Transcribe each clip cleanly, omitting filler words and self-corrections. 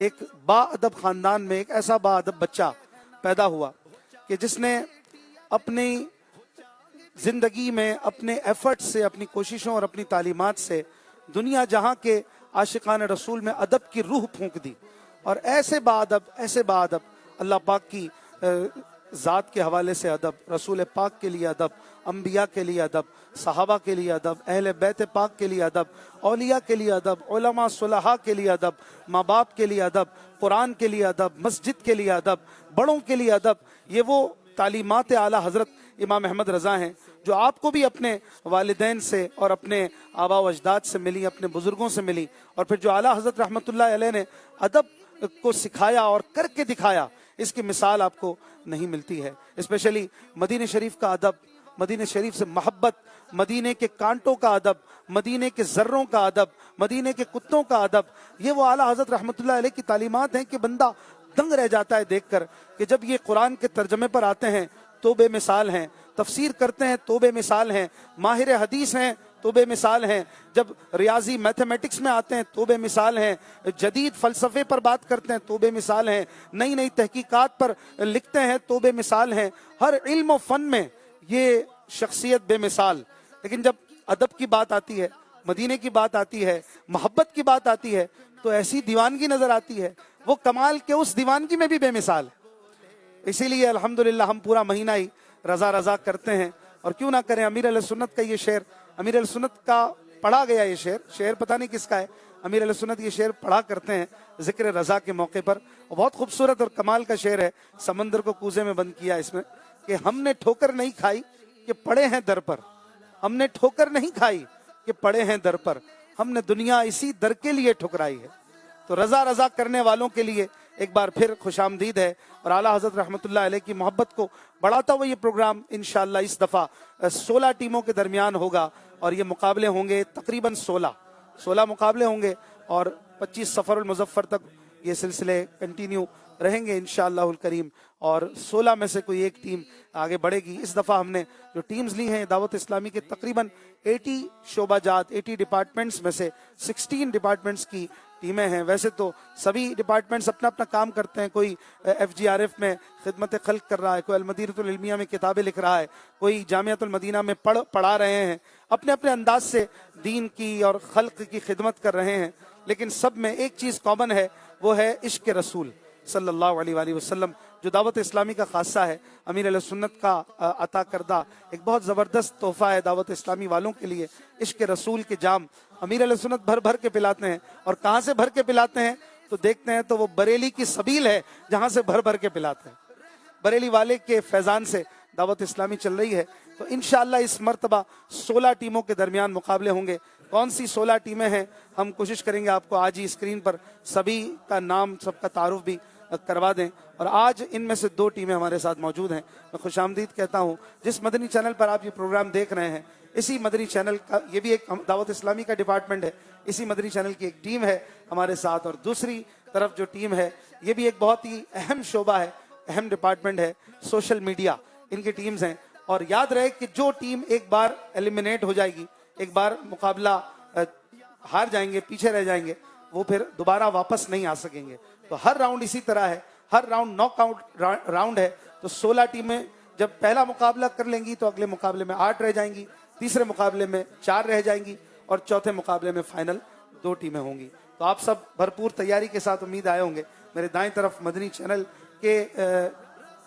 एक बाअदब खानदान में एक ऐसा बाअदब बच्चा पैदा हुआ कि जिसने अपनी जिंदगी में अपने एफर्ट से, अपनी कोशिशों और अपनी तालीमात से दुनिया जहां के आशिकान रसूल में अदब की रूह फूंक दी। और ऐसे बाअदब अल्लाह पाक की ज़ात के हवाले से अदब, रसूल पाक के लिए अदब, अम्बिया के लिए अदब, सहाबा के लिए अदब, अहले बैत पाक के लिए अदब, औलिया के लिए अदब, उलमा सुलहा के लिए अदब, माँ बाप के लिए अदब, कुरान के लिए अदब, मस्जिद के लिए अदब, बड़ों के लिए अदब। ये वो तालीमात आला हज़रत इमाम अहमद रज़ा हैं जो आपको भी अपने वालिदैन से और अपने आबा व अजदाद से मिली, अपने बुजुर्गों से मिली। और फिर जो आला हज़रत रहमतुल्लाह अलैह ने अदब को सिखाया और करके दिखाया, इसकी मिसाल आपको नहीं मिलती है। स्पेशली मदीने शरीफ का अदब, मदीने शरीफ से मोहब्बत, मदीने के कांटों का अदब, मदीने के जर्रों का अदब, मदीने के कुत्तों का अदब, ये वो आला हज़रत रहमतुल्लाह अलैह की तालीमात हैं कि बंदा दंग रह जाता है देखकर कि जब ये कुरान के तर्जमे पर आते हैं तो बेमिसाल हैं, तफसीर करते हैं तो बेमिसाल हैं, माहिर हदीस हैं तो बेमिसाल हैं, जब रियाजी मैथमेटिक्स में आते हैं तो बेमिसाल हैं, जदीद फ़लसफ़े पर बात करते हैं तो बेमिसाल हैं, नई नई तहकीकात पर लिखते हैं तो बेमिसाल हैं। हर इल्म व फ़न में ये शख्सियत बेमिसाल। लेकिन जब अदब की बात आती है, मदीने की बात आती है, मोहब्बत की बात आती है, तो ऐसी दीवानगी नजर आती है, वो कमाल के उस दीवानगी में भी बेमिसाल है। इसीलिए अल्हम्दुलिल्लाह हम पूरा महीना ही रजा रजा करते हैं। और क्यों ना करें, अमीर अहले सुन्नत का ये शेर, अमीर अहले सुन्नत का पढ़ा गया ये शेर पता नहीं किसका है, अमीर अहले सुन्नत ये शेर पढ़ा करते हैं जिक्र रजा के मौके पर। और बहुत खूबसूरत और कमाल का शेर है, समंदर को कूजे में बंद किया इसमें, कि हमने ठोकर नहीं खाई कि पड़े हैं दर पर, हमने ठोकर नहीं खाई कि पड़े हैं दर पर, हमने दुनिया इसी दर के लिए ठुकराई है। तो रजा रजा करने वालों के लिए एक बार फिर खुशामदीद है। और आला हज़रत रहमतुल्लाह अलैह की मोहब्बत को बढ़ाता हुआ ये प्रोग्राम इंशाअल्लाह इस दफ़ा 16 टीमों के दरमियान होगा। और ये मुकाबले होंगे तकरीबन 16 मुकाबले होंगे और 25 सफ़रुल मुज़फ़्फ़र तक ये सिलसिले कंटिन्यू रहेंगे इंशाअल्लाहुल करीम। और 16 में से कोई एक टीम आगे बढ़ेगी। इस दफ़ा हमने जो टीम्स ली हैं दावत इस्लामी के तकरीबन 80 शोबाजात, 80 डिपार्टमेंट्स में से 16 डिपार्टमेंट्स की टीमें हैं। वैसे तो सभी डिपार्टमेंट्स अपना अपना काम करते हैं, कोई FGRF में खिदमत खल्क कर रहा है, कोई अल-मदीनतुल इल्मिया में किताबें लिख रहा है, कोई जामियातुल मदीना में पढ़ा रहे हैं, अपने अपने अंदाज से दीन की और खल्क की खिदमत कर रहे हैं। लेकिन सब में एक चीज़ कॉमन है, वो है इश्क रसूल सल्लल्लाहु अलैहि वसल्लम, जो दावत इस्लामी का खासा है, अमीर अहले सुन्नत का अता करदा एक बहुत ज़बरदस्त तोहफा है दावत इस्लामी वालों के लिए। इश्क रसूल के जाम अमीर अहले सुन्नत भर भर के पिलाते हैं। और कहाँ से भर के पिलाते हैं तो देखते हैं तो वो बरेली की सबील है जहाँ से भर भर के पिलाते हैं। बरेली वाले के फैज़ान से दावत इस्लामी चल रही है। तो इंशाअल्लाह इस मर्तबा 16 टीमों के दरमियान मुकाबले होंगे। कौन सी 16 टीमें हैं हम कोशिश करेंगे आपको आज ही स्क्रीन पर सभी का नाम, सबका तारुफ भी करवा दें। और आज इनमें से 2 टीमें हमारे साथ मौजूद हैं। मैं खुशामदीद कहता हूँ जिस मदनी चैनल पर आप ये प्रोग्राम देख रहे हैं, इसी मदनी चैनल का ये भी एक दावत इस्लामी का डिपार्टमेंट है, इसी मदनी चैनल की एक टीम है हमारे साथ। और दूसरी तरफ जो टीम है ये भी एक बहुत ही अहम शोबा है, अहम डिपार्टमेंट है, सोशल मीडिया, इनकी टीम्स हैं। और याद रहे कि जो टीम एक बार एलिमिनेट हो जाएगी, एक बार मुकाबला हार जाएंगे, पीछे रह जाएंगे, वो फिर दोबारा वापस नहीं आ सकेंगे। तो हर राउंड इसी तरह है, हर राउंड नॉकआउट राउंड है। तो 16 टीमें जब पहला मुकाबला कर लेंगी तो अगले मुकाबले में 8 रह जाएंगी, तीसरे मुकाबले में 4 रह जाएंगी और चौथे मुकाबले में फाइनल 2 टीमें होंगी। तो आप सब भरपूर तैयारी के साथ उम्मीद आए होंगे। मेरे दाएं तरफ मदनी चैनल के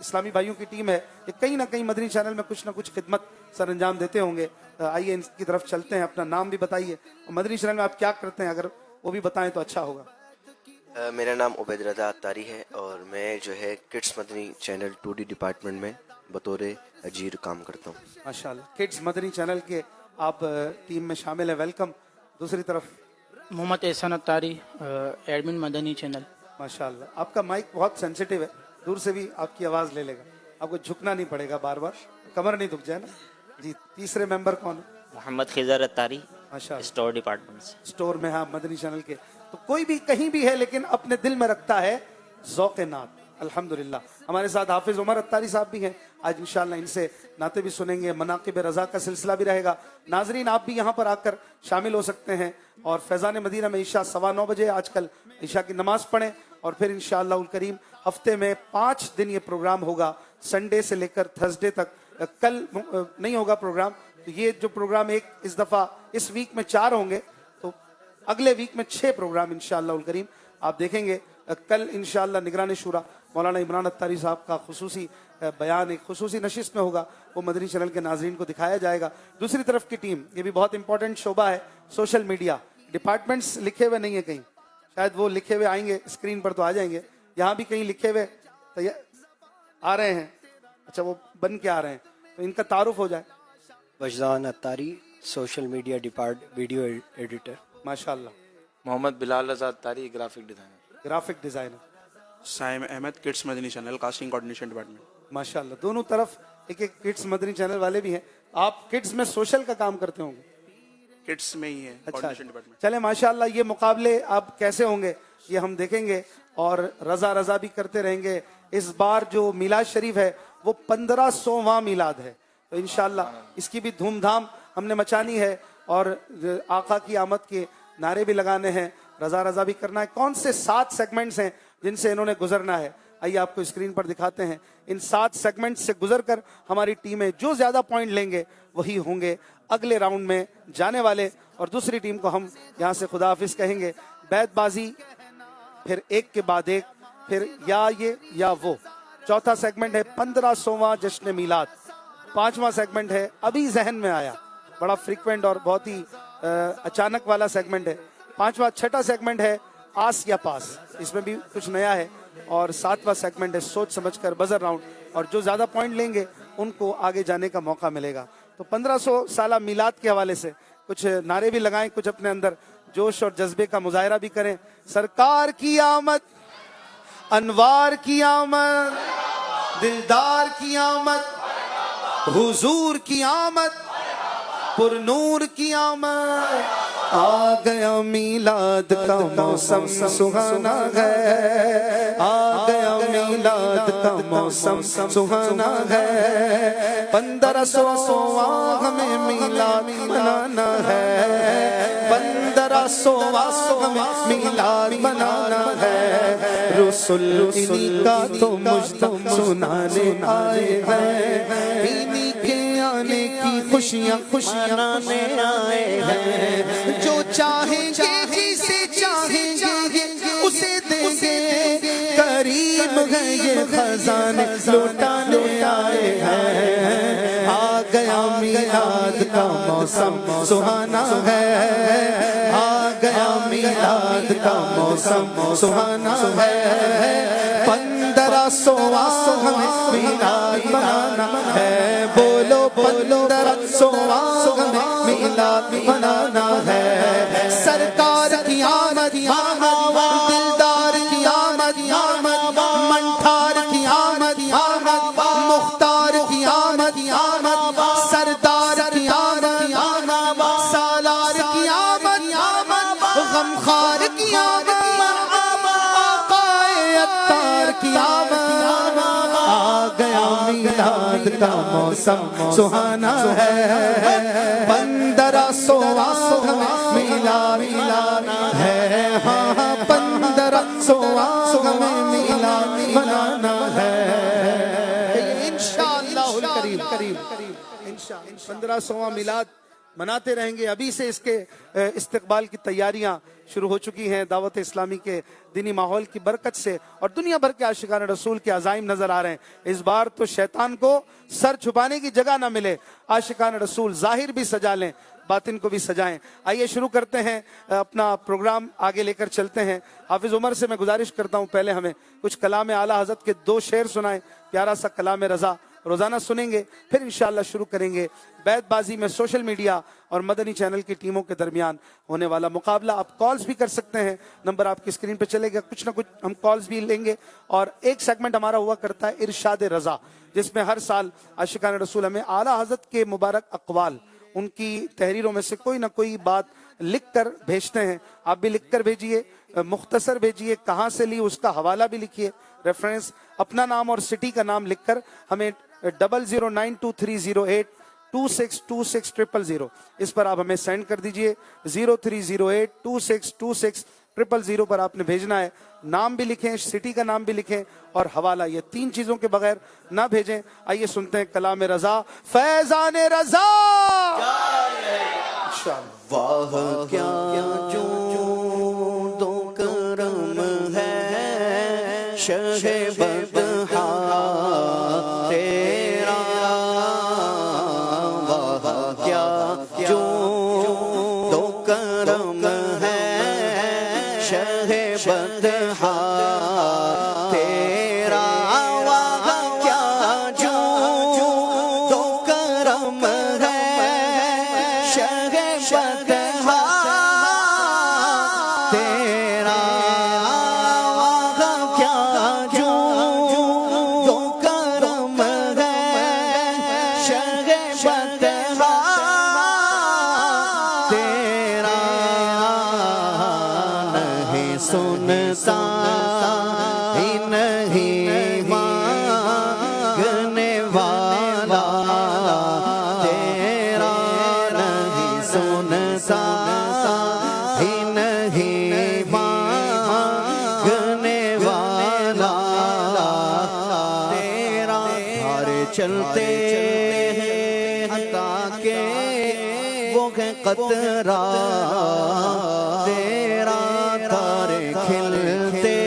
इस्लामी भाइयों की टीम है, ये कहीं ना कहीं मदनी चैनल में कुछ ना कुछ खिदमत सर अंजाम देते होंगे। आइए इनकी तरफ चलते हैं, अपना नाम भी बताइए और मदनी चैनल में आप क्या करते हैं, अगर वो भी बताएं तो अच्छा होगा। मेरा नाम उबैद रज़ा अत्तारी है और मैं जो है kids Madani channel 2D department में बतौर अजीर काम करता हूँ। माशाल्लाह, किड्स मदनी चैनल के आप टीम में शामिल है, वेलकम। दूसरी तरफ मोहम्मद एहसान अत्तारी, एडमिन मदनी चैनल। माशाल्लाह, आपका माइक बहुत सेंसिटिव है, दूर से भी आपकी आवाज़ ले लेगा, आपको झुकना नहीं पड़ेगा बार बार, कमर नहीं दुख जाए ना जी। तीसरे मेंबर कौन है? मोहम्मद खिजर अत्तारी, माशाल्लाह, स्टोर डिपार्टमेंट से। स्टोर में, हाँ, मदनी चैनल के। तो कोई भी कहीं भी है लेकिन अपने दिल में रखता है ज़ौक़ नात। अल्हम्दुलिल्लाह हमारे साथ हाफिज उमर अत्तारी साहब भी हैं। आज इंशाअल्लाह इनसे नाते भी सुनेंगे, मनाक़िब रज़ा का सिलसिला भी रहेगा। नाजरीन आप भी यहाँ पर आकर शामिल हो सकते हैं और फैज़ान मदीना में ईशा 9:15 बजे आजकल ईशा की नमाज़ पढ़ें और फिर इंशाअल्लाह उल करीम हफ्ते में 5 दिन ये प्रोग्राम होगा, संडे से लेकर थर्सडे तक। कल नहीं होगा प्रोग्राम, तो ये जो प्रोग्राम इस दफा इस वीक में 4 होंगे, तो अगले वीक में 6 प्रोग्राम इंशाअल्लाह उल करीम आप देखेंगे। कल इंशाअल्लाह निगरान शुरा मौलाना इमरान अत्तारी साहब का खुसूसी बयान एक खुसूसी नशिस्त में होगा, वो मदनी चैनल के नाजरीन को दिखाया जाएगा। दूसरी तरफ की टीम, ये भी बहुत इंपॉर्टेंट शोबा है, सोशल मीडिया डिपार्टमेंट्स लिखे हुए नहीं है कहीं, शायद वो लिखे हुए आएंगे, स्क्रीन पर तो आ जाएंगे, यहाँ भी कहीं लिखे हुए आ रहे हैं, अच्छा वो बन के आ रहे हैं, तो इनका तारुफ हो जाए। Wajdan Attari, social media video editor. माशाल्लाह। Mohammad Bilal Raza Attari, graphic designer. Saim Ahmed, kids Madani channel, casting coordination department. माशाल्लाह, दोनों तरफ एक किड्स मदनी चैनल वाले भी हैं। आप किड्स में सोशल का काम करते होंगे? किड्स में ही है, अच्छा, कोऑर्डिनेशन डिपार्टमेंट। चले माशाल्लाह, ये मुकाबले अब कैसे होंगे ये हम देखेंगे और रजा भी करते रहेंगे। इस बार जो मिलाद शरीफ है वो 1500वां मिलाद है, तो इंशाल्लाह इसकी भी धूमधाम हमने मचानी है और आका की आमद के नारे भी लगाने हैं, रजा भी करना है। कौन से 7 सेगमेंट्स हैं जिनसे इन्होंने गुजरना है, आइए आपको स्क्रीन पर दिखाते हैं। इन 7 सेगमेंट से गुजरकर हमारी टीमें जो ज्यादा पॉइंट लेंगे वही होंगे अगले राउंड में जाने वाले, और दूसरी टीम को हम यहाँ से खुदा हाफिज कहेंगे। बैतबाजी, फिर एक के बाद एक, फिर या ये या वो। चौथा सेगमेंट है 1500वां जश्न मिलाद। 5वां सेगमेंट है अभी जहन में आया, बड़ा फ्रीक्वेंट और बहुत ही अचानक वाला सेगमेंट है। 6वां सेगमेंट है आस या पास, इसमें भी कुछ नया है। और 7वां सेगमेंट है सोच समझकर बजर राउंड, और जो ज्यादा पॉइंट लेंगे उनको आगे जाने का मौका मिलेगा। तो 1500 साला मिलाद के हवाले से कुछ नारे भी लगाएं, कुछ अपने अंदर जोश और जज्बे का मुजाहरा भी करें। सरकार की आमद, अनवार की आमद, दिलदार की आमद, हुजूर की आमद, पुरनूर की आमद। आ गया मिलाद का मौसम सुहाना है, आ गया मिलाद का मौसम सुहाना है। 1500वां हमें मिलाद मनाना है, 1500वां हमें मिलाद मनाना है। रसूल इन्हीं का तो मुझको सुनाने आए हैं, इन्हीं के आने की खुशियाँ मनाने आए हैं। जो चाहेंगे जिसे चाहेंगे उसे देंगे, करीम है ये खजाने लौटाने आए हैं। आ गया मिलाद का मौसम सुहाना है, आ गया मिलाद का मौसम सुहाना है। 1500वां हमें मिलाद मनाना है, बोलो 1500वां हमें मिलाद मनाना है। सरकार की आमद, दिलदार की आमद, मंठार की आमद, मुख्तार की आमद, सरदार की आमद, सालार की आमद, गमखार की आमद, आकाए अत्तार की आमद। आ गया मिलाद का मौसम सुहाना है, 1500वां हमें मिलाद है। हाँ, 1500वां हमें मिलाद मनाना है इंशाअल्लाहुल करीम। 1500वां मिलाद मनाते रहेंगे। अभी से इसके इस्तकबाल की तैयारियां शुरू हो चुकी हैं दावत इस्लामी के दीनी माहौल की बरकत से, और दुनिया भर के आशिकान रसूल के अज़ाइम नजर आ रहे हैं। इस बार तो शैतान को सर छुपाने की जगह ना मिले, आशिकान रसूल जाहिर भी सजा लें, बातिन को भी सजाएं। आइए शुरू करते हैं अपना प्रोग्राम, आगे लेकर चलते हैं। हाफिज उमर से मैं गुजारिश करता हूं पहले हमें कुछ कलाम आला हजरत के 2 शेर सुनाएं, प्यारा सा कलाम रजा रोजाना सुनेंगे, फिर इंशाअल्लाह शुरू करेंगे बैतबाजी में सोशल मीडिया और मदनी चैनल की टीमों के दरमियान होने वाला मुकाबला। आप कॉल्स भी कर सकते हैं, नंबर आपकी स्क्रीन पे चलेगा, कुछ ना कुछ हम कॉल्स भी लेंगे। और एक सेगमेंट हमारा हुआ करता है इरशाद रजा, जिसमें हर साल आशिकान रसूल हमें आला हजरत के मुबारक अक़वाल, उनकी तहरीरों में से कोई ना कोई बात लिख कर भेजते हैं। आप भी लिख कर भेजिए, मुख्तसर भेजिए, कहाँ से ली उसका हवाला भी लिखिए, रेफरेंस, अपना नाम और सिटी का नाम लिखकर हमें 00923082626000 इस पर आप हमें सेंड कर दीजिए। 03082626 000 पर आपने भेजना है। नाम भी लिखें, सिटी का नाम भी लिखें और हवाला, ये 3 चीजों के बगैर ना भेजें। आइए सुनते हैं कलाम रजा, फैजान रजा। वाह क्या जो दो करम है शहे बदहा तेरा, वाह क्या जो दो करम है शहे बदहा तेरा, वाह क्या जो दो करम है शहे बदहा तेरा, वाह क्या जो दो करम है शहे बदहा तेरा, नहीं सुनता ही नहीं मांगने वाला तेरा, नहीं सुनता ही नहीं मांगने वाला तेरा, हर चलते हैं ताके वो है कतरा तेरा, तारे खिलते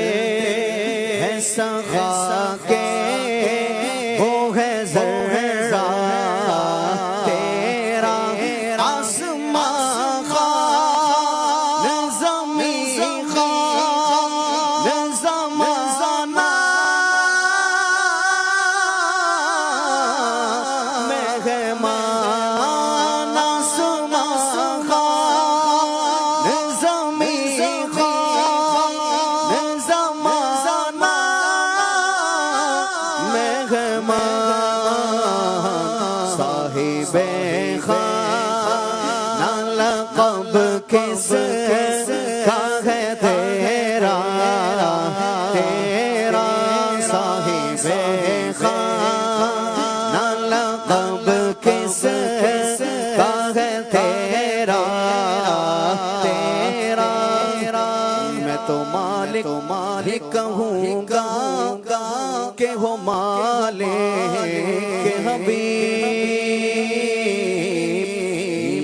हैं सखा के वो है जर्रा तेरा, आसमां खान ज़मीं खान ज़माना मेहमान, आसमां खान ज़मीं खान ज़माना मेहमान, साहिबे खाना लक़ब किस का है तेरा, तेरा साहिबे खाना लक़ब किस का है तेरा, तेरा, मैं तो मालिक कहूँगा के हो मालिक हबीब,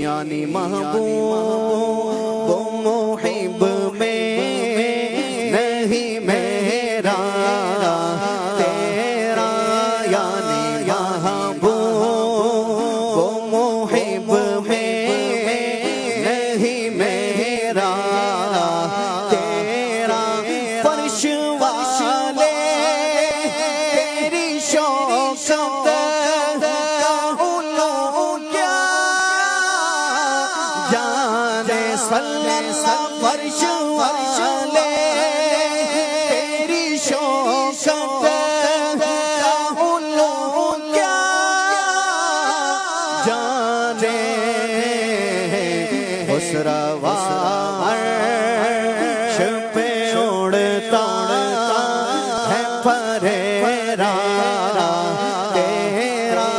यानी महबूब मुहिब में नहीं मेरा तेरा, यानी महबूब मुहिब में नहीं मेरा तेरा, फर्श वाले तेरी शौकत का उलो क्या जाने सल्लल्लाहु, फर्श वाले तेरी शौकत का उलो क्या जाने, खुसरवा अर्श पे उड़ता है फरेरा तेरा,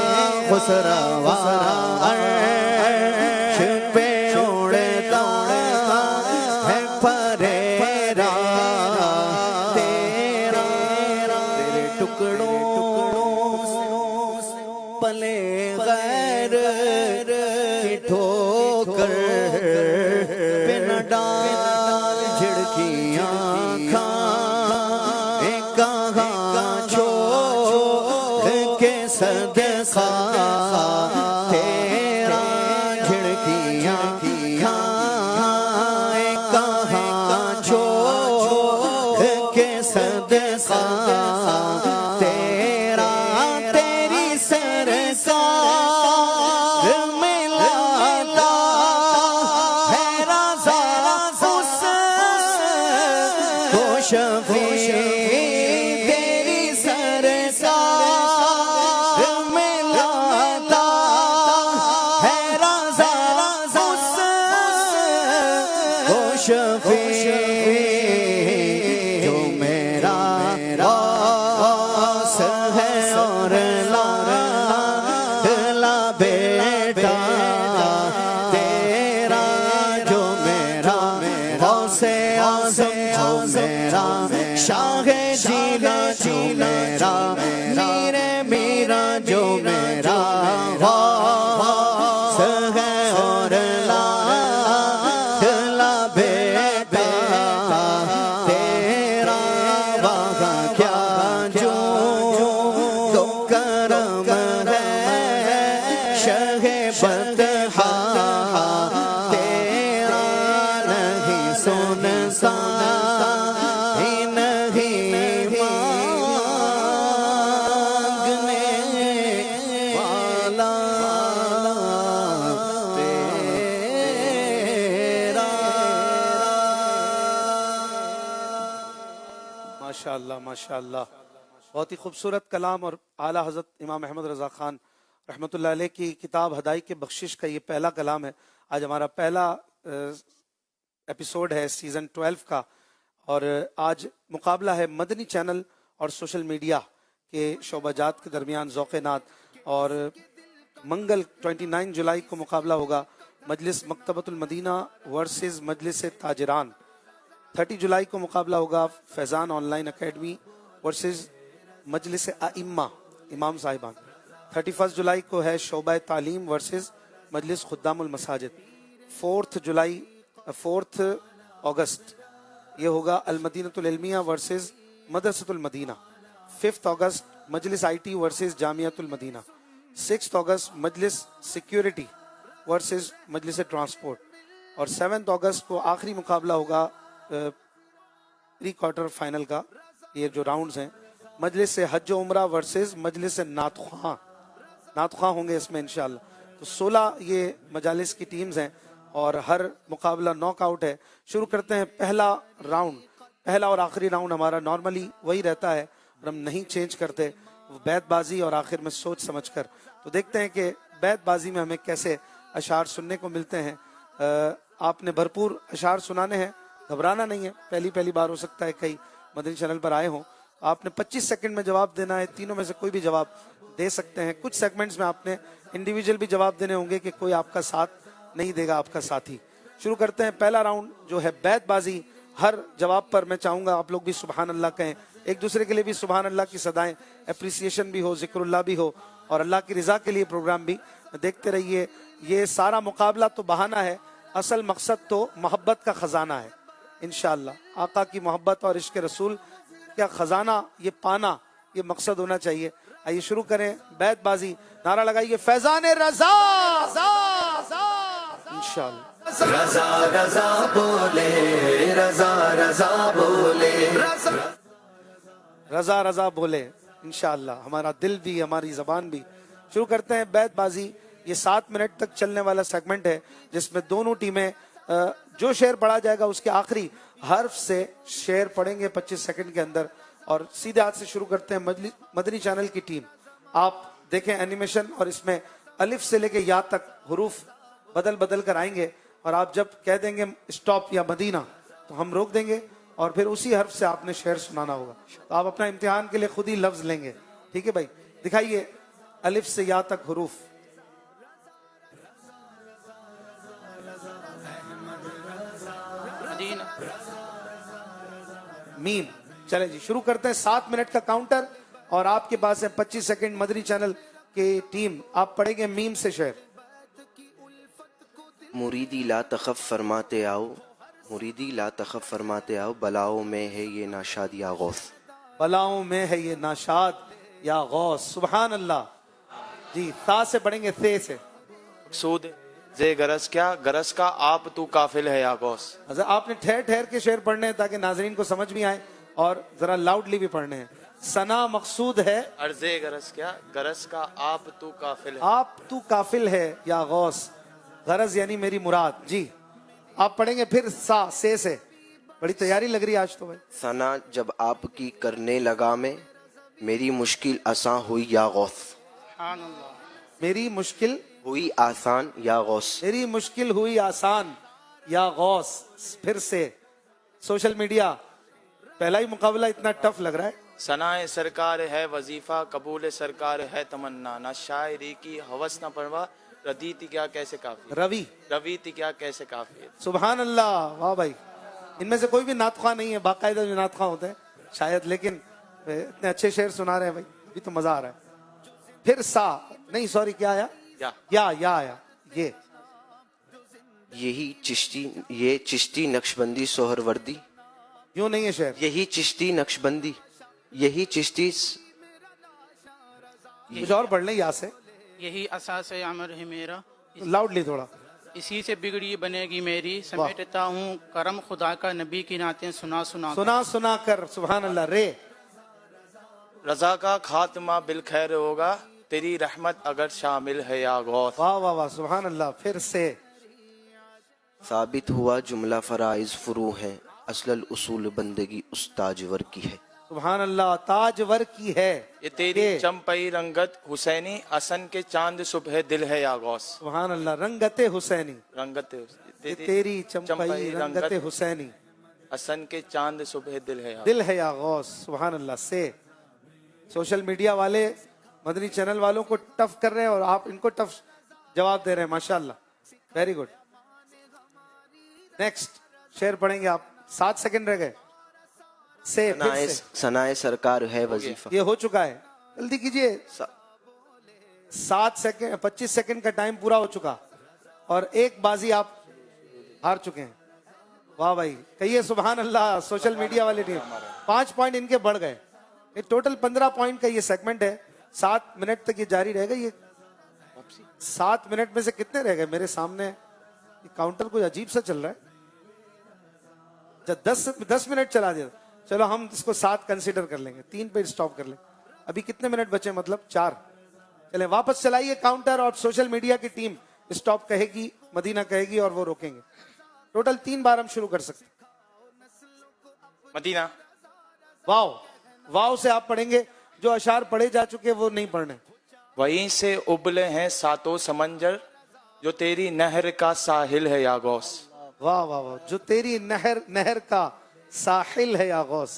खुसरवा अर्श पे उड़ता है फरेरा तेरा, तेरे टुकड़ों पले गैर की ठोकर पे न डाल झिड़कियां खाएं कहाँ छोड़ के सदका तेरा, झिड़कियां खाएं कहाँ छोड़ के सदका तेरा, तेरी सरकार में लाता है रज़ा उसको शफ़ी, तेरी सरकार में लाता है रज़ा उसको शफ़ी, जो मेरा गौस है और लाडला बेटा तेरा, जो मेरा गौस जीना जो मेरा मीरे मेरा जो मेरा गौस है और लाडला बेटा तेरा वहाँ क्या जो तो करम है शहे बतहा तेरा नहीं सुनता ही नहीं मांगने वाला तेरा। माशाअल्लाह माशाअल्लाह, बहुत ही खूबसूरत कलाम। और आला हज़रत इमाम अहमद रज़ा ख़ान रहमतुल्लाह अलैह की किताब हदाई के बख्शिश का ये पहला कलाम है। आज हमारा पहला एपिसोड है सीज़न 12 का, और आज मुकाबला है मदनी चैनल और सोशल मीडिया के शोबाजात के दरमियान ज़ौक़ नात। और मंगल 29 जुलाई को मुकाबला होगा मजलिस मकतबतुल मदीना वर्सेस मजलिस ताजरान। 30 जुलाई को मुकाबला होगा फैज़ान ऑनलाइन अकेडमी वर्सेस मजलिस आइम्मा इमाम साहिबान। 31 जुलाई को है शोबा तालीम वर्सेस मजलिस खुद्दामुल मसाजिद। 4 अगस्त ये होगा अल मदीनतुल इल्मिया वर्सेस मदरसतुल मदीना। 5 अगस्त मजलिस IT वर्सेस जामियातुल मदीना। 6 अगस्त Majlis security versus Majlis transport. और 7 अगस्त को आखिरी मुकाबला होगा प्री क्वार्टर फाइनल का, ये जो राउंड्स हैं, मजलिस से हज उम्रा वर्सेस मजलिस से नातख़्वां होंगे इसमें इंशाल्लाह। तो 16 ये मजालिस की टीम्स हैं और हर मुकाबला नॉकआउट है। शुरू करते हैं पहला राउंड। पहला और आखिरी राउंड हमारा नॉर्मली वही रहता है और हम नहीं चेंज करते, बैतबाजी और आखिर में सोच समझकर। तो देखते हैं कि बैतबाजी में हमें कैसे अशार सुनने को मिलते हैं। आपने भरपूर अशार सुनाने हैं, घबराना नहीं है। पहली बार हो सकता है कई मदनी चैनल पर आए हों। आपने 25 सेकंड में जवाब देना है। तीनों में से कोई भी जवाब दे सकते हैं। कुछ सेगमेंट्स में आपने इंडिविजुअल भी जवाब देने होंगे कि कोई आपका साथ नहीं देगा, आपका साथी। शुरू करते हैं पहला राउंड जो है बैतबाजी। हर जवाब पर मैं चाहूंगा आप लोग भी सुभान अल्लाह कहें, एक दूसरे के लिए भी सुभान अल्लाह की सदाएं, एप्रिसिएशन भी हो, जिक्रुल्लाह भी हो और अल्लाह की रजा के लिए प्रोग्राम भी देखते रहिए। ये सारा मुकाबला तो बहाना है, असल मकसद तो मोहब्बत का खजाना है। इंशाअल्लाह आका की मोहब्बत और इश्क रसूल का खजाना ये पाना, ये मकसद होना चाहिए। आइए शुरू करें बैतबाजी। नारा लगाइए फैजान रजा इंशाअल्लाह। रजा रजा बोले रजा रजा बोले रजा रजा बोले इंशाअल्लाह, हमारा दिल भी हमारी जबान भी। शुरू करते हैं बैतबाजी। ये 7 मिनट तक चलने वाला सेगमेंट है जिसमें दोनों टीमें जो शेर पढ़ा जाएगा उसके आखिरी हर्फ से शेर पढ़ेंगे 25 सेकंड के अंदर। और सीधे हाथ से शुरू करते हैं मदनी चैनल की टीम। आप देखें एनिमेशन, और इसमें अलिफ से लेके या तक हुरूफ बदल बदल कर आएंगे और आप जब कह देंगे स्टॉप या मदीना तो हम रोक देंगे और फिर उसी हर्फ से आपने शेर सुनाना होगा। तो आप अपना इम्तिहान के लिए खुद ही लफ्ज लेंगे, ठीक है भाई? दिखाइए अलिफ से या तक हुरूफ। मीम। चले जी शुरू करते हैं। 7 मिनट का काउंटर और आपके पास है 25 सेकंड। मदनी चैनल की टीम आप पढ़ेंगे मीम से शेर। मुरीदी ला तखफ फरमाते आओ, मुरीदी ला तखफ फरमाते आओ, बलाओं में है ये नाशाद या गौस। बलाओं में है ये नाशाद या गौस। सुभान अल्लाह जी। ता से पढ़ेंगे, थे से। सूद जे गरज क्या, गरज का आप तू काफिल है या गौस। अच्छा, आपने ठहर ठहर के शेर पढ़ने हैं ताकि नाजरीन को समझ भी आए और जरा लाउडली भी पढ़ने हैं। सना मकसूद है, अर्जे गरज क्या, गरज का आप तू काफिल है। आप तू काफिल है या गौस, गरज यानी मेरी मुराद। जी आप पढ़ेंगे फिर सा से। बड़ी तैयारी लग रही है आज तो भाई। सना जब आपकी करने लगा मैं, मेरी मुश्किल आसान हुई या गौस। मेरी मुश्किल हुई आसान या गौस। मेरी मुश्किल हुई आसान या गौस। फिर से सोशल मीडिया, पहला ही मुकाबला इतना टफ लग रहा है। सनाए सरकार है वजीफा, कबूल सरकार है तमन्ना, ना शायरी की हवस न परवा, रदी थी क्या कैसे काफी, रवि थी क्या कैसे काफी। सुभान अल्लाह, वाह भाई। इनमें से कोई भी नातख़्वां नहीं है, बाकायदा जो नातख़्वां होते हैं। शायद, लेकिन इतने अच्छे शेर सुना रहे हैं भाई, अभी तो मजा आ रहा है। फिर सा नहीं, सॉरी, क्या आया? या आया। ये चिश्ती नक्शबंदी सोहरवर्दी। यूं नहीं है शेर। यही चिश्ती नक्शबंदी, यही चिश्ती। कुछ और पढ़ लें यहाँ से, यही असास अमर है मेरा, लाउडली थोड़ा। इसी से बिगड़ी बनेगी मेरी, समेटता हूँ करम खुदा का नबी की नातें सुना सुना कर। सुभान अल्लाह। रे रजा का खात्मा बिल खैर होगा, तेरी रहमत अगर शामिल है या गौस। वाह वाह वाह, सुभान अल्लाह। फिर से साबित हुआ जुमला फराइज फुरू है, असलल उसूल बंदगी उस ताजवर की है। सुभान अल्लाह, ताजवर की है। ये तेरी चंपई रंगत हुसैनी, असन के चांद सुबह दिल है या गौस। सुभान अल्लाह। रंगते हुसैनी, रंगत तेरी चंपई रंगते हुसैनी, असन के चांद सुबह दिल है या गौस। सुभान अल्लाह। से सोशल मीडिया वाले मदनी चैनल वालों को टफ कर रहे हैं और आप इनको टफ जवाब दे रहे हैं, माशाल्लाह, वेरी गुड। नेक्स्ट शेर पढ़ेंगे आप, 7 सेकंड रह गए। से सनाए सरकार है वजीफा। ये हो चुका है, जल्दी कीजिए। 7 सेकंड, 25 सेकंड का टाइम पूरा हो चुका और एक बाजी आप हार चुके हैं। वाह भाई, कहिए सुभान अल्लाह। सोशल मीडिया वाले टीम 5 पॉइंट इनके बढ़ गए। ये टोटल 15 पॉइंट का ये सेगमेंट है, 7 मिनट तक ये जारी रहेगा। ये 7 मिनट में से कितने रह गए मेरे सामने? काउंटर कुछ अजीब सा चल रहा है। जब 10 मिनट चला दिया, चलो हम इसको 7 कंसीडर कर लेंगे, 3 पे स्टॉप कर लें। अभी कितने मिनट बचे? मतलब 4। चले वापस चलाइए काउंटर और सोशल मीडिया की टीम स्टॉप कहेगी, मदीना कहेगी और वो रोकेंगे। टोटल 3 बार हम शुरू कर सकते। मदीना। वाव, वाव से आप पढ़ेंगे, जो अशार पढ़े जा चुके वो नहीं पढ़ने। वहीं से उबले हैं सातों समंदर, जो तेरी नहर का साहिल है या गौस। वाह वाह वाह, जो तेरी नहर का साहिल है या गौस।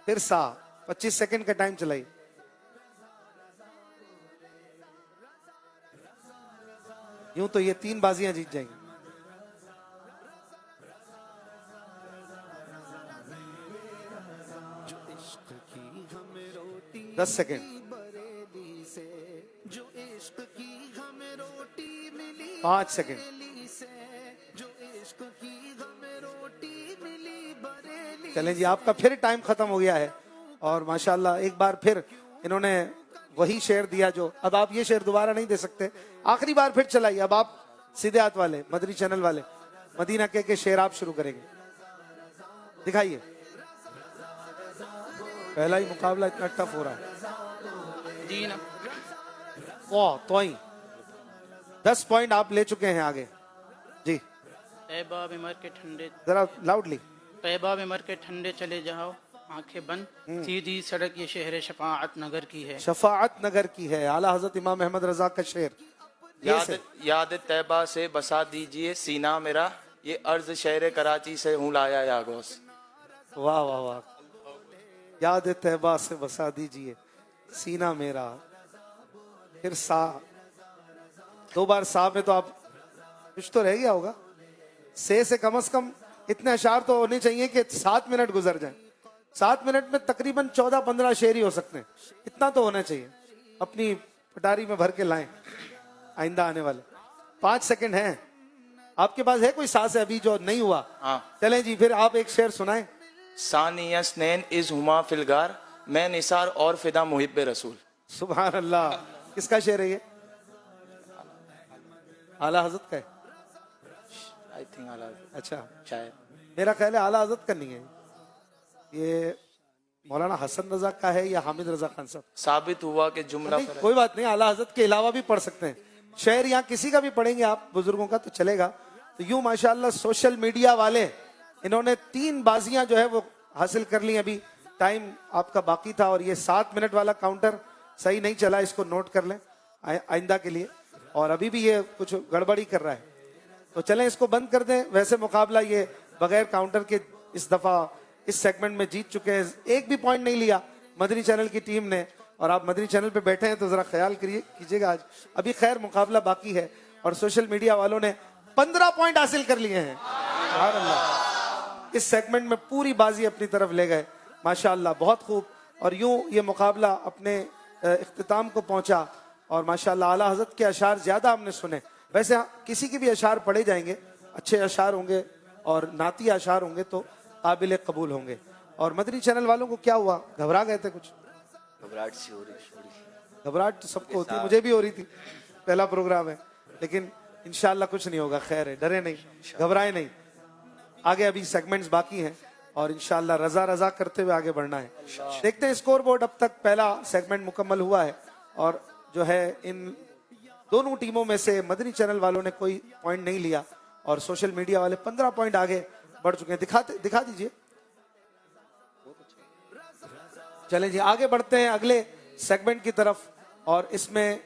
फिर 25 सेकंड का टाइम चलाइए। यूं तो ये 3 बाजियां जीत जाएंगी। 10 सेकंड। 5 सेकंड। चलें जी, आपका फिर टाइम खत्म हो गया है और माशाल्लाह एक बार फिर इन्होंने वही शेर दिया जो, अब आप ये शेर दोबारा नहीं दे सकते। आखिरी बार फिर चलाइए। अब आप सीधे हाथ वाले, मदनी चैनल वाले, मदीना के शेर आप शुरू करेंगे। दिखाइए। पहला ही मुकाबला इतना टफ हो रहा है जी ना। वाह, तो ही 10 पॉइंट आप ले चुके हैं आगे जी। तैबा में मर के ठंडे, जरा लाउडली। तैबा में मर के ठंडे चले जाओ, आंखें बंद, सीधी सड़क ये शहर शफाअत नगर की है। शफाअत नगर की है, आला हजरत इमाम अहमद रजा का शेर। याद तैबा से बसा दीजिए सीना मेरा, ये अर्ज शहर कराची से हूँ लाया या गौस। वाह वाह वाह, याद तैबा से बसा दीजिए सीना मेरा। फिर 2 बार में तो आप कुछ तो रह गया होगा। से कम कम इतने अशार तो होने चाहिए कि 7 मिनट गुजर जाएं। 7 मिनट में तकरीबन 14-15 शेर ही हो सकते हैं, इतना तो होना चाहिए। अपनी पटारी में भर के लाएं आइंदा आने वाले। 5 सेकंड हैं आपके पास। है कोई सांस है अभी जो नहीं हुआ? हाँ। चलें जी, फिर आप एक शेर सुनाएं। सानियस नैन इज हुमा फिलगार, मैं निसार और फिदा मुहिब्बे रसूल। सुभान अल्लाह। किसका शेर है ये? आला हजरत का है? आई थिंक आला, अच्छा, शायद मेरा ख्याल है आला हजरत का नहीं है ये, मौलाना हसन रजा का है या हामिद रजा खान साहब। साबित हुआ कि जुमला कोई बात नहीं, आला हजरत के अलावा भी पढ़ सकते हैं शेर। यहाँ किसी का भी पढ़ेंगे आप बुजुर्गों का तो चलेगा। तो यूं माशाल्लाह सोशल मीडिया वाले इन्होंने 3 बाजियां जो है वो हासिल कर ली। अभी टाइम आपका बाकी था और ये 7 मिनट वाला काउंटर सही नहीं चला, इसको नोट कर लें आइंदा के लिए। और अभी भी ये कुछ गड़बड़ी कर रहा है, तो चलें इसको बंद कर दें। वैसे मुकाबला ये बगैर काउंटर के इस दफा इस सेगमेंट में जीत चुके हैं। एक भी पॉइंट नहीं लिया मदनी चैनल की टीम ने। और आप मदनी चैनल पे बैठे हैं तो जरा ख्याल कीजिएगा, आज अभी खैर मुकाबला बाकी है और सोशल मीडिया वालों ने 15 पॉइंट हासिल कर लिए हैं। सुभान अल्लाह। इस सेगमेंट में पूरी बाजी अपनी तरफ ले गए। माशाअल्लाह, बहुत खूब। और यूं ये मुकाबला अपने इख्तिताम को पहुंचा और माशाअल्लाह आला हज़रत के अशार ज़्यादा हमने सुने। वैसे किसी के भी अशार पढ़े जाएंगे, अच्छे अशार होंगे और नाती अशार होंगे तो काबिल कबूल होंगे। और मदनी चैनल वालों को क्या हुआ, घबरा गए थे कुछ? घबराहट सी हो रही थोड़ी। घबराहट तो सबको होती है, मुझे भी हो रही थी, पहला प्रोग्राम है, लेकिन इंशाल्लाह कुछ नहीं होगा, खैर है, डरे नहीं, घबराए नहीं। आगे अभी सेगमेंट्स बाकी हैं और इंशाल्लाह रजा रजा करते हुए आगे बढ़ना है। देखते हैं स्कोर बोर्ड। अब तक पहला सेगमेंट मुकम्मल हुआ है और जो है इन दोनों टीमों में से मदनी चैनल वालों ने कोई पॉइंट नहीं लिया और सोशल मीडिया वाले 15 पॉइंट आगे बढ़ चुके हैं। दिखा दीजिए। चलें जी, आगे बढ़ते हैं अगले सेगमेंट की तरफ और इसमें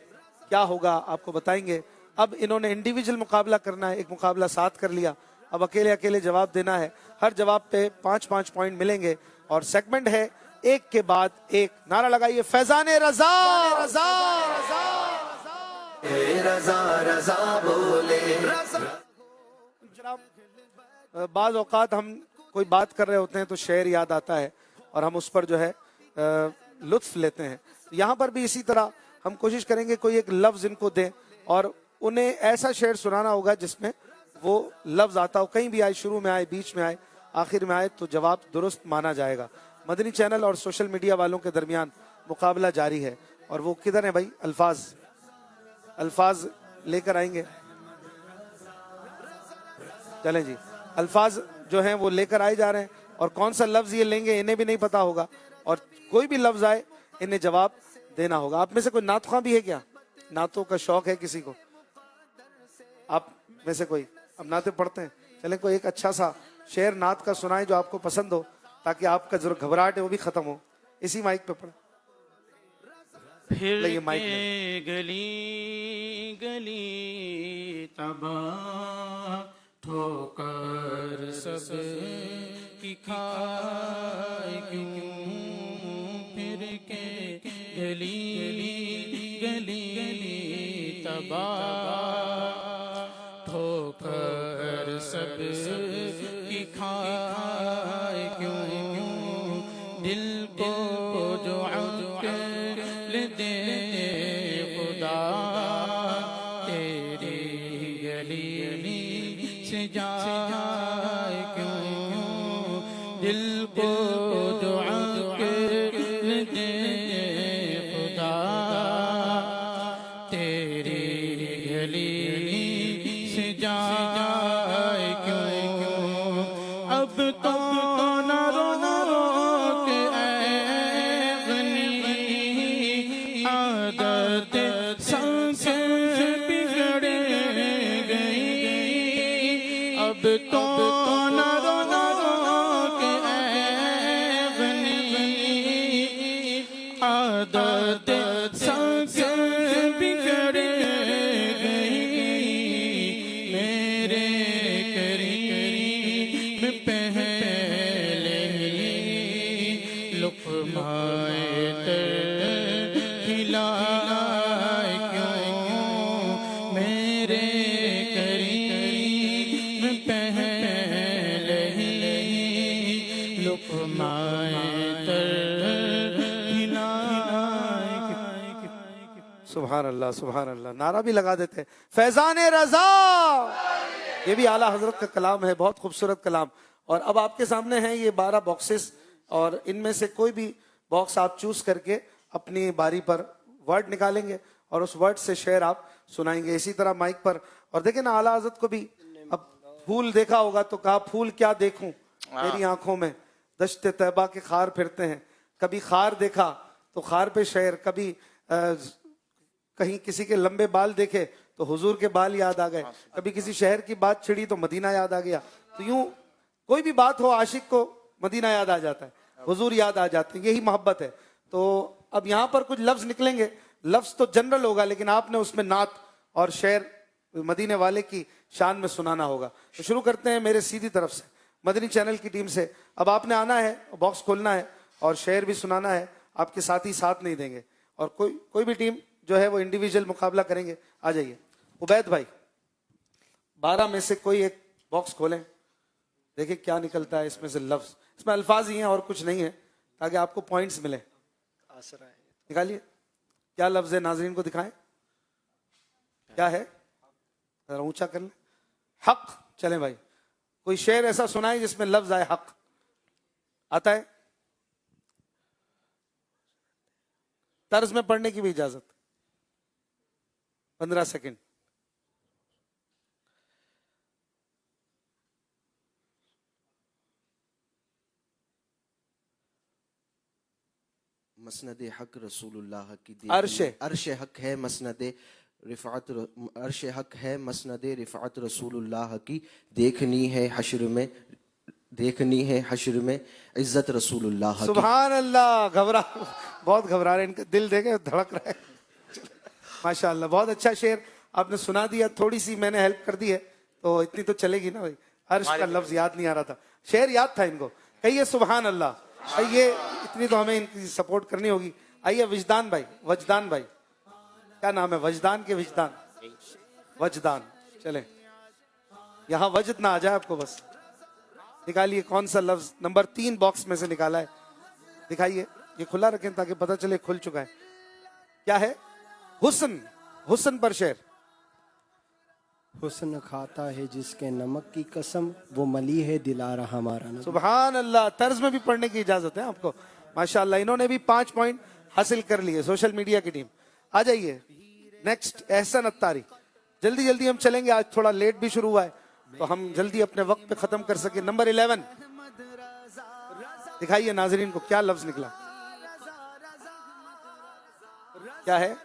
क्या होगा आपको बताएंगे। अब इन्होंने इंडिविजुअल मुकाबला करना है, एक मुकाबला 7 कर लिया, अब अकेले अकेले जवाब देना है। हर जवाब पे 5-5 पॉइंट मिलेंगे और सेगमेंट है एक के बाद एक। नारा लगाइए, फैजाने रजा रजा रजा रजा बोले। बाज औकात हम कोई बात कर रहे होते हैं तो शेर याद आता है और हम उस पर जो है लुत्फ लेते हैं। यहाँ पर भी इसी तरह हम कोशिश करेंगे कोई एक लफ्ज इनको दें और उन्हें ऐसा शेर सुनाना होगा जिसमें वो लफ्ज आता हो, कहीं भी आए, शुरू में आए, बीच में आए, आखिर में आए, तो जवाब दुरुस्त माना जाएगा। मदनी चैनल और सोशल मीडिया वालों के दरमियान मुकाबला जारी है और वो किधर है भाई? अल्फाज लेकर आएंगे। चलें जी, अल्फाज जो हैं वो लेकर आए जा रहे हैं और कौन सा लफ्ज ये लेंगे इन्हें भी नहीं पता होगा और कोई भी लफ्ज आए इन्हें जवाब देना होगा। आप में से कोई नातख़्वां भी है क्या? नातों का शौक है किसी को? आप में से कोई अब नाते पढ़ते हैं? चलें कोई एक अच्छा सा शेर नात का सुनाए जो आपको पसंद हो, ताकि आपका जो घबराहट है वो भी खत्म हो। इसी माइक पे पढ़े। फिर ये माइक के गली गली तबाह ठोकर सब की खाए क्यों, फिर के गली गली गली तबाह ठोकर सब की खाए क्यों, दिल को जो अक्ल दे खुदा तेरी गली से जाए क्यों, दिल को जो अक्ल दे खुदा तेरी गली से जाए क्यों। अब तो न रोक ऐ गनी आदत सबसे बिगड़ गई। अब तो न रोक ऐ गनी आदत सबसे बिगड़ गई। मेरे करीम पहले लुक़माए तर खिलाए क्यों, मेरे करीम पहले लुक़माए तर खिलाए क्यों। सुभान अल्लाह, सुभान अल्लाह। नारा भी लगा देते हैं, फैजाने रजा। ये भी आला हजरत का कलाम है, बहुत खूबसूरत कलाम। और अब आपके सामने हैं ये 12 बॉक्सेस और इनमें से कोई भी बॉक्स आप चूज करके अपनी बारी पर वर्ड निकालेंगे और उस वर्ड से शेर आप सुनाएंगे। इसी तरह माइक पर। और देखें ना, आला हजरत को भी अब फूल देखा होगा तो कहा फूल क्या देखूं तेरी आंखों में, दश्ते तैबा के खार फिरते हैं। कभी खार देखा तो खार पे शेर, कभी कहीं किसी के लंबे बाल देखे तो हुजूर के बाल याद आ गए, कभी किसी शहर की बात छिड़ी तो मदीना याद आ गया। तो यूं कोई भी बात हो आशिक को मदीना याद आ जाता है, हुजूर याद आ जाते हैं, यही मोहब्बत है। तो अब यहाँ पर कुछ लफ्ज निकलेंगे, लफ्ज तो जनरल होगा लेकिन आपने उसमें नात और शेर मदीने वाले की शान में सुनाना होगा। तो शुरू करते हैं मेरे सीधी तरफ से, मदनी चैनल की टीम से। अब आपने आना है, बॉक्स खोलना है और शेर भी सुनाना है। आपके साथी साथ नहीं देंगे और कोई भी टीम जो है वो इंडिविजुअल मुकाबला करेंगे। आ जाइए उबैद भाई, 12 में से कोई एक बॉक्स खोलें, देखिए क्या निकलता है इसमें से लफ्ज। इसमें अल्फाज ही हैं और कुछ नहीं है, ताकि आपको पॉइंट्स मिले। आसरा है। निकालिए, क्या लफ्ज है, नाजरीन को दिखाएं। क्या है, जरा ऊंचा कर ले। हक। चलें भाई, कोई शेर ऐसा सुनाए जिसमें लफ्ज आए हक। आता है? तर्ज में पढ़ने की भी इजाजत। 15 सेकंड। मसनद हक रसूलुल्लाह की अर्श हक है मसनद रिफ़ात, अर्श हक है मसनद रिफ़ात रसूलुल्लाह की, देखनी है हश्र में, देखनी है हश्र में इज्जत रसूलुल्लाह की। सुभान अल्लाह। बहुत घबरा रहे, इनका दिल देखे धड़क रहा है। माशाअल्लाह, बहुत अच्छा शेर आपने सुना दिया। थोड़ी सी मैंने हेल्प कर दी है तो इतनी तो चलेगी ना भाई। अर्श का लफ्ज याद नहीं आ रहा था, शेर याद था इनको। कहिए सुभान अल्लाह। ये इतनी तो हमें इनकी सपोर्ट करनी होगी। आइए विजदान भाई, वजदान भाई, क्या नाम है? वजदान के विजदान? वजदान। चले, यहां वजद ना आ जाए आपको बस। निकालिए कौन सा लफ्ज नंबर 3 बॉक्स में से निकाला है, दिखाइए। ये खुला रखें ताकि पता चले खुल चुका है। क्या है? हुस्न। हुस्न पर शेर। हुस्न खाता है जिसके नमक की कसम, वो मली है दिलारा हमारा नबी। सुभान अल्लाह। तर्ज में भी पढ़ने की इजाजत है आपको। माशाअल्लाह, इन्होंने भी 5 पॉइंट हासिल कर लिए। सोशल मीडिया की टीम आ जाइए। नेक्स्ट एहसन अत्तारी। जल्दी जल्दी हम चलेंगे, आज थोड़ा लेट भी शुरू हुआ है तो हम जल्दी अपने वक्त पे खत्म कर सके। नंबर 11 दिखाइए नाजरीन को, क्या लफ्ज निकला? क्या है?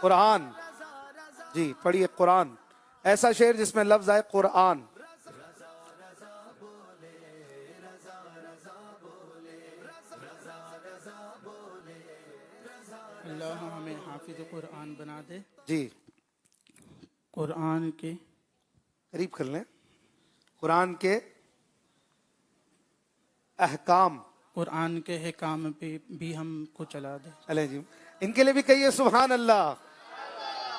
कुरान। जी पढ़िए, कुरान। ऐसा शेर जिसमें लफ्ज आए कुरान। अल्लाह हमें हाफिज कुरान बना दे। जी कुरान के करीब कर लें। कुरान के अहकाम, कुरान के हकाम पे भी हमको चला दे। चले जी, इनके लिए भी कहिए सुभान अल्लाह।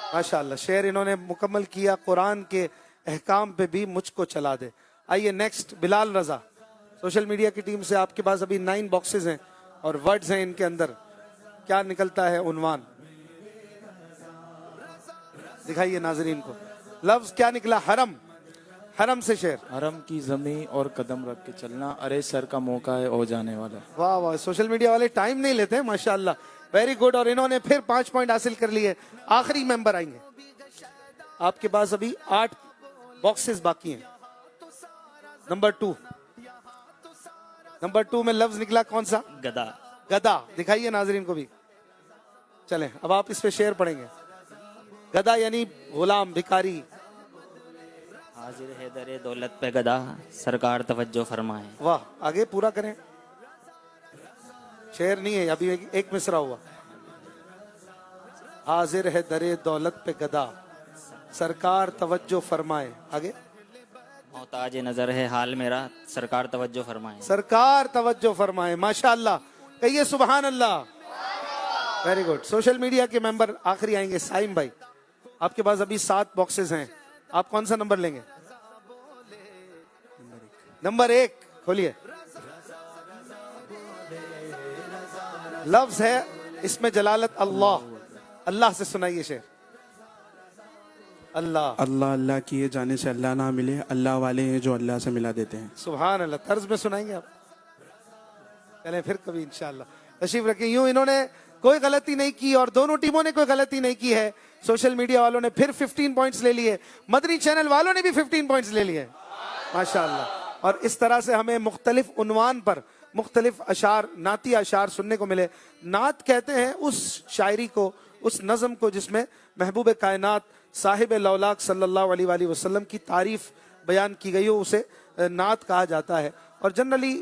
माशाअल्लाह, शेर इन्होंने मुकम्मल किया। कुरान के अहकाम पे भी मुझको चला दे। आइए नेक्स्ट बिलाल रजा। सोशल मीडिया की टीम से आपके पास अभी 9 बॉक्सेस हैं और वर्ड्स हैं इनके अंदर। क्या निकलता है उन्वान? दिखाइए नाजरीन को। लफ्ज क्या निकला? हरम। हरम से शेर। हरम की जमीन और कदम रख के चलना, अरे सर का मौका है हो जाने वाला। वाह वाह, सोशल मीडिया वाले टाइम नहीं लेते हैं माशाअल्लाह, वेरी गुड। और इन्होंने फिर 5 पॉइंट हासिल कर लिए। आखिरी मेंबर आएंगे, आपके पास अभी 8 बॉक्सेस बाकी हैं। नंबर 2 में लफ्ज निकला कौन सा? गदा। गदा। दिखाइए नाजरीन को भी। चलें, अब आप इस पे शेर पढ़ेंगे। गदा यानी गुलाम, भिखारी। हाजिर है दरे दौलत पे गदा, सरकार तवज्जो फरमाए। वाह, आगे पूरा करें। शेर नहीं है अभी, एक मिसरा हुआ। हाजिर है दरे दौलत पे गदा, सरकार तवज्जो फरमाए। आगे। मोहताज नजर है हाल मेरा, सरकार तवज्जो फरमाए। सरकार तवज्जो फरमाए। माशाअल्लाह, कहिए सुभान अल्लाह। Very good. सोशल मीडिया के मेंबर आखिरी आएंगे। साइम भाई, आपके पास अभी 7 बॉक्सेस हैं, आप कौन सा नंबर लेंगे? नंबर 1 खोलिए। लफ्ज है इसमें जलालत अल्लाह। अल्लाह से सुनाइए शेर। अल्लाह। अल्लाह अल्लाह किए जाने से अल्लाह ना मिले, अल्लाह वाले हैं जो अल्लाह से मिला देते हैं। सुभान अल्लाह। तर्ज में सुनाएंगे आप? चलें फिर कभी इंशाअल्लाह। तशरीफ रखें। यूं इन्होंने कोई गलती नहीं की और दोनों टीमों ने कोई गलती नहीं की है। सोशल मीडिया वालों ने फिर 15 पॉइंट्स ले लिए, मदनी चैनल वालों ने भी 15 पॉइंट्स ले लिए माशाअल्लाह। और इस तरह से हमें मुख्तलिफ उन्वान पर मुख्तलिफ अशार, नाती अशार सुनने को मिले। नात कहते हैं उस शायरी को, उस नज़म को जिसमें महबूब कायनात साहिब लौलाक सल्लल्लाहु अलैहि वसल्लम की तारीफ बयान की गई हो, उसे नात कहा जाता है। और जनरली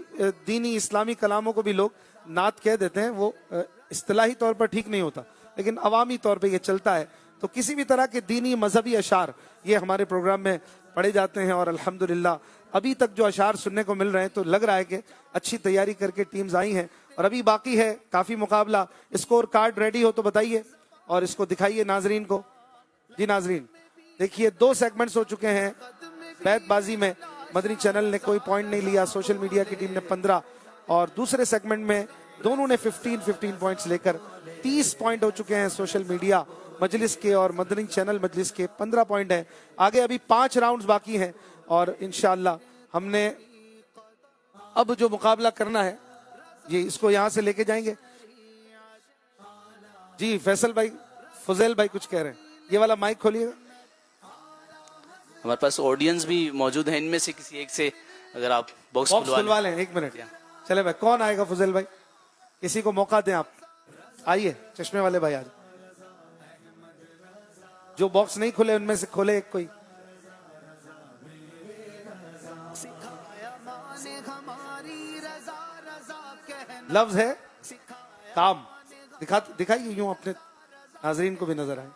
दीनी इस्लामी कलामों को भी लोग नात कह देते हैं। वो इस्तिलाही तौर पर ठीक नहीं होता, लेकिन अवामी तौर पे ये चलता है। तो किसी भी तरह के दीनी मजहबी अशार ये हमारे प्रोग्राम में पढ़े जाते हैं। और अल्हम्दुलिल्लाह अभी तक जो अशार सुनने को मिल रहे हैं तो लग रहा है कि अच्छी तैयारी करके टीम्स आई हैं। और अभी बाकी है काफ़ी मुकाबला। स्कोर कार्ड रेडी हो तो बताइए और इसको दिखाइए नाजरीन को। जी नाजरीन देखिए, 2 सेगमेंट्स हो चुके हैं बैतबाजी में। मदनी चैनल ने कोई पॉइंट नहीं लिया, सोशल मीडिया की टीम ने 15, और दूसरे सेगमेंट में दोनों ने 15 पॉइंट्स लेकर 30 पॉइंट हो चुके हैं। सोशल मीडिया मजलिस के और मदनी चैनल मजलिस के 15 पॉइंट हैं। आगे अभी 5 राउंड्स बाकी हैं और इंशाल्लाह हमने अब जो मुकाबला करना है ये इसको यहाँ से लेके जाएंगे। जी फैसल भाई, फुजैल भाई कुछ कह रहे हैं, ये वाला माइक खोलिएगा। हमारे पास ऑडियंस भी मौजूद है, इनमें से किसी एक से अगर आप बॉक्स खुलवा लें। 1 मिनट चले भाई, कौन आएगा फुजैल भाई? किसी को मौका दें आप, आइए चश्मे वाले भाई आज। जो बॉक्स नहीं खुले उनमें से खोले एक कोई। लफ्ज है काम, दिखाइए यूं अपने नाजरीन को भी नजर आए।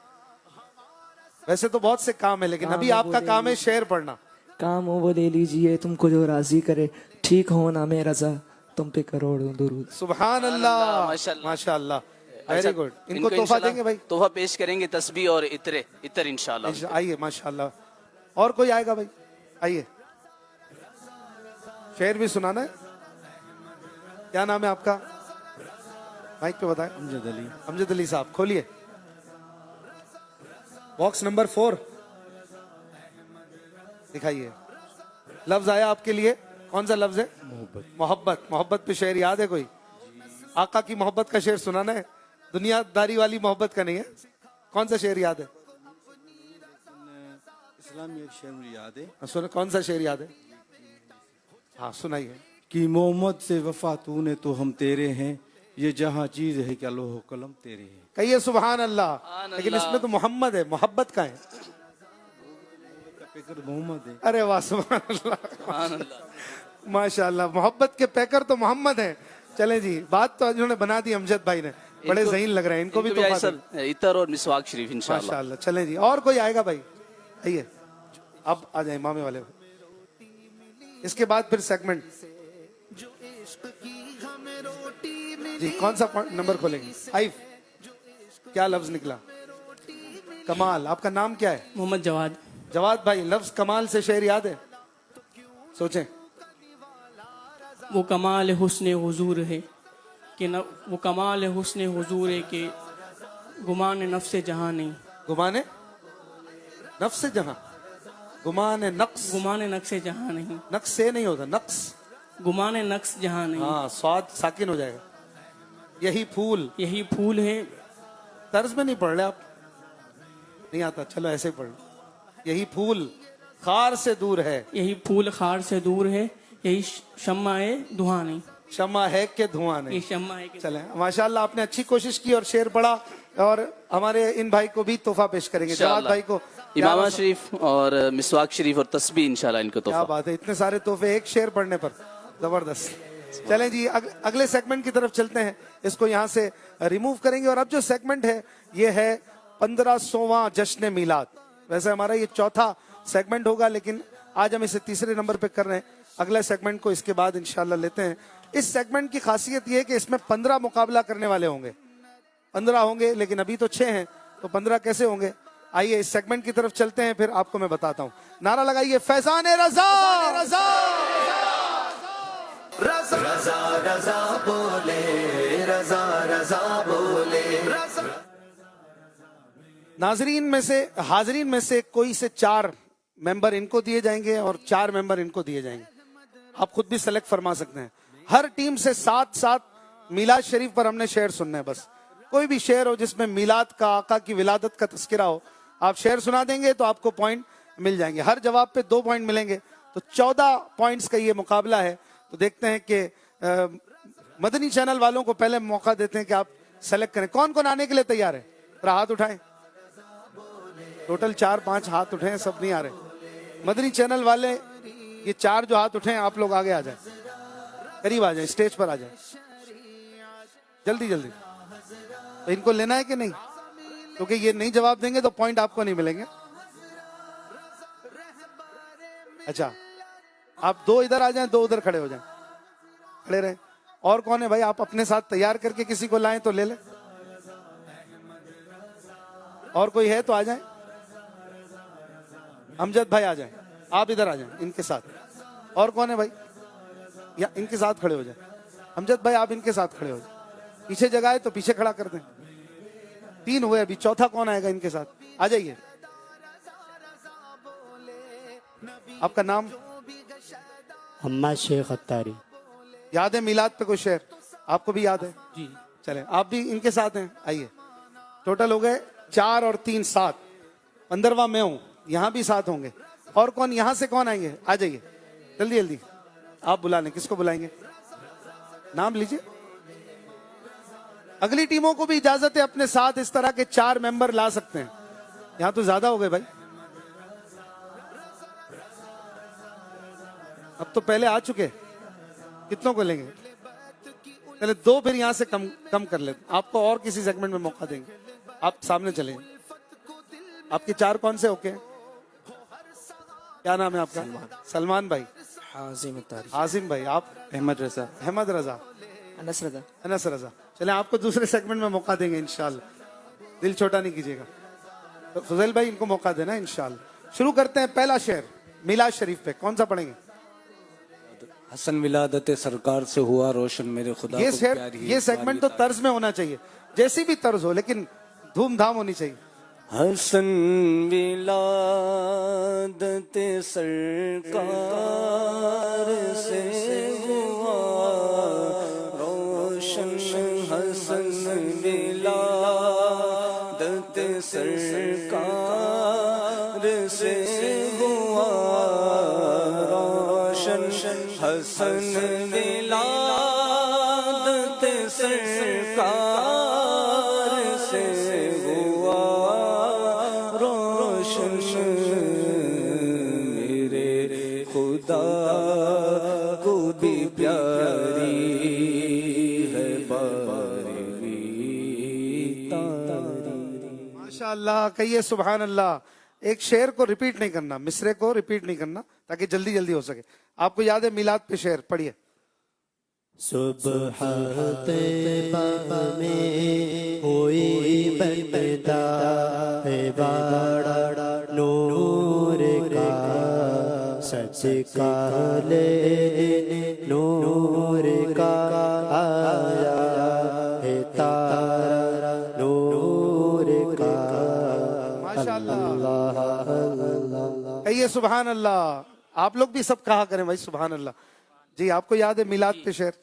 वैसे तो बहुत से काम है लेकिन अभी आपका काम है शेर पढ़ना। काम हो वो ले लीजिए, तुमको जो राजी करे, ठीक हो ना मैं रजा, तुम पे करोड़ों दुरूद। सुभान अल्लाह, माशाअल्लाह, वेरी गुड। इनको तोहफा देंगे भाई, तोहफा पेश करेंगे, तस्बीह और इतर इंशाल्लाह। आइए माशाअल्लाह। और कोई आएगा भाई? आइए, शेर भी सुनाना है। क्या नाम है आपका? माइक पे बताएं। अमजद अली। अमजद अली साहब, खोलिए बॉक्स नंबर 4, दिखाइए। लफ्ज आया आपके लिए, कौन सा लफ्ज है? मोहब्बत। मोहब्बत, मोहब्बत पे शेर याद है कोई? आका की मोहब्बत का शेर सुनाना है, दुनियादारी वाली मोहब्बत का नहीं है। कौन सा शेर याद है? इस्लामी एक शेर मुझे याद है। सुन, कौन सा शेर याद है? हाँ सुनाइए। कि मोहम्मद से वफा तूने तो हम तेरे हैं, ये जहाँ चीज है क्या लोहो कलम तेरे हैं। कहिए सुभान अल्लाह। लेकिन इसमें तो मोहम्मद है, मोहब्बत का है। मोहम्मद है। अरे वाह, सुभान अल्लाह, माशाअल्लाह। मोहब्बत के पैकर तो मोहम्मद है। चले जी, बात तो इन्होंने बना दी अमजद भाई ने, बड़े ज़हीन लग रहे हैं। इनको भी तो इतर और मिसवाक शरीफ इंशाल्लाह। माशाअल्लाह। चले जी, और कोई आएगा भाई? आइए, अब आ जाए मामे वाले। इसके बाद फिर सेगमेंट जी, कौन सा नंबर खोलेंगे? 5। क्या लफ्ज निकला? कमाल। आपका नाम क्या है? मोहम्मद जवाद। जवाद भाई, लफ्ज कमाल से शेर याद है? सोचें। वो कमाल हुस्न हुजूर है कि न, वो कमाल हुस्न हुजूर है कि गुमान नफ्स जहां नहीं। गुमाने नफ्स जहां, गुमाने नक्स, गुमान नक्स जहां नहीं। नक्स से नहीं होता, नक्स, गुमान नक्स जहां नहीं। हाँ, स्वाद साकिन हो जाएगा। यही फूल, यही फूल है। तर्ज में नहीं पढ़ रहे आप? नहीं आता, चलो ऐसे पढ़। यही फूल खार से दूर है, यही फूल खार से दूर है, यही शम्मा है धुआं नहीं। शम्मा है के धुआं नहीं। शम्मा है के। चले, माशाल्लाह आपने अच्छी कोशिश की और शेर पढ़ा। और हमारे इन भाई को भी तोहफा पेश करेंगे, जवाद भाई को इमामा शरीफ और मिसवाक शरीफ और तस्बीह इंशाल्लाह इनको तोहफा। क्या बात है, इतने सारे तोहफे एक शेर पढ़ने पर, जबरदस्त। चलें जी, अगले सेगमेंट की तरफ चलते हैं। इसको यहाँ से रिमूव करेंगे। और अब जो सेगमेंट है ये है 1500वां जश्न मिलाद। वैसे हमारा ये चौथा सेगमेंट होगा लेकिन आज हम इसे तीसरे नंबर पे कर रहे हैं। अगले सेगमेंट को इसके बाद इंशाल्लाह लेते हैं। इस सेगमेंट की खासियत ये है कि इसमें 15 मुकाबला करने वाले होंगे। 15 होंगे लेकिन अभी तो 6 हैं, तो 15 कैसे होंगे? आइए इस सेगमेंट की तरफ चलते हैं, फिर आपको मैं बताता हूँ। नारा लगाइए, फैजान रजा रजा रजा रजा रजा बोले, रजा रजा बोले। नाजरीन में से, हाजरीन में से कोई से 4 मेंबर इनको दिए जाएंगे और 4 मेंबर इनको दिए जाएंगे। आप खुद भी सेलेक्ट फरमा सकते हैं। हर टीम से 7-7 मिलाद शरीफ पर हमने शेर सुनने हैं। बस कोई भी शेर हो जिसमें मिलाद का, आका की विलादत का तस्करा हो, आप शेर सुना देंगे तो आपको पॉइंट मिल जाएंगे। हर जवाब पे 2 पॉइंट मिलेंगे, तो 14 पॉइंट्स का ये मुकाबला है। तो देखते हैं कि मदनी चैनल वालों को पहले मौका देते हैं कि आप सेलेक्ट करें। कौन कौन आने के लिए तैयार है? जरा हाथ उठाएं। टोटल 4-5 हाथ उठे हैं, सब नहीं आ रहे। मदनी चैनल वाले ये 4 जो हाथ उठे हैं, आप लोग आगे आ जाए, करीब आ जाए, स्टेज पर आ जाए जल्दी जल्दी। तो इनको लेना है कि नहीं? क्योंकि ये नहीं जवाब देंगे तो पॉइंट आपको नहीं मिलेंगे। अच्छा, आप 2 इधर आ जाएं, 2 उधर खड़े हो जाएं, खड़े रहें। और कौन है भाई? आप अपने साथ तैयार करके किसी को लाएं तो ले लें। और कोई है तो आ जाएं। अमजद भाई आ जाएं, आप इधर आ जाएं इनके साथ। और कौन है भाई? या इनके साथ खड़े हो जाएं। अमजद भाई आप इनके साथ खड़े हो जाओ, पीछे जगह है तो पीछे खड़ा कर दें। 3 हुए अभी, चौथा कौन आएगा इनके साथ? आ जाइए। आपका नाम? अम्मा शेख अत्तारी। याद है मिलाद पे कोई शेर? आपको भी याद है? जी। चले आप भी इनके साथ हैं, आइए। टोटल हो गए 4 और 3 7, 15वां मैं हूं, यहां भी 7 होंगे। और कौन यहां से कौन आएंगे? आ जाइए जल्दी जल्दी। आप बुला लें, किसको बुलाएंगे? नाम लीजिए। अगली टीमों को भी इजाजत है अपने साथ इस तरह के 4 मेंबर ला सकते हैं। यहां तो ज्यादा हो गए भाई, अब तो पहले आ चुके। कितनों को लेंगे? पहले 2, फिर यहां से कम कर लेते। आपको और किसी सेगमेंट में मौका देंगे। आप सामने चले। आपके 4 कौन से ओके? क्या नाम है आपका? सलमान भाई। हाजिम अत्तारी। आजिम भाई। आप? अहमद रजा। अहमद रजा। अनस रजा। अनस रजा। चले आपको दूसरे सेगमेंट में मौका देंगे इंशाल्लाह, दिल छोटा नहीं कीजिएगा। तो फजल भाई इनको मौका देना इंशाल्लाह। शुरू करते हैं। पहला शेर मिलाद शरीफ पे कौन सा पढ़ेंगे? हसन विलादत सरकार से हुआ रोशन मेरे खुदा ये को शेर, प्यारी ये सेगमेंट तो तर्ज में होना चाहिए, जैसी भी तर्ज हो लेकिन धूमधाम होनी चाहिए। हसन विलादत सरकार से हुआ रोशन, हसन विलादत सरकार से हुआ रोशन, हसन विलादत सरकार से हुआ रोशन, मेरे खुदा को भी प्यारी है बारहवीं तारीख। माशाअल्लाह, कहिए सुभान अल्लाह। एक शेर को रिपीट नहीं करना, मिसरे को रिपीट नहीं करना ताकि जल्दी जल्दी हो सके। आपको याद है मिलाद पे शेर? पढ़िए। सुबह तैबा में हुई बरपदा है बाड़ा नूर का, सच का ले नूर का आया है तारा नूर का। माशाअल्लाह, कहिए सुभान अल्लाह। आप लोग भी सब कहा करें भाई सुभान अल्लाह। जी आपको याद है मिलाद पे शेर?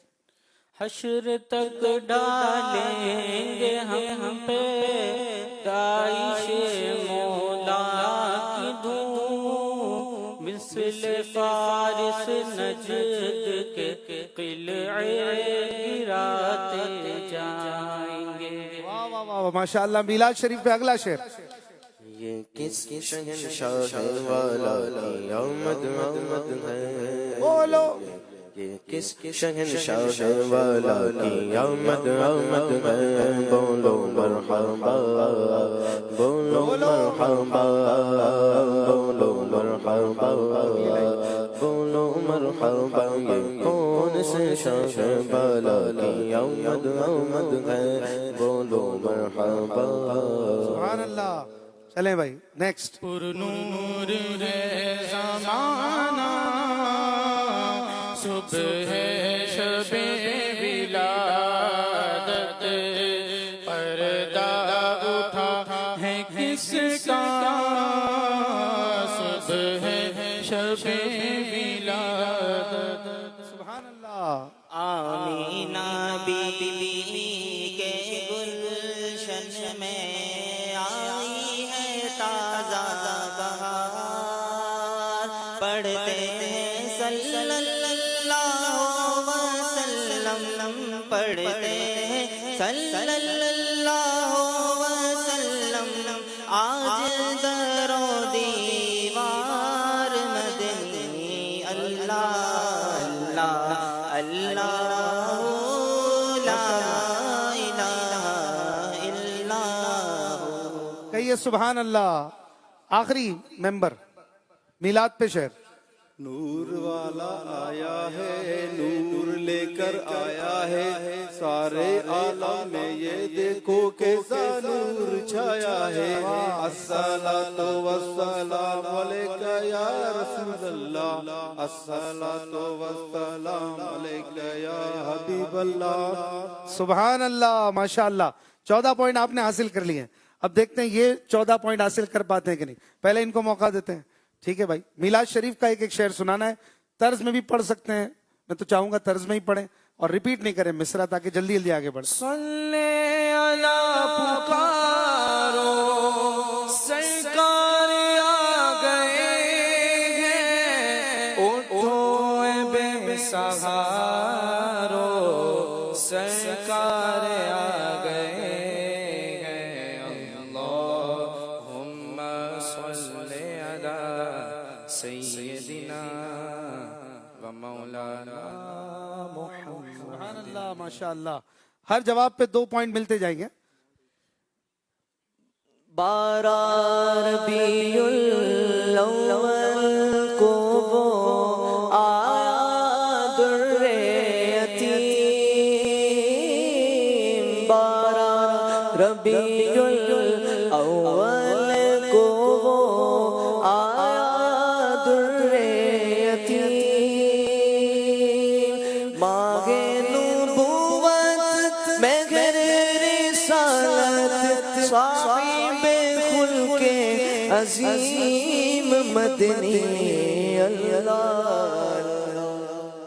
हश्र तक डालेंगे हम पे दाइश मौला की धूम, मिसल फारिस नजद के किले गिराते जाएंगे। वाह वाह वाह, माशाअल्लाह। मिलाद शरीफ पे अगला शेर। ये किस शहंशाह वाला की आमद आमद है, बोलो। ये किस शहंशाह वाला की आमद आमद है, बोलो मरहबा, बोलो मरहबा, बोलो मरहबा, बोलो मरहबा। ये कौन से शाह वाला की आमद आमद है, बोलो मरहबा। सुभान अल्लाह। चले भाई नेक्स्ट। पुरनूर है ज़माना, सुबह है शबे विलादत, पर्दा उठा है किसका, सुबह है शबे विलादत। सुभान अल्लाह। आमीना बीवी के गुलशन में आई है ताजा बहार, पढ़ते हैं सल्लल्लाहु वसल्लम, पढ़ते हैं सल्लल्लाहु वसल्लम, आज दरो दीवार मदनी अल्लाह अल्लाह अल्लाह ला इलाहा इल्लल्लाह। कहिए सुभान अल्लाह। आखिरी मेंबर मिलाद पे शेर। नूर वाला आया है, नूर लेकर आया है, सारे आलम में ये देखो कैसा नूर छाया है। अस्सलातु वस्सलाम अलैका या रसूलल्लाह, अस्सलातु वस्सलाम अलैका या हबीबल्लाह। सुभान अल्लाह, माशाअल्लाह। 14 पॉइंट आपने हासिल कर लिए। अब देखते हैं ये 14 पॉइंट हासिल कर पाते हैं कि नहीं। पहले इनको मौका देते हैं। ठीक है भाई, मिलाद शरीफ का एक एक शेर सुनाना है। तर्ज में भी पढ़ सकते हैं, मैं तो चाहूंगा तर्ज में ही पढ़ें और रिपीट नहीं करें मिसरा, ताकि जल्दी जल्दी आगे बढ़े। सल्ले अला पुकारो सरकार आ गए हैं, उठो बेसहारो सरकार आ गए हैं। अल्लाहुम्मा सल्ले अला सय्यदिना व मौलाना मुहम्मद। सुभान अल्लाह, माशाअल्लाह। हर जवाब पे 2 पॉइंट मिलते जाएंगे। 12 रबीउल अव्वल को वो आया दुर्रे यतीम, 12 रबीउल अव्वल को वो आया दुर्रे यतीम, मांगे नबूवत में घर रिसालत, साहिबे खुल्के अजीम मदनी अल्लाह।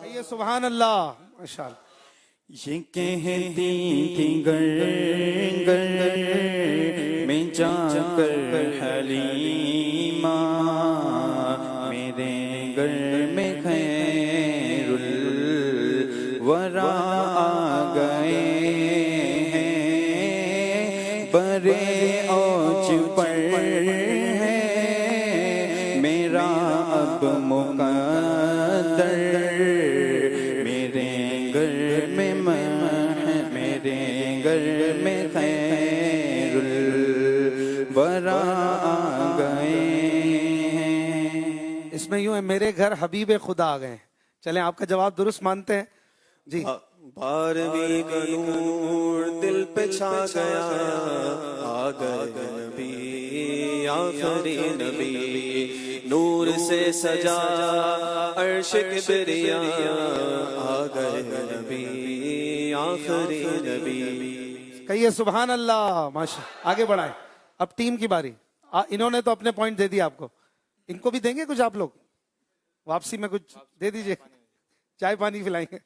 ये सुभान अल्लाह, माशाअल्लाह। ये कहती थी गर में जाकर हलीमा, मेरे घर में खैरुल वरा आ गए हैं, बड़े औज पर है मेरा अब मुकद्दर, मेरे घर में मेरे घर में खैरुल वरा आ गए हैं। इसमें यूं है, मेरे घर हबीब खुदा आ गए। चलें, आपका जवाब दुरुस्त मानते हैं जी। 12वीं का नूर दिल पे छा गया, आ गए नबी आखिरी नबी, नूर से सजा अर्श किबरिया, आ गए नबी आखिरी नबी। कहिए सुभान अल्लाह, माशा। आगे बढ़ाएं, अब टीम की बारी। इन्होंने तो अपने पॉइंट दे दिए आपको, इनको भी देंगे कुछ आप लोग? वापसी में कुछ दे दीजिए, चाय पानी पिलाएंगे।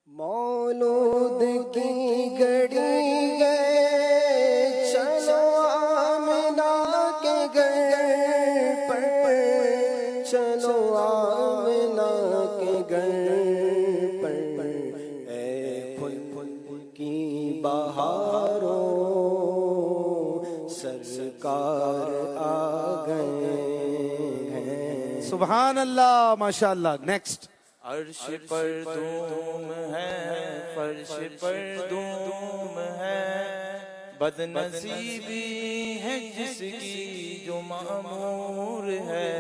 मौलूद की घड़ी गए, चलो आमिना के घर पर, चलो आमिना के घर पर, ए फूल की बहारों सरकार आ गए हैं। सुभान अल्लाह, माशाअल्लाह। नेक्स्ट। अर्श पर धूम है, फर्श पर धूम है, बदनसीबी है जिसकी जो मामूर है,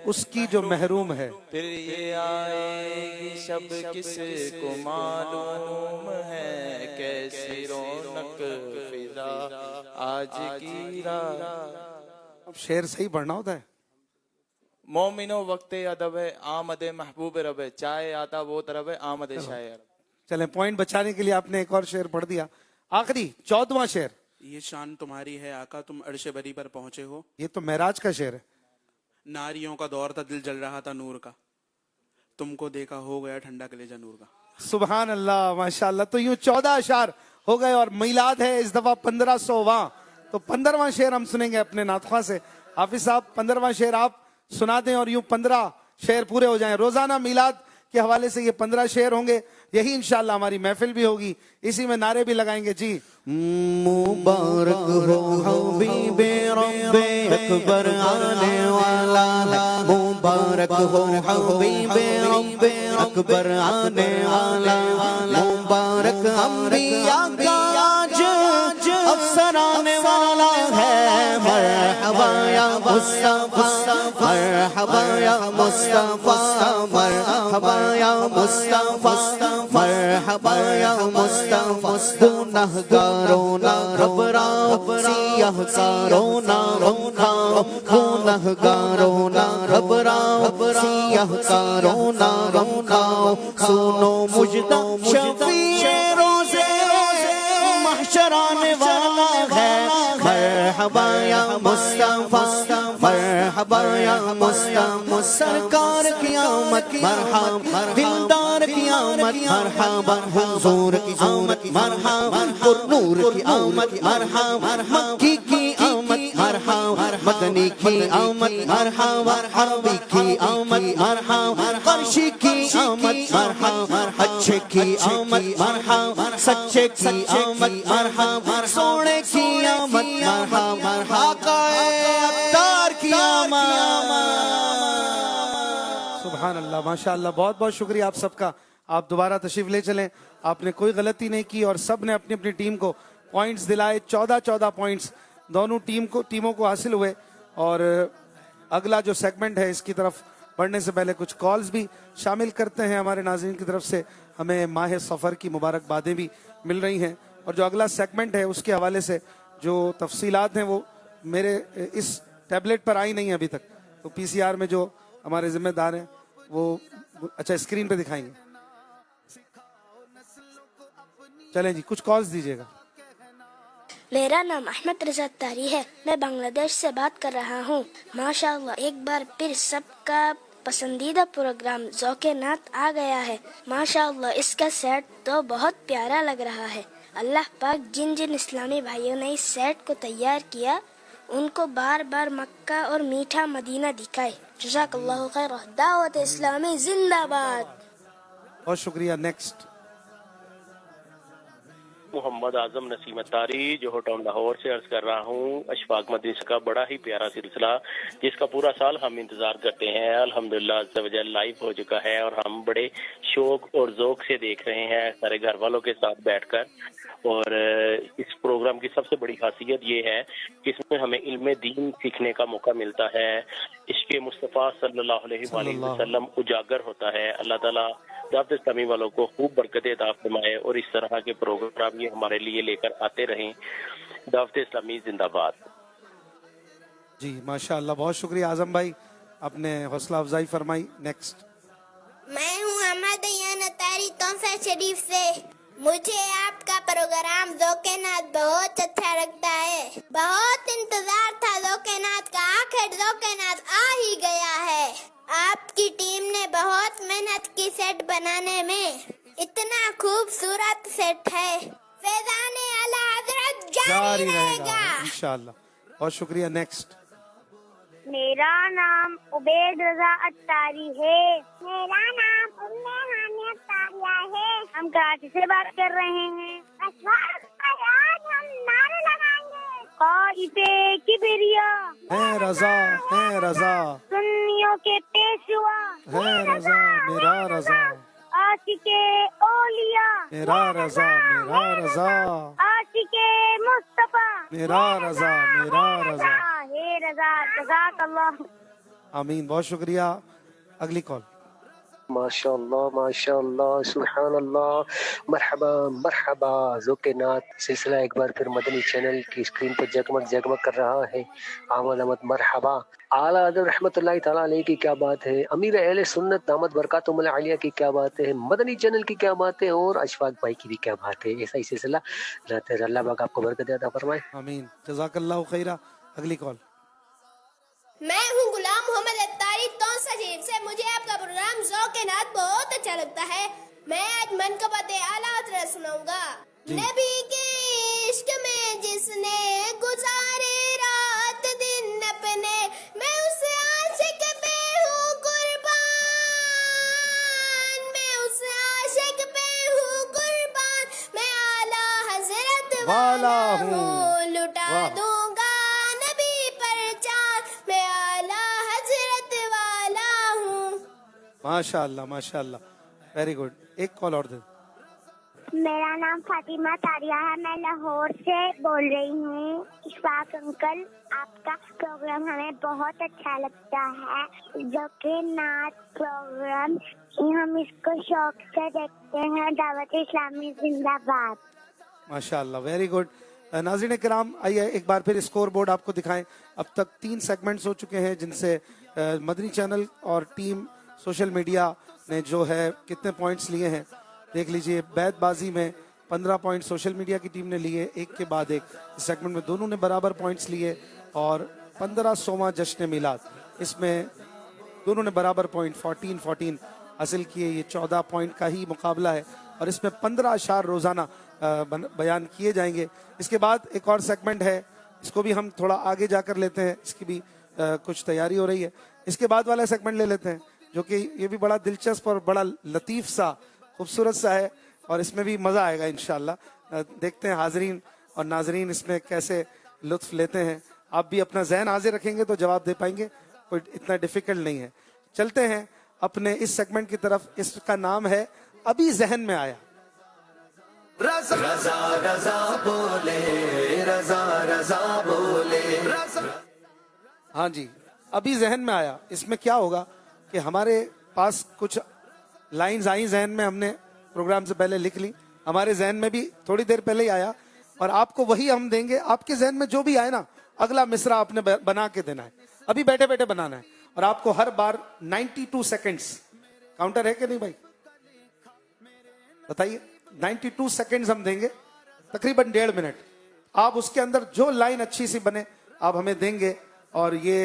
उसकी जो महरूम है। फिर ये आएगी शब किसको मालूम है, कैसी रौनक फिजा आज की रात। अब शेर सही पढ़ना होता है। मोमिनो वक्ते अदब है, आमदे महबूब रब है, चाहे आता वो तरफ है, आमदे शायर। चलें, पॉइंट बचाने के लिए आपने एक और शेर पढ़ दिया। आखिरी 14वां शेर। ये शान तुम्हारी है आका, तुम अर्श बरी पर पहुंचे हो। ये तो महराज का शेर है। नारियों का दौर था, दिल जल रहा था नूर का, तुमको देखा हो गया ठंडा कलेजा नूर का। सुभान अल्लाह, माशाअल्लाह। तो यूं 14 अशार हो गए और मिलाद है इस दफा 1500वां। तो 15वां शेर हम सुनेंगे अपने नातखा से। हाफिज साहब, 15वां शेर आप सुना दें और यूं 15 शेर पूरे हो जाएं। रोजाना मिलाद के हवाले से ये 15 शेर होंगे, यही इंशाल्लाह हमारी महफिल भी होगी, इसी में नारे भी लगाएंगे जी। मुबारक हो हबीबे रब्बे अकबर आने वाला है, मुबारक हो हबीबे रब्बे अकबर आने वाला, मुबारक अंबिया का आज अफसर आने वाला है, मरहबा या मुस्तफा मरहबा या मुस्तफा मरहबा या मुस्तफा मरहबा या मुस्तफा गुनहगारों ना घबराओ सियाहकारों ना गमखाओ गुनहगारों ना घबराओ सियाहकारों ना गमखाओ सुनो मुजदा शफीए रोज़े महशर आने वाला है मरहबा या मुस्तफा मरहबा या मुस्तफा सरकार की आमद मरहबा दिलदार की आमद मरहबा हुजूर की आमद मरहबा नूर की आमद मरहबा मक्की की आमद मरहबा मदनी की आमद मरहबा हरबी की आमद मरहबा कर्शी की आमद मरहबा अच्छे की आमद मरहबा सच्चे की आमद मरहबा सोने की आमद मरहबा आकाए अत्तार की आमद। सुभान अल्लाह, माशाअल्लाह, बहुत बहुत शुक्रिया आप सबका। आप दोबारा तशरीफ ले चलें, आपने कोई गलती नहीं की और सब ने अपनी अपनी टीम को पॉइंट्स दिलाए। 14 पॉइंट्स दोनों टीमों को हासिल हुए। और अगला जो सेगमेंट है इसकी तरफ बढ़ने से पहले कुछ कॉल्स भी शामिल करते हैं। हमारे नाज़रीन की तरफ से हमें माह सफ़र की मुबारकबादें भी मिल रही हैं और जो अगला सेगमेंट है उसके हवाले से जो तफसीलात हैं वो मेरे इस टैबलेट पर आई नहीं है अभी तक, तो पीसीआर में जो हमारे जिम्मेदार हैं वो अच्छा स्क्रीन पे दिखाएंगे। चलें जी, कुछ कॉल्स दीजिएगा। मेरा नाम अहमद रजा तारी है, मैं बांग्लादेश से बात कर रहा हूँ। माशाअल्लाह, एक बार फिर सबका पसंदीदा प्रोग्राम ज़ौक़े नात आ गया है। माशाअल्लाह, इसका सेट तो बहुत प्यारा लग रहा है। अल्लाह पाक जिन जिन इस्लामी भाइयों ने इस सेट को तैयार किया उनको बार बार मक्का और मीठा मदीना दिखाए। जज़ाकल्लाहु खैर। दावत इस्लामी जिंदाबाद। बहुत शुक्रिया। नेक्स्ट मोहम्मद आजम नसीम अत्तारी, जोहर टाउन लाहौर से अर्ज कर रहा हूँ। अशफाक मदरसा का बड़ा ही प्यारा सिलसिला जिसका पूरा साल हम इंतजार करते हैं, अल्हम्दुलिल्लाह अज़्ज़ा वजल लाइव हो चुका है और हम बड़े शौक और ज़ौक से देख रहे हैं सारे घर वालों के साथ बैठकर। और इस प्रोग्राम की सबसे बड़ी खासियत ये है कि इसमें हमें इल्म दीन सीखने का मौका मिलता है। इश्क़ मुस्तफ़ा सल्लल्लाहु अलैहि वसल्लम उजागर होता है। अल्लाह ताला दावत इस्लामी वालों को खूब बरकतें अता फरमाए और इस तरह के प्रोग्राम ये हमारे लिए लेकर आते रहें। दावत इस्लामी जिंदाबाद। जी माशाअल्लाह, बहुत शुक्रिया आजम भाई, आपने हौसला अफजाई फरमाई। नेक्स्ट मैं हूँ अहमद अय्यान अत्तारी तोंसा शरीफ से। मुझे आपका प्रोग्राम ज़ौक़े नात बहुत अच्छा लगता है। बहुत इंतजार था ज़ौक़े नात का, आखिर ज़ौक़े नात आ ही गया है। आपकी टीम ने बहुत मेहनत की सेट बनाने में। इतना खूबसूरत सेट है। फैज़ाने आला हज़रत जारी रहेगा इंशाअल्लाह। बहुत शुक्रिया। नेक्स्ट मेरा नाम उबैद रजा अत्तारी है। मेरा नाम उम्मे हानिया तारिया है। हम कराची से बात कर रहे हैं। आज हम नारे लगाएंगे क़ाइफ़े किबरिया है रजा, है रजा, सुन्नियों के पेशवा है रजा, मेरा रजा, आशिके औलिया मेरा रजा, मेरा रजा, आशिके मुस्तफा मेरा रजा, मेरा रजा, हे रजा। जज़ाकल्लाह। आमीन। बहुत शुक्रिया। अगली कॉल। माशाअल्लाह माशाअल्लाह सुभान अल्लाह। मरहबा मरहबा। ज़ौक़े नात सिलसिला एक बार फिर मदनी चैनल की स्क्रीन पर जगमग जगमग कर रहा है। आमद आमद मरहबा। आला हज़रत रहमतुल्लाहि तआला अलैहि की क्या बात है, अमीर अहले सुन्नत दामद बरकातुहुल आलिया की क्या बात है, मदनी चैनल की क्या बात है और अशफाक भाई की भी क्या बात है। ऐसा ही सिलसिला रहता है। अल्लाह पाक आपको बरकत अता फरमाए। आमीन। जज़ाकल्लाहु खैरा। अगली कॉल। मैं हूँ गुलाम मोहम्मद अत्तारी तोंसा शरीफ से। मुझे आपका प्रोग्राम ज़ौक़े नात बहुत अच्छा लगता है। मैं आज मनक़बत आला हज़रत सुनाऊंगा। नबी के इश्क में जिसने गुजारे रात दिन अपने, मैं उस आशिक पे हूँ कुर्बान, मैं उस आशिक पे हूँ कुर्बान। मैं आला हज़रत वाला हूँ, लुटा दूंगा नबी पर चाँद। मैं आला हज़रत वाला हूँ। माशाअल्लाह माशाअल्लाह, वेरी गुड। एक कॉल और दे। मेरा नाम फातिमा तारिया है, मैं लाहौर से बोल रही हूँ। इशफाक अंकल, आपका प्रोग्राम हमें बहुत अच्छा लगता है। जो कि नात प्रोग्राम हम इसको शौक से देखते हैं। दावत इस्लामी जिंदाबाद। माशाअल्लाह, वेरी गुड। नाज़रीन किराम, आइए एक बार फिर स्कोर बोर्ड आपको दिखाएं। अब तक 3 सेगमेंट्स हो चुके हैं जिनसे मदनी चैनल और टीम सोशल मीडिया ने जो है कितने पॉइंट्स लिए हैं देख लीजिए। बैतबाजी में 15 पॉइंट सोशल मीडिया की टीम ने लिए, एक के बाद एक। इस सेगमेंट में दोनों ने बराबर पॉइंट्स लिए। और 1500वां जश्न मिलाद, इसमें दोनों ने बराबर पॉइंट 14 हासिल किए। ये 14 पॉइंट का ही मुकाबला है और इसमें 15 अशार रोजाना बयान किए जाएंगे। इसके बाद एक और सेगमेंट है, इसको भी हम थोड़ा आगे जाकर लेते हैं, इसकी भी कुछ तैयारी हो रही है। इसके बाद वाला सेगमेंट ले लेते हैं जो कि ये भी बड़ा दिलचस्प और बड़ा लतीफ सा खूबसूरत सा है और इसमें भी मज़ा आएगा इंशाल्लाह। देखते हैं हाजरीन और नाजरीन इसमें कैसे लुत्फ लेते हैं। आप भी अपना जहन हाजिर रखेंगे तो जवाब दे पाएंगे, कोई इतना डिफिकल्ट नहीं है। चलते हैं अपने इस सेगमेंट की तरफ। इसका नाम है अभी जहन में आया। रज़ा रज़ा रज़ा बोले, रज़ा रज़ा बोले। हाँ जी, अभी जहन में आया। इसमें क्या होगा कि हमारे पास कुछ लाइंस आई जहन में, हमने प्रोग्राम से पहले लिख ली, हमारे जहन में भी थोड़ी देर पहले ही आया और आपको वही हम देंगे। आपके जहन में जो भी आए ना, अगला मिसरा आपने बना के देना है, अभी बैठे बैठे बनाना है। और आपको हर बार 92 सेकेंड्स, काउंटर है कि नहीं भाई, बताइए। 92 सेकेंड्स हम देंगे, तकरीबन 1.5 मिनट। आप उसके अंदर जो लाइन अच्छी सी बने आप हमें देंगे और ये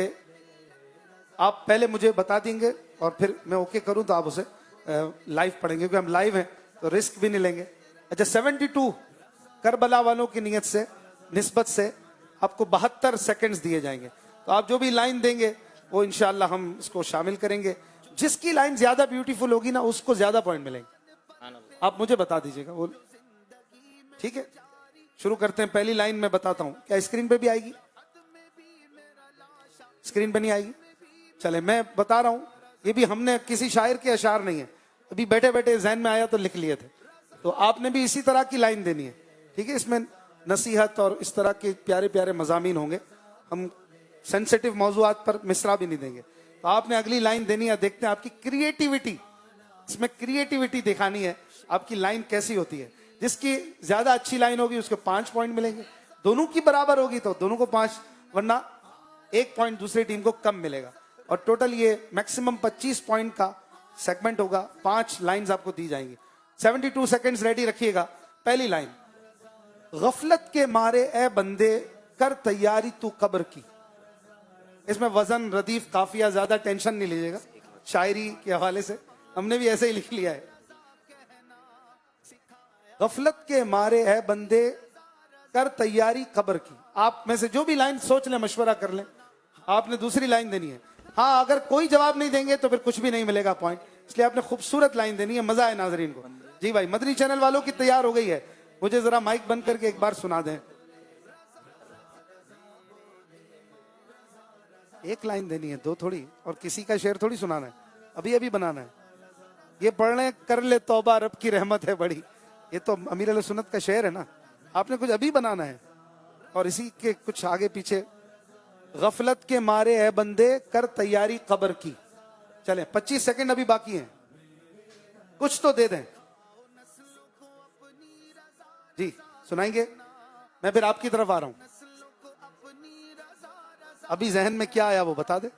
आप पहले मुझे बता देंगे और फिर मैं ओके करूं तो आप उसे लाइव पढ़ेंगे, क्योंकि हम लाइव हैं तो रिस्क भी नहीं लेंगे। अच्छा, 72 करबला वालों की नियत से निस्बत से आपको 72 सेकंड्स दिए जाएंगे। तो आप जो भी लाइन देंगे वो इंशाल्लाह हम इसको शामिल करेंगे। जिसकी लाइन ज्यादा ब्यूटीफुल होगी ना उसको ज्यादा पॉइंट मिलेंगे। आप मुझे बता दीजिएगा वो, ठीक है। शुरू करते हैं। पहली लाइन मैं बताता हूं, क्या स्क्रीन पे भी आएगी? स्क्रीन पे नहीं आएगी, चले मैं बता रहा हूं। ये भी हमने किसी शायर के अशार नहीं है, अभी बैठे बैठे जहन में आया तो लिख लिए थे। तो आपने भी इसी तरह की लाइन देनी है, ठीक है। इसमें नसीहत और इस तरह के प्यारे प्यारे मजामीन होंगे। हम सेंसिटिव मौजूआत पर मिसरा भी नहीं देंगे। तो आपने अगली लाइन देनी है। देखते हैं आपकी क्रिएटिविटी, इसमें क्रिएटिविटी दिखानी है, आपकी लाइन कैसी होती है। जिसकी ज्यादा अच्छी लाइन होगी उसको 5 पॉइंट मिलेंगे। दोनों की बराबर होगी तो दोनों को 5, वरना 1 पॉइंट दूसरी टीम को कम मिलेगा। और टोटल ये मैक्सिमम 25 पॉइंट का सेगमेंट होगा। 5 लाइंस आपको दी जाएंगी। 72 सेकंड्स रेडी रखिएगा। पहली लाइन, गफलत के मारे ए बंदे कर तैयारी तू कब्र की। इसमें वजन, रदीफ, काफिया, ज्यादा टेंशन नहीं लीजिएगा, शायरी के हवाले से हमने भी ऐसे ही लिख लिया है। गफलत के मारे है बंदे कर तैयारी कब्र की। आप में से जो भी लाइन सोच लें, मशवरा कर लें, आपने दूसरी लाइन देनी है। हाँ, अगर कोई जवाब नहीं देंगे तो फिर कुछ भी नहीं मिलेगा पॉइंट, इसलिए आपने खूबसूरत लाइन देनी है। मजा है नाजरीन को। जी भाई, मदनी चैनल वालों की तैयार हो गई है, मुझे जरा माइक बंद करके एक बार सुना दें। एक लाइन देनी है, 2 थोड़ी, और किसी का शेर थोड़ी सुनाना है, अभी अभी बनाना है। ये पढ़ने कर ले तौबा रब की रहमत है बड़ी, ये तो अमीर अल सुन्नत का शेर है ना। आपने कुछ अभी बनाना है और इसी के कुछ आगे पीछे। गफलत के मारे है बंदे कर तैयारी कब्र की। चले 25 सेकंड अभी बाकी हैं, कुछ तो दे दें। जी सुनाएंगे, मैं फिर आपकी तरफ आ रहा हूं। अभी जहन में क्या आया वो बता दे।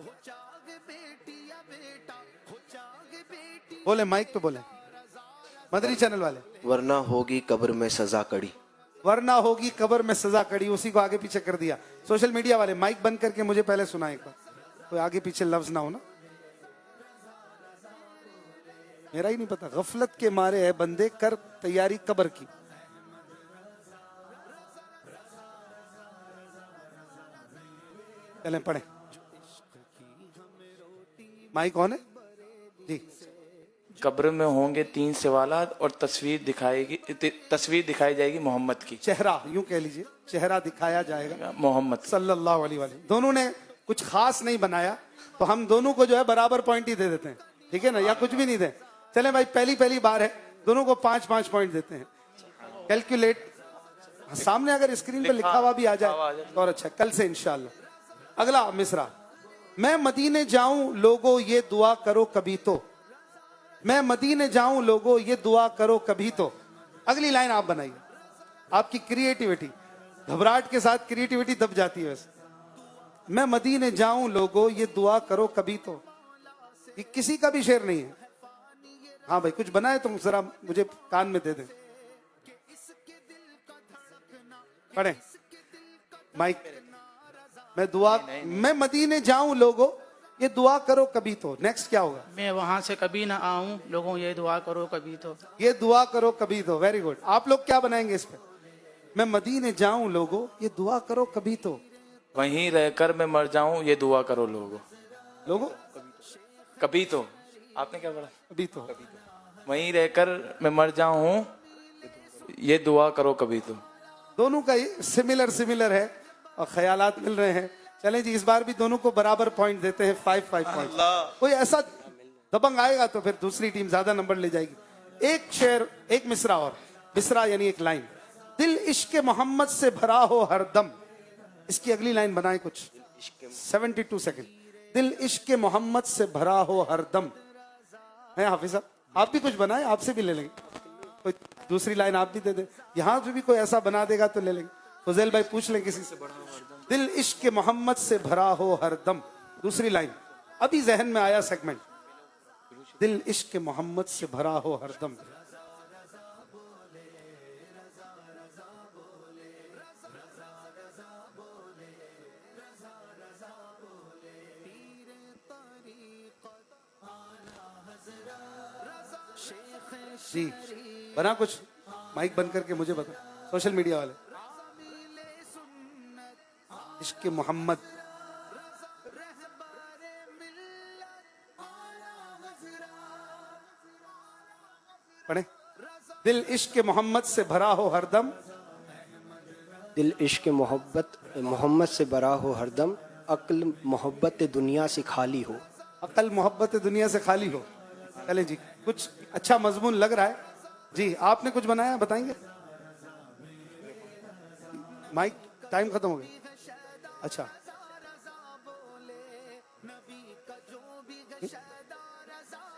बोले, माइक पे बोले, मदनी चैनल वाले। वरना होगी कब्र में सजा कड़ी। वरना होगी कब्र में सजा कड़ी, उसी को आगे पीछे कर दिया। सोशल मीडिया वाले माइक बंद करके मुझे पहले सुना एक बार, कोई आगे पीछे लफ्ज ना हो ना, मेरा ही नहीं पता। गफलत के मारे है बंदे कर तैयारी कब्र की। चलें पढ़े। माइक ऑन है जी। कब्र में होंगे 3 सवालात और तस्वीर दिखाई जाएगी मोहम्मद की। चेहरा, यूं कह लीजिए, चेहरा दिखाया जाएगा मोहम्मद सल्लल्लाहु अलैहि वसल्लम। दोनों ने कुछ खास नहीं बनाया तो हम दोनों को जो है बराबर पॉइंट ही दे देते हैं, ठीक है ना, या कुछ भी नहीं दे। चले भाई, पहली बार है, दोनों को 5-5 पॉइंट देते हैं। कैलकुलेट, सामने अगर स्क्रीन पे लिखा हुआ भी आ जाए तो और अच्छा, कल से इंशाल्लाह। अगला मिसरा, मैं मदीने जाऊं लोगों ये दुआ करो कभी तो, मैं मदीने जाऊं लोगों ये दुआ करो कभी तो। अगली लाइन आप बनाइए, आपकी क्रिएटिविटी, घबराहट के साथ क्रिएटिविटी दब जाती है वैसे। मैं मदीने जाऊं लोगों ये दुआ करो कभी तो, ये किसी का भी शेर नहीं है। हाँ भाई कुछ बनाए तुम जरा मुझे कान में दे दें, पढ़े माइक। मैं मदीने जाऊं लोगों ये दुआ करो कभी तो। नेक्स्ट क्या होगा? मैं वहां से कभी ना आऊं लोगों ये दुआ करो कभी तो। ये दुआ करो कभी तो, वेरी गुड। आप लोग क्या बनाएंगे इस पे? मैं मदीने जाऊं लोगों ये दुआ करो कभी तो, वहीं रहकर मैं मर जाऊं ये दुआ करो लोगों कभी तो। आपने क्या पढ़ा? कभी तो। वहीं रहकर मैं मर जाऊं ये दुआ करो कभी तो। दोनों का सिमिलर है और ख्यालात मिल रहे हैं। चलें जी, इस बार भी दोनों को बराबर पॉइंट देते हैं, 5-5 पॉइंट। कोई ऐसा दबंग आएगा तो फिर दूसरी टीम ज्यादा नंबर ले जाएगी। एक शेर, एक मिसरा और, मिसरा यानी एक लाइन। दिल इश्क मोहम्मद से भरा हो हरदम, इसकी अगली लाइन बनाए कुछ। 72 सेकंड। दिल इश्क मोहम्मद से भरा हो हरदम है। हाफिज साहब आप भी कुछ बनाए, आपसे भी ले लेंगे। कोई दूसरी लाइन आप भी दे दे, यहाँ से भी कोई ऐसा बना देगा तो ले लेंगे। फुजैल भाई पूछ लें किसी से। दिल इश्क मोहम्मद से भरा हो हरदम, दूसरी लाइन अभी जहन में आया सेगमेंट। दिल इश्क मोहम्मद से भरा हो हरदम। जी बना कुछ, माइक बंद करके मुझे बता, सोशल मीडिया वाले। इश्क मोहम्मद, पढ़े। दिल इश्क मोहम्मद से भरा हो हरदम, दिल इश्क मोहम्मद से भरा हो हरदम, अक्ल मोहब्बत दुनिया से खाली हो। अक्ल मोहब्बत दुनिया से खाली हो। चले जी, कुछ अच्छा मजमून लग रहा है जी। आपने कुछ बनाया, बताएंगे? माइक टाइम खत्म हो गया। अच्छा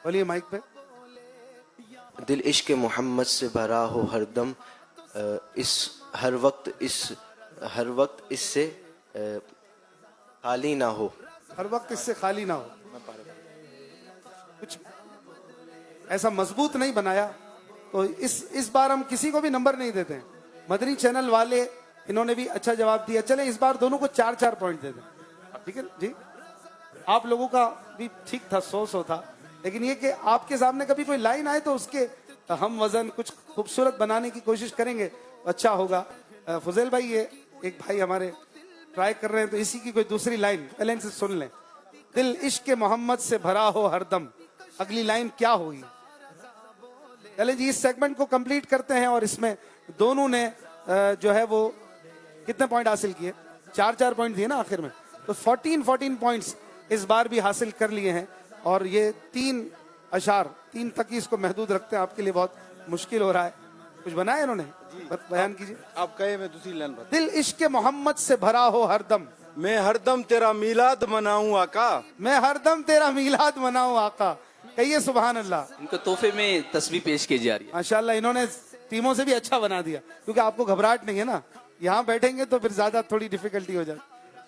बोलिए माइक पे। दिल इश्क मोहम्मद से भरा हो हरदम, हर वक्त इससे खाली ना हो। हर वक्त इससे खाली ना हो। कुछ ऐसा मजबूत नहीं बनाया तो इस बार हम किसी को भी नंबर नहीं देते हैं। मदनी चैनल वाले इन्होंने भी अच्छा जवाब दिया। चले इस बार दोनों को 4-4 पॉइंट दे दें, ठीक है जी। आप लोगों का भी ठीक था, 100 था, लेकिन ये कि आपके सामने कभी कोई लाइन आए तो उसके हम वजन कुछ खूबसूरत बनाने की कोशिश करेंगे तो अच्छा होगा। फुजैल भाई, ये एक भाई हमारे ट्राई कर रहे हैं तो इसी की कोई दूसरी लाइन पहले से सुन लें। दिल इश्क मोहम्मद से भरा हो हरदम, अगली लाइन क्या होगी? चले जी, इस सेगमेंट को कंप्लीट करते हैं और इसमें दोनों ने जो है वो कितने पॉइंट हासिल किए? 4-4 पॉइंट दिए ना आखिर में, तो 14 पॉइंट्स इस बार भी हासिल कर लिए हैं। और ये 3 तक ही इसको महदूद रखते हैं, आपके लिए बहुत मुश्किल हो रहा है। कुछ बनाया इन्होंने, बयान कीजिए। आप कहे मैं दूसरी लाइन बता। दिल इश्क मोहम्मद से भरा हो हरदम, मैं हरदम तेरा मीलाद मनाऊं आका, मैं हरदम तेरा मीलाद मनाऊं आका। कहिए सुभान अल्लाह। इनको तोहफे में तस्बीह पेश की जा रही है। माशाल्लाह, इन्होंने टीमों से भी अच्छा बना दिया, क्योंकि आपको घबराहट नहीं है ना। यहाँ बैठेंगे तो फिर ज्यादा थोड़ी डिफिकल्टी हो जाए।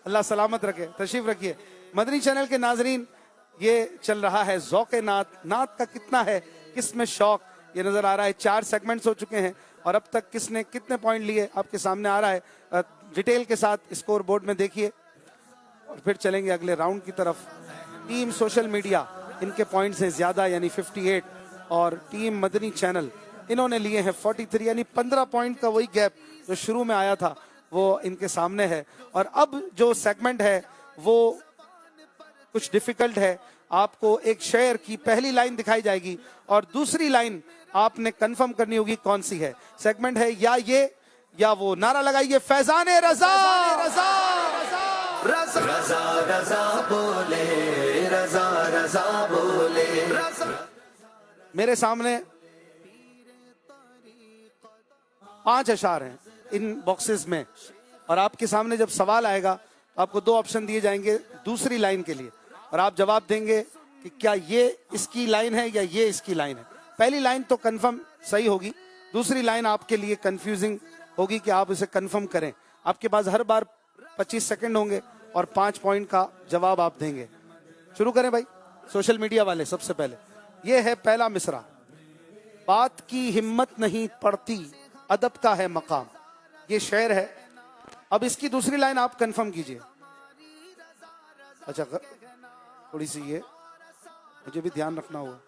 अल्लाह सलामत रखे, तशरीफ रखिए। मदनी चैनल के नाजरीन, ये चल रहा है ज़ौक़े नात। नात का कितना है, किस में शौक, ये नजर आ रहा है। 4 सेगमेंट्स हो चुके हैं और अब तक किसने कितने पॉइंट लिए आपके सामने आ रहा है। डिटेल के साथ स्कोर बोर्ड में देखिए और फिर चलेंगे अगले राउंड की तरफ। टीम सोशल मीडिया, इनके पॉइंट्स हैं ज्यादा यानी 58, और टीम मदनी चैनल इन्होंने लिए हैं 43, यानी 15 पॉइंट का वही गैप जो शुरू में आया था वो इनके सामने है। और अब जो सेगमेंट है वो कुछ डिफिकल्ट है। आपको एक शेर की पहली लाइन दिखाई जाएगी और दूसरी लाइन आपने कंफर्म करनी होगी कौन सी है। सेगमेंट है या ये या वो। नारा लगाइए, फैजाने रजा रजा रजा रजा रजा बोले, रजा रजा बोले। मेरे सामने 5 अशार हैं इन बॉक्सेस में, और आपके सामने जब सवाल आएगा तो आपको 2 ऑप्शन दिए जाएंगे दूसरी लाइन के लिए, और आप जवाब देंगे कि क्या ये इसकी लाइन है या ये इसकी लाइन है। पहली लाइन तो कंफर्म सही होगी, दूसरी लाइन आपके लिए कंफ्यूजिंग होगी कि आप इसे कंफर्म करें। आपके पास हर बार 25 सेकंड होंगे और 5 पॉइंट का जवाब आप देंगे। शुरू करें भाई, सोशल मीडिया वाले। सबसे पहले ये है पहला मिसरा, बात की हिम्मत नहीं पड़ती अदब का है मकाम। ये शेर है। अब इसकी दूसरी लाइन आप कंफर्म कीजिए। अच्छा, थोड़ी सी ये मुझे भी ध्यान रखना होगा।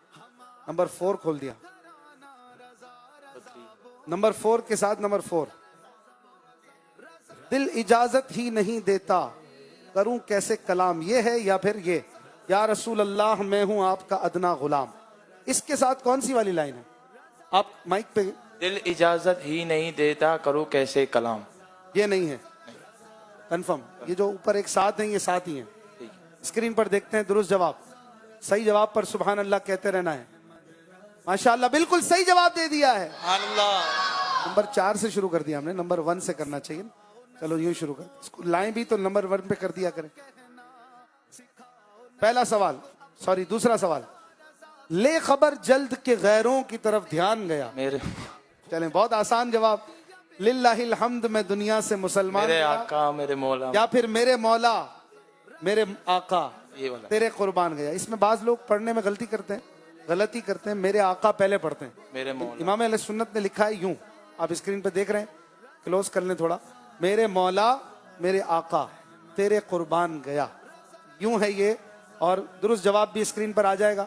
नंबर 4 खोल दिया, नंबर 4 के साथ नंबर 4, दिल इजाजत ही नहीं देता करूं कैसे कलाम। ये है या फिर ये, या रसूल अल्लाह मैं हूं आपका अदना गुलाम। इसके साथ कौन सी वाली लाइन है? आप माइक पे। दिल इजाजत ही नहीं देता करूं कैसे कलाम। ये नहीं है कंफर्म। ये जो ऊपर एक साथ है ये साथ ही है। स्क्रीन पर देखते हैं दुरुस्त जवाब। सही जवाब पर सुभान अल्लाह कहते रहना है। माशाअल्लाह, बिल्कुल सही जवाब दे दिया है। नंबर 4 से शुरू कर दिया हमने, नंबर 1 से करना चाहिए। चलो यूं शुरू कर, इसको लाएं भी तो नंबर 1 पे कर दिया करें। पहला सवाल, सॉरी दूसरा सवाल, ले खबर जल्द के गैरों की तरफ ध्यान गया। मेरे चलें, बहुत आसान जवाब। लिल्लाहिल हम्द, मैं दुनिया से मुसलमान, मेरे आका मेरे मौला, या फिर मेरे मौला मेरे आका ये वाला तेरे कुर्बान गया। इसमें बाज लोग पढ़ने में गलती करते हैं, गलती करते हैं। मेरे आका पहले पढ़ते हैं, मेरे मौला। इमाम अहले सुन्नत ने लिखा है यूं, आप स्क्रीन पे देख रहे हैं, क्लोज कर लें थोड़ा। मेरे मौला मेरे आका तेरे कुर्बान गया, यूं है ये। और दुरुस्त जवाब भी स्क्रीन पर आ जाएगा।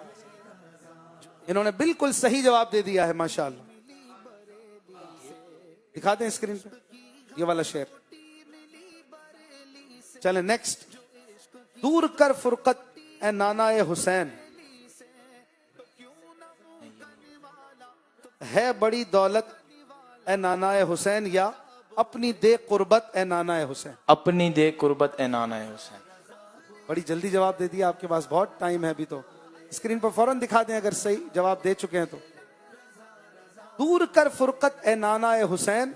इन्होंने बिल्कुल सही जवाब दे दिया है माशाअल्लाह। दिखाते हैं स्क्रीन पे ये वाला शेर। चले नेक्स्ट, दूर कर फुरकत ए नाना ए हुसैन, है बड़ी दौलत ए नाना ए हुसैन, या अपनी दे कुर्बत ए नाना ए हुसैन। अपनी दे कुर्बत ए नाना ए हुसैन। बड़ी जल्दी जवाब दे दिया, आपके पास बहुत टाइम है अभी। तो स्क्रीन पर फौरन दिखा दें अगर सही जवाब दे चुके हैं तो। दूर कर फुरकत ए नाना ए हुसैन,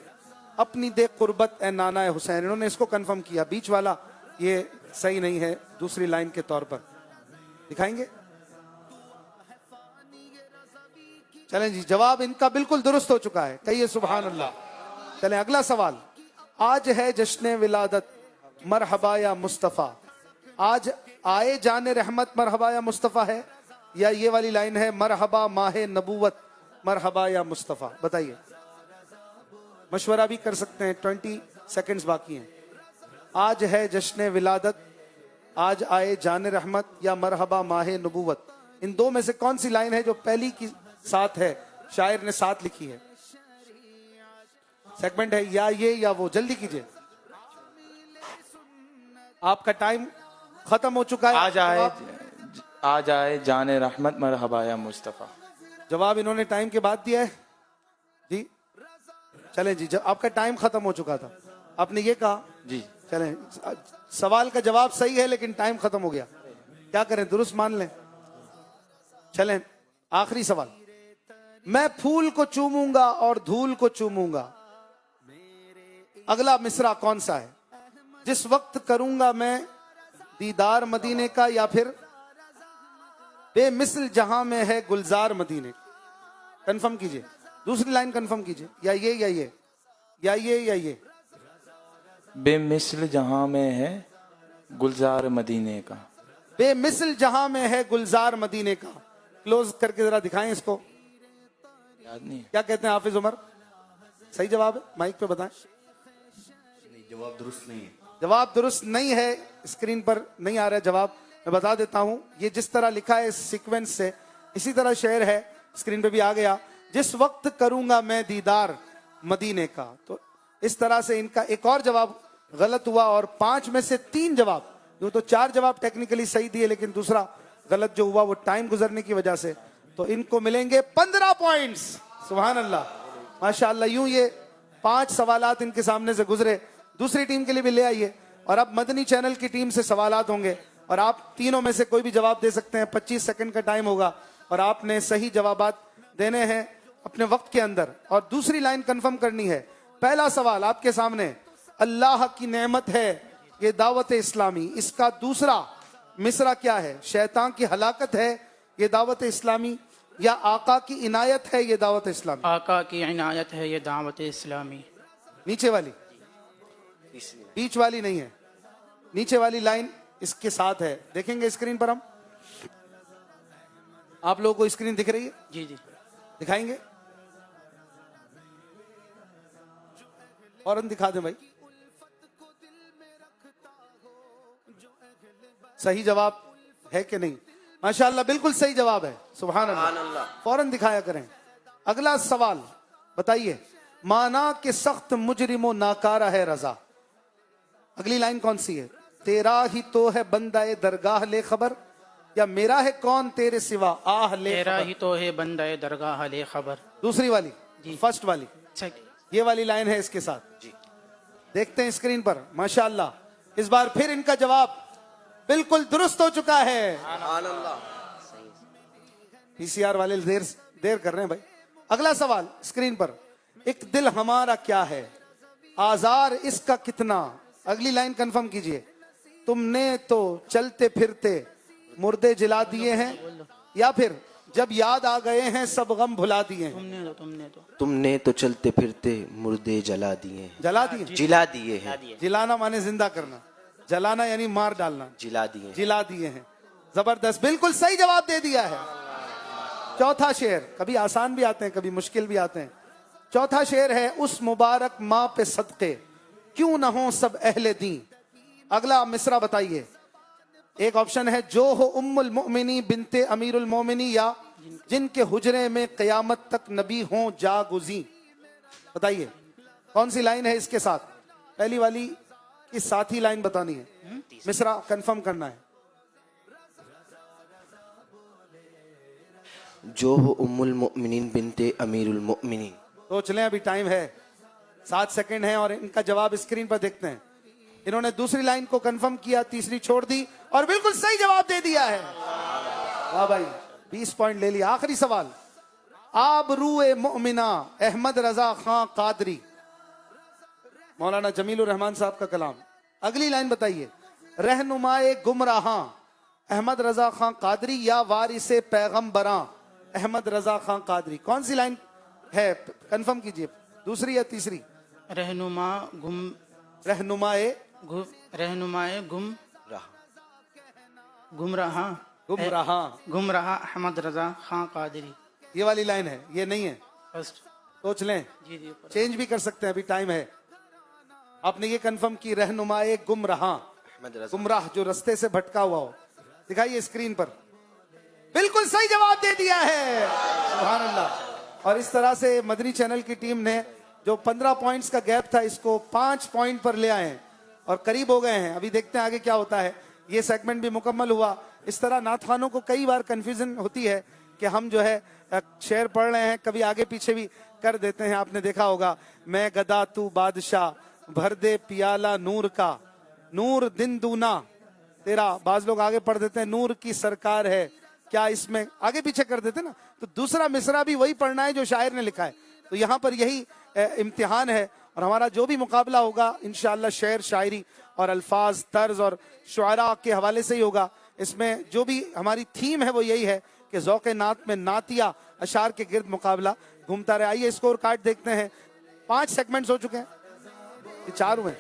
अपनी दे कुर्बत ए नाना ए हुसैन। इन्होंने इसको कंफर्म किया। बीच वाला ये सही नहीं है, दूसरी लाइन के तौर पर दिखाएंगे। चलें जी, जवाब इनका बिल्कुल दुरुस्त हो चुका है। कहिए सुभान अल्लाह। चलें अगला सवाल, आज है जश्न विलादत मरहबा या मुस्तफ़ा। आज आए जाने रहमत मरहबा या मुस्तफ़ा है, या ये वाली लाइन है मरहबा माहे नबूवत मरहबा या मुस्तफ़ा। बताइए, मशवरा भी कर सकते हैं, 20 सेकंड्स बाकी हैं। आज है जश्न विलादत, आज आए जाने रहमत, या मरहबा माहे नबूवत। इन दो में से कौन सी लाइन है जो पहली की साथ है, शायर ने साथ लिखी है? सेगमेंट है या ये या वो। जल्दी कीजिए, आपका टाइम खत्म हो चुका है। आ जाए जाने रहमत मरहबा या मुस्तफा। जवाब इन्होंने टाइम के बाद दिया है जी। चलें जी, आपका टाइम खत्म हो चुका था, आपने ये कहा जी। चलें, सवाल का जवाब सही है लेकिन टाइम खत्म हो गया, क्या करें, दुरुस्त मान लें। चलें आखिरी सवाल, मैं फूल को चूमूंगा और धूल को चूमूंगा। अगला मिसरा कौन सा है? जिस वक्त करूंगा मैं दीदार मदीने का, या फिर बेमिसल जहां में है गुलजार मदीने। कंफर्म कीजिए, दूसरी लाइन कंफर्म कीजिए, या ये या ये या ये या ये। बेमिसल जहां में है गुलजार मदीने का। बेमिसल जहां में है गुलजार मदीने का। क्लोज करके जरा दिखाएं इसको। याद नहीं, क्या कहते हैं हाफिज उमर? सही जवाब है, माइक पे बताएं। नहीं, जवाब दुरुस्त नहीं है। जवाब दुरुस्त नहीं है, स्क्रीन पर नहीं आ रहा है जवाब। मैं बता देता हूं, ये जिस तरह लिखा है इस सीक्वेंस से, इसी तरह शेर है, स्क्रीन पे भी आ गया। जिस वक्त करूंगा मैं दीदार मदीने का। तो इस तरह से इनका एक और जवाब गलत हुआ, और 5 में से 3 जवाब, यूं तो 4 जवाब टेक्निकली सही दिए, लेकिन दूसरा गलत जो हुआ वो टाइम गुजरने की वजह से। तो इनको मिलेंगे 15 पॉइंट्स। सुभान अल्लाह, माशाअल्लाह। यूं ये 5 सवालात इनके सामने से गुजरे। दूसरी टीम के लिए भी ले आइए, और अब मदनी चैनल की टीम से सवालात होंगे, और आप तीनों में से कोई भी जवाब दे सकते हैं। 25 सेकंड का टाइम होगा, और आपने सही जवाबात देने हैं अपने वक्त के अंदर। और दूसरी लाइन कंफर्म करनी है, पहला सवाल आपके सामने, अल्लाह की नेमत है ये दावत इस्लामी, इसका दूसरा मिसरा क्या है? शैतान की हलाकत है ये दावत इस्लामी, या आका की इनायत है ये दावत इस्लामी? आका की इनायत है ये दावत इस्लामी। नीचे वाली, बीच वाली नहीं है, नीचे वाली लाइन इसके साथ है। देखेंगे स्क्रीन पर हम, आप लोगों को स्क्रीन दिख रही है? जी जी दिखाएंगे, फौरन दिखा दें भाई। सही जवाब है कि नहीं? माशाअल्लाह बिल्कुल सही जवाब है, सुभान अल्लाह। फौरन दिखाया करें। अगला सवाल बताइए, माना कि सख्त मुजरिमो नाकारा है रजा, अगली लाइन कौन सी है? तेरा ही तो है बंदाए दरगाह ले खबर, या मेरा है कौन तेरे सिवा आह ले तेरा खबर? ही तो है बंदाए दरगाह ले खबर। दूसरी वाली, फर्स्ट वाली, ये वाली लाइन है इसके साथ। देखते हैं स्क्रीन पर, माशाअल्लाह इस बार फिर इनका जवाब बिल्कुल दुरुस्त हो चुका है। पीसीआर वाले देर कर रहे हैं भाई। अगला सवाल स्क्रीन पर, एक दिल हमारा क्या है, आजार इसका कितना, अगली लाइन कंफर्म कीजिए। तुमने तो चलते फिरते मुर्दे जला दिए हैं, या फिर जब याद आ गए हैं सब गम भुला दिए हैं? तुमने तो चलते फिरते मुर्दे जला दिए हैं। जला दिए, जिला दिए हैं। जिलाना माने जिंदा करना, जलाना यानी मार डालना। जिला दिए, जिला दिए हैं। जबरदस्त, बिल्कुल सही जवाब दे दिया है। चौथा शेर, कभी आसान भी आते हैं कभी मुश्किल भी आते हैं। चौथा शेर है, उस मुबारक माँ पे सदके क्यों न हो सब अहले दी। अगला मिसरा बताइए। एक ऑप्शन है, जो हो उम्मुल मोमिनी बिनते अमीरुल मोमिनी, या जिनके हुजरे में कयामत तक नबी हो जागुजी। बताइए कौन सी लाइन है इसके साथ? पहली वाली की साथ ही लाइन बतानी है, मिसरा कंफर्म करना है। जो हो उम्मुल मोमिनीन बिनते अमीरुल मोमिनीन। सोच लें, अभी टाइम है, 7 सेकंड है, और इनका जवाब स्क्रीन पर देखते हैं। इन्होंने दूसरी लाइन को कंफर्म किया, तीसरी छोड़ दी, और बिल्कुल सही जवाब दे दिया है। वाह भाई, 20 पॉइंट ले लिया। आखिरी सवाल, आबरूए मोमिना अहमद रजा खां कादरी, मौलाना जमीलुर रहमान साहब का कलाम। अगली लाइन बताइए, रहनुमाए गुमराहां अहमद रजा खां कादरी, या वारिसे पैगंबरां अहमद रजा खां कादरी। कौन सी लाइन है, कंफर्म कीजिए, दूसरी या तीसरी? रहनुमाए गुमराहा अहमद रजा खां कादरी। ये वाली लाइन है, ये नहीं है। फर्स्ट सोच लें, जी जी, चेंज भी कर सकते हैं, अभी टाइम है। आपने ये कंफर्म की, रहनुमाए गुमराहा, गुमराह जो रास्ते से भटका हुआ हो। दिखाइए स्क्रीन पर, बिल्कुल सही जवाब दे दिया है, सुभान अल्लाह। और इस तरह से मदनी चैनल की टीम ने जो 15 पॉइंट्स का गैप था, इसको 5 पॉइंट पर ले आए हैं और करीब हो गए हैं। अभी देखते हैं आगे क्या होता है। ये सेगमेंट भी मुकम्मल हुआ। इस तरह नात खानों को कई बार कंफ्यूजन होती है कि हम जो है शेर पढ़ रहे हैं, कभी आगे पीछे भी कर देते हैं। आपने देखा होगा, मैं गदा तू बादशाह, भर दे पियाला नूर का, नूर दिन दूना तेरा। बाज लोग आगे पढ़ देते हैं, नूर की सरकार है, क्या इसमें आगे पीछे कर देते ना। तो दूसरा मिसरा भी वही पढ़ना है जो शायर ने लिखा है। तो यहाँ पर यही इम्तिहान है, और हमारा जो भी मुकाबला होगा इंशाअल्लाह शेर शायरी और अल्फाज तर्ज और शुआरा के हवाले से ही होगा। इसमें जो भी हमारी थीम है वो यही है कि ज़ौक़े नात में नातिया अशार के गिर्द मुकाबला घूमता रहे। आइए स्कोर कार्ड देखते हैं। 5 सेगमेंट्स हो चुके हैं, 4 हुए,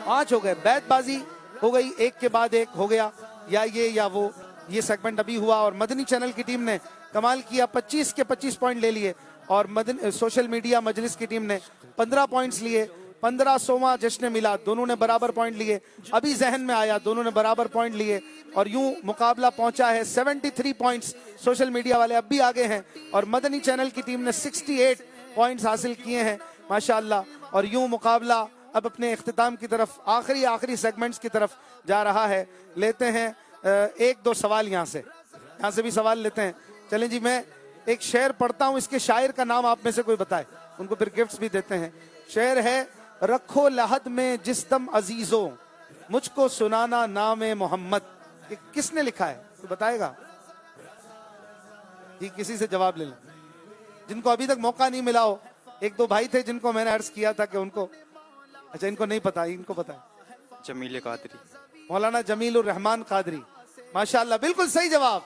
5 हो गए। बैतबाजी हो गई, एक के बाद एक हो गया, या ये या वो। ये सेगमेंट अभी हुआ, और मदनी चैनल की टीम ने कमाल किया, 25 के 25 पॉइंट ले लिए, और सोशल मीडिया मजलिस की टीम ने 15 पॉइंट्स लिए। 1500वां जश्न मिलाद, दोनों ने बराबर पॉइंट लिए। अभी जहन में आया, दोनों ने बराबर पॉइंट लिए, और यूं मुकाबला पहुंचा है 73 पॉइंट्स। सोशल मीडिया वाले अब भी आगे हैं, और मदनी चैनल की टीम ने 68 पॉइंट्स हासिल किए हैं, माशाअल्लाह। और यूं मुकाबला अब अपने इख्तिताम की तरफ, आखिरी सेगमेंट्स की तरफ जा रहा है। लेते हैं 1-2 सवाल यहाँ से भी सवाल लेते हैं। चलें जी, मैं एक शेर पढ़ता हूँ, इसके शायर का नाम आप में से कोई बताए, उनको फिर गिफ्ट्स भी देते हैं। शेर है, रखो लहद में जिस दम अजीजो, मुझको सुनाना नाम मोहम्मद। ये किसने लिखा है, तो बताएगा जी? किसी से जवाब ले लें, जिनको अभी तक मौका नहीं मिला हो एक दो भाई थे जिनको मैंने अर्ज किया था कि उनको, अच्छा इनको नहीं पता, इनको पता है। जमील कादरी, मौलाना जमीलुर रहमान कादरी, माशाल्लाह, बिल्कुल सही जवाब,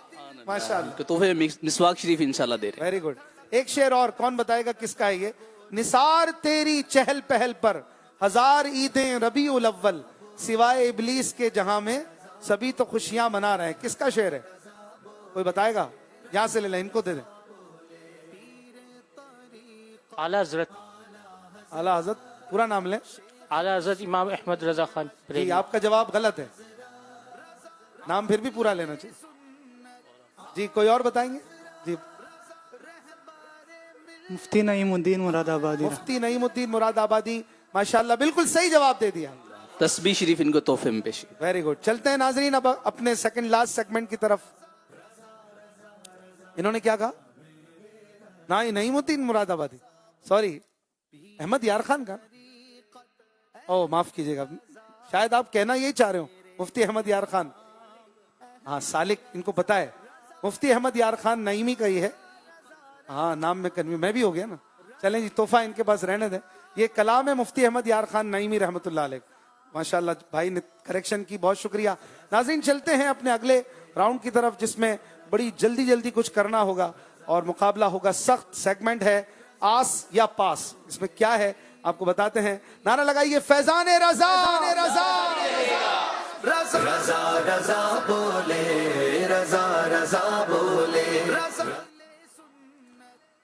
माशाल्लाह। तो फिर मिसवाक शरीफ इंशाल्लाह दे रहे हैं। Very good. एक शेर और, कौन बताएगा किसका है ये? निसार तेरी चहल पहल पर हजार ईदें रबीउल अव्वल, सिवाय इबलीस के जहां में सभी तो खुशियां मना रहे हैं। किसका शेर है? कोई बताएगा? यहां से ले लें, इनको दे दें। आला हजरत, आला हजरत, पूरा नाम लें। आला हजरत इमाम अहमद रजा खान। जी, आपका जवाब गलत है, नाम फिर भी पूरा लेना चाहिए। जी, कोई और बताएंगे? जी, मुफ्ती नईमुद्दीन मुरादाबादी। मुफ्ती नईमुद्दीन मुरादाबादी, माशाल्लाह, बिल्कुल सही जवाब दे दिया। तस्बीह शरीफ इनको तोहफे में पेश। Very good. चलते हैं नाजरीन अब अपने सेकंड लास्ट सेगमेंट की तरफ। इन्होंने क्या कहा? नईमुद्दीन मुरादाबादी, सॉरी, अहमद यार खान का। ओ माफ कीजिएगा, शायद आप कहना यही चाह रहे हो, मुफ्ती अहमद यार खान। हाँ, सालिक, इनको पता है मुफ्ती अहमद यार खान नईमी का ही है। हाँ, नाम में कन्फ्यूज मैं भी हो गया ना। चलें जी, तोहफा इनके पास रहने दें। ये कलाम है मुफ्ती अहमद यार खान नईमी रहमतुल्लाह अलैह। माशाल्लाह, भाई ने करेक्शन की, बहुत शुक्रिया। नाज़रीन, चलते हैं अपने अगले राउंड की तरफ, जिसमें बड़ी जल्दी जल्दी कुछ करना होगा और मुकाबला होगा। सख्त सेगमेंट है, आस या पास। इसमें क्या है आपको बताते हैं। नारा लगाइए, फैजान रजा, रजा रजा रजा रजा बोले, रजा रजा बोले।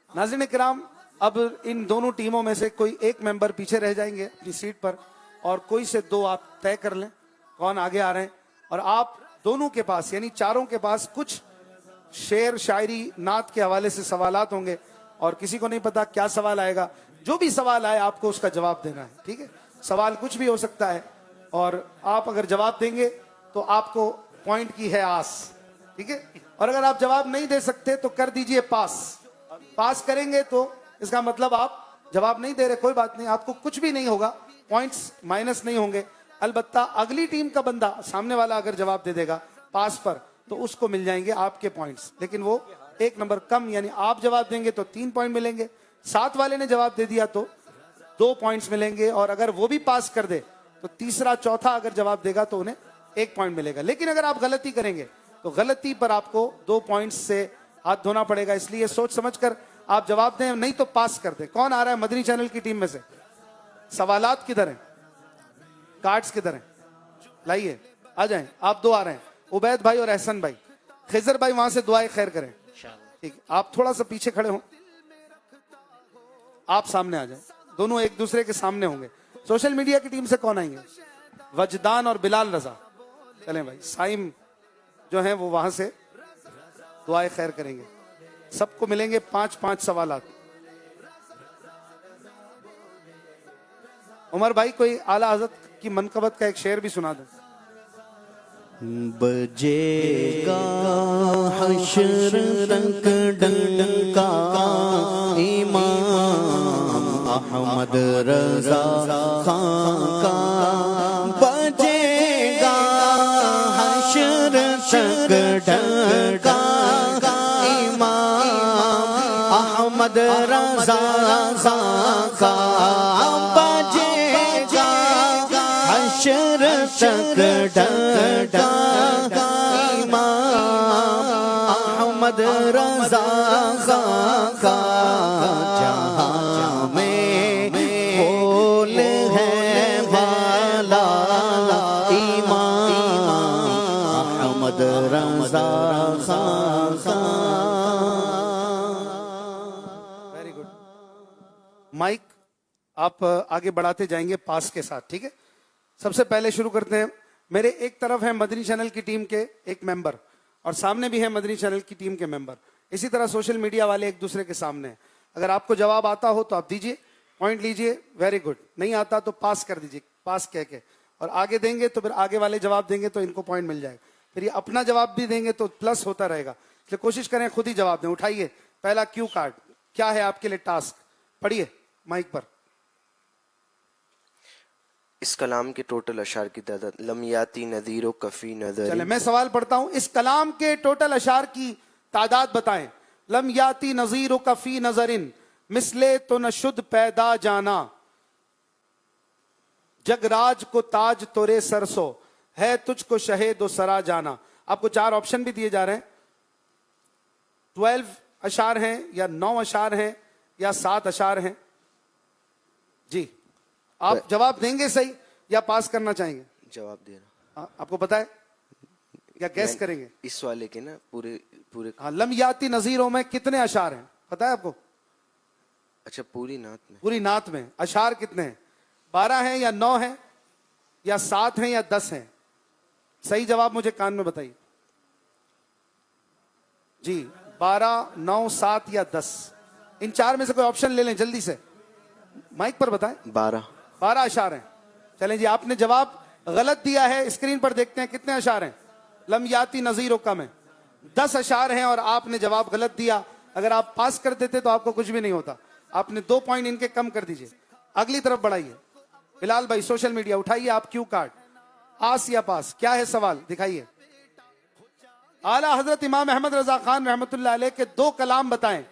नाज़रीन किराम, अब इन दोनों टीमों में से कोई एक मेंबर पीछे रह जाएंगे अपनी सीट पर, और कोई से दो आप तय कर लें कौन आगे आ रहे हैं। और आप दोनों के पास, यानी चारों के पास, कुछ शेर, शायरी, नात के हवाले से सवालात होंगे, और किसी को नहीं पता क्या सवाल आएगा। जो भी सवाल आए आपको उसका जवाब देना है, ठीक है? सवाल कुछ भी हो सकता है, और आप अगर जवाब देंगे तो आपको पॉइंट की है आस, ठीक है? और अगर आप जवाब नहीं दे सकते तो कर दीजिए पास। पास करेंगे तो इसका मतलब आप जवाब नहीं दे रहे, कोई बात नहीं, आपको कुछ भी नहीं होगा, पॉइंट्स माइनस नहीं होंगे। अलबत्ता अगली टीम का बंदा, सामने वाला, अगर जवाब दे देगा पास पर तो उसको मिल जाएंगे आपके पॉइंट्स, लेकिन वो एक नंबर कम, यानी आप जवाब देंगे तो 3 पॉइंट मिलेंगे, साथ वाले ने जवाब दे दिया तो 2 पॉइंट्स मिलेंगे, और अगर वो भी पास कर दे तो तीसरा चौथा अगर जवाब देगा तो उन्हें 1 पॉइंट मिलेगा। लेकिन अगर आप गलती करेंगे तो गलती पर आपको 2 पॉइंट्स से हाथ धोना पड़ेगा, इसलिए सोच समझ कर आप जवाब दें, नहीं तो पास कर दें। कौन आ रहा है मदनी चैनल की टीम में से? सवालात किधर हैं? कार्ड्स किधर हैं? लाइए, आ जाएं। आप 2 आ रहे हैं, उबैद भाई और एहसन भाई। खिजर भाई वहां से दुआएं खैर करें, ठीक? आप थोड़ा सा पीछे खड़े हो, आप सामने आ जाएं, दोनों एक दूसरे के सामने होंगे। सोशल मीडिया की टीम से कौन आएंगे? वजदान और बिलाल रजा। चलें भाई, साइम जो हैं वो वहां से दुआएं खैर करेंगे। सबको मिलेंगे 5-5 सवालात। उमर भाई, कोई आला हज़रत की मनकबत का एक शेर भी सुना दो। बजेगा हश्र तक डंका इमाम अहमद रजा खां का, बजेगा हश्र तक डंका इमाम अहमद रजा खां का, बजेगा हश्र तक डंका इमाम अहमद रजा का, जहां में बोल है वाला इमाम अहमद रजा का। Very good. माइक आप आगे बढ़ाते जाएंगे पास के साथ, ठीक है? सबसे पहले शुरू करते हैं। मेरे एक तरफ है मदनी चैनल की टीम के एक मेंबर, और सामने भी है मदनी चैनल की टीम के मेंबर। इसी तरह सोशल मीडिया वाले एक दूसरे के सामने हैं। अगर आपको जवाब आता हो तो आप दीजिए, पॉइंट लीजिए, वेरी गुड। नहीं आता तो पास कर दीजिए, पास कह के, और आगे देंगे तो फिर आगे वाले जवाब देंगे तो इनको पॉइंट मिल जाएगा। फिर ये अपना जवाब भी देंगे तो प्लस होता रहेगा, इसलिए कोशिश करें खुद ही जवाब दें। उठाइए पहला क्यू कार्ड, क्या है आपके लिए टास्क? पढ़िए माइक पर। इस कलाम के टोटल अशार की तादाद लमियाती नज़ीरो कफ़ी नज़र। चले मैं सवाल पढ़ता हूं, इस कलाम के टोटल अशार की तादाद बताएं। लमियाती नज़ीरो कफ़ी नज़रिन, मिसले तो न शुद्ध पैदा जाना, जगराज को ताज तोरे सरसो, है तुझको शहे दो सरा जाना। आपको 4 ऑप्शन भी दिए जा रहे हैं। 12 अशार हैं या 9 अशार हैं या 7 अशार हैं। जी, आप जवाब देंगे सही या पास करना चाहेंगे? जवाब देना। आपको पता है या गैस करेंगे? इस वाले के ना पूरे हाँ, लमयाती नजीरों में कितने अशार हैं पता है आपको? अच्छा, पूरी नात में? पूरी नात में अशार कितने हैं? 12 हैं या 9 हैं या 7 हैं या 10 हैं? सही जवाब मुझे कान में बताइए जी। 12, 9, 7 या 10, इन 4 में से कोई ऑप्शन ले लें जल्दी से, माइक पर बताएं। 12 अशार हैं। चलें जी, आपने जवाब गलत दिया है। स्क्रीन पर देखते हैं कितने अशार हैं। लमयाती नजीरों कम है, 10 अशार हैं और आपने जवाब गलत दिया। अगर आप पास कर देते तो आपको कुछ भी नहीं होता। आपने 2 पॉइंट इनके कम कर दीजिए। अगली तरफ बढ़ाइए। बिलाल भाई सोशल मीडिया उठाइए आप क्यू कार्ड। आस या पास, क्या है सवाल दिखाइए। आला हजरत इमाम अहमद रजा खान रहमतुल्लाह अलैह के 2 कलाम बताएं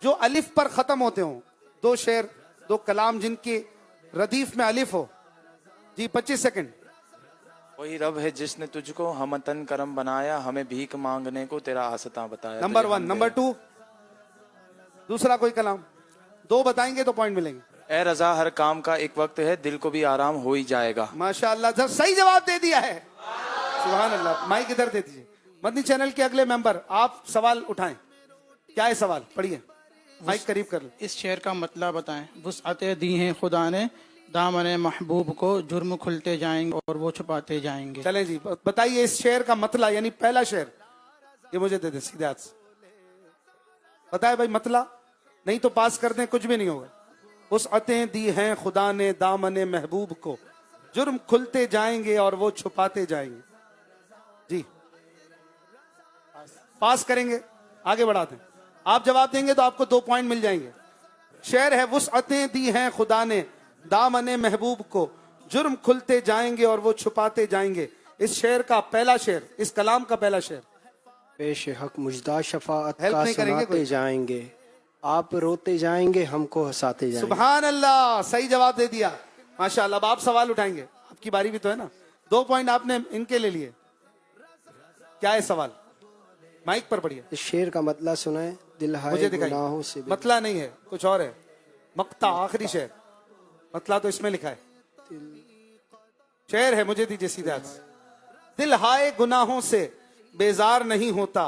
जो अलिफ पर खत्म होते हों। 2 शेर, 2 कलाम जिनके रदीफ में अलिफ हो। जी 25 सेकंड। वही रब है जिसने तुझको हमतन करम बनाया, हमें भीख मांगने को तेरा आसता बताया। नंबर 1। नंबर 2 दूसरा कोई कलाम। 2 बताएंगे तो पॉइंट मिलेंगे। ए रजा हर काम का एक वक्त है, दिल को भी आराम हो ही जाएगा। माशाअल्लाह, सही जवाब दे दिया है। सुभान अल्लाह। माइक इधर दे दीजिए। मदनी चैनल के अगले मेंबर आप सवाल उठाएं। क्या है सवाल? पढ़िए, माइक करीब कर लो। इस शेर का मतलब बताएं। वुसअतें दी हैं खुदा ने दामने महबूब को, जुर्म खुलते जाएंगे और वो छुपाते जाएंगे। चलें जी, बताइए इस शेर का मतला, यानी पहला शेर। ये मुझे दे दे सीधे हाथ से। बताए भाई मतला, नहीं तो पास कर दें, कुछ भी नहीं होगा। वुसअतें दी हैं खुदा ने दामने महबूब को, जुर्म खुलते जाएंगे और वो छुपाते जाएंगे। जी पास करेंगे, आगे बढ़ाते हैं। आप जवाब देंगे तो आपको 2 पॉइंट मिल जाएंगे। शेर है वुसअतें दी हैं खुदा ने दामने महबूब को, जुर्म खुलते जाएंगे और वो छुपाते जाएंगे। इस शेर का पहला शेर, इस कलाम का पहला शेर। पेश हक मुजदा शफाअत हेल्प का नहीं करेंगे सुनाते जाएंगे, आप रोते जाएंगे हमको हंसाते जाएंगे। सुभान अल्लाह, सही जवाब दे दिया माशाअल्लाह। अब आप सवाल उठाएंगे, आपकी बारी भी तो है ना। 2 पॉइंट आपने इनके ले लिए। क्या है सवाल? माइक पर पढ़िए। इस शेर का मतलब सुनाए। दिल हाय गुनाहों से। मतला नहीं है, कुछ और है। मक्ता, आखिरी शेर। मतला तो इसमें लिखा है। शेर है, मुझे दीजिए सीधे हाथ से। दिल हाय गुनाहों से बेजार नहीं होता,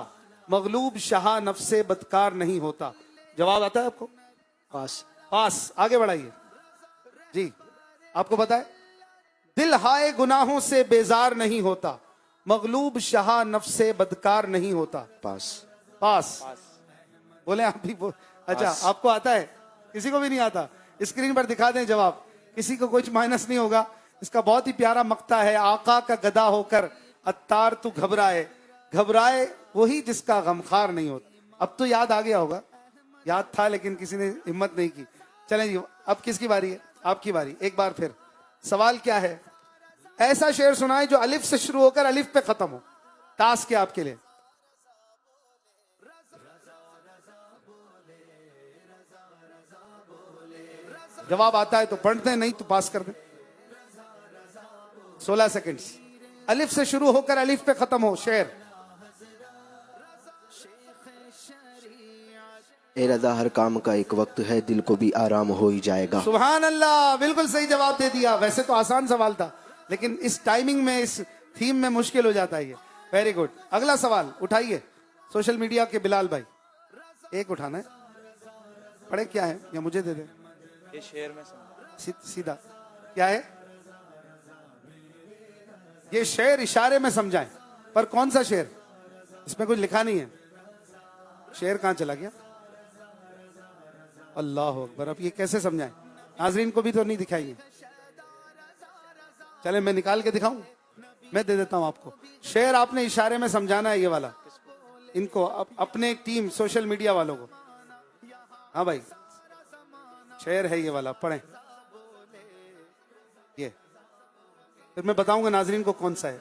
मगलूब शाह नफ्से बदकार नहीं होता। जवाब आता है आपको? पास। पास। आगे बढ़ाइए जी। आपको पता है? दिल हाय गुनाहों से बेजार नहीं होता, मगलूब शाह नफ्से बदकार नहीं होता। पास। पास। बोले आप भी अच्छा, आपको आता है? किसी को भी नहीं आता? स्क्रीन पर दिखा दें जवाब, किसी को कुछ माइनस नहीं होगा। इसका बहुत ही प्यारा मक्ता है। आका का गदा होकर अत्तार तू घबराए, घबराए वही जिसका गमखार नहीं होता। अब तो याद आ गया होगा, याद था लेकिन किसी ने हिम्मत नहीं की। चलें जी, अब किसकी बारी है? आपकी बारी। एक बार फिर सवाल क्या है? ऐसा शेर सुनाए जो अलिफ से शुरू होकर अलिफ पे खत्म हो। टास्क है आपके लिए। जवाब आता है तो पढ़ते हैं, नहीं तो पास कर दें। 16 सेकंड्स। अलिफ से शुरू होकर अलिफ पे खत्म हो शेर। ए रज़ा हर काम का एक वक्त है, दिल को भी आराम हो ही जाएगा। सुभान अल्लाह, बिल्कुल सही जवाब दे दिया। वैसे तो आसान सवाल था लेकिन इस टाइमिंग में, इस थीम में मुश्किल हो जाता है ये। Very good. अगला सवाल उठाइए सोशल मीडिया के बिलाल भाई। एक उठाना है, पढ़े क्या है या मुझे दे दे? ये शेर में सीधा क्या है? ये शेर इशारे में समझाएं, पर कौन सा शेर? इसमें कुछ लिखा नहीं है। शेर कहां चला गया? अल्लाह अकबर। अब ये कैसे समझाएं? नाजरीन को भी तो नहीं दिखाएंगे। चले मैं निकाल के दिखाऊं, मैं दे देता हूं आपको। शेर आपने इशारे में समझाना है, ये वाला। इनको अपने टीम सोशल मीडिया वालों को। हाँ भाई, शेर है ये वाला, पढ़ें। ये फिर मैं बताऊंगा नाजरीन को कौन सा है।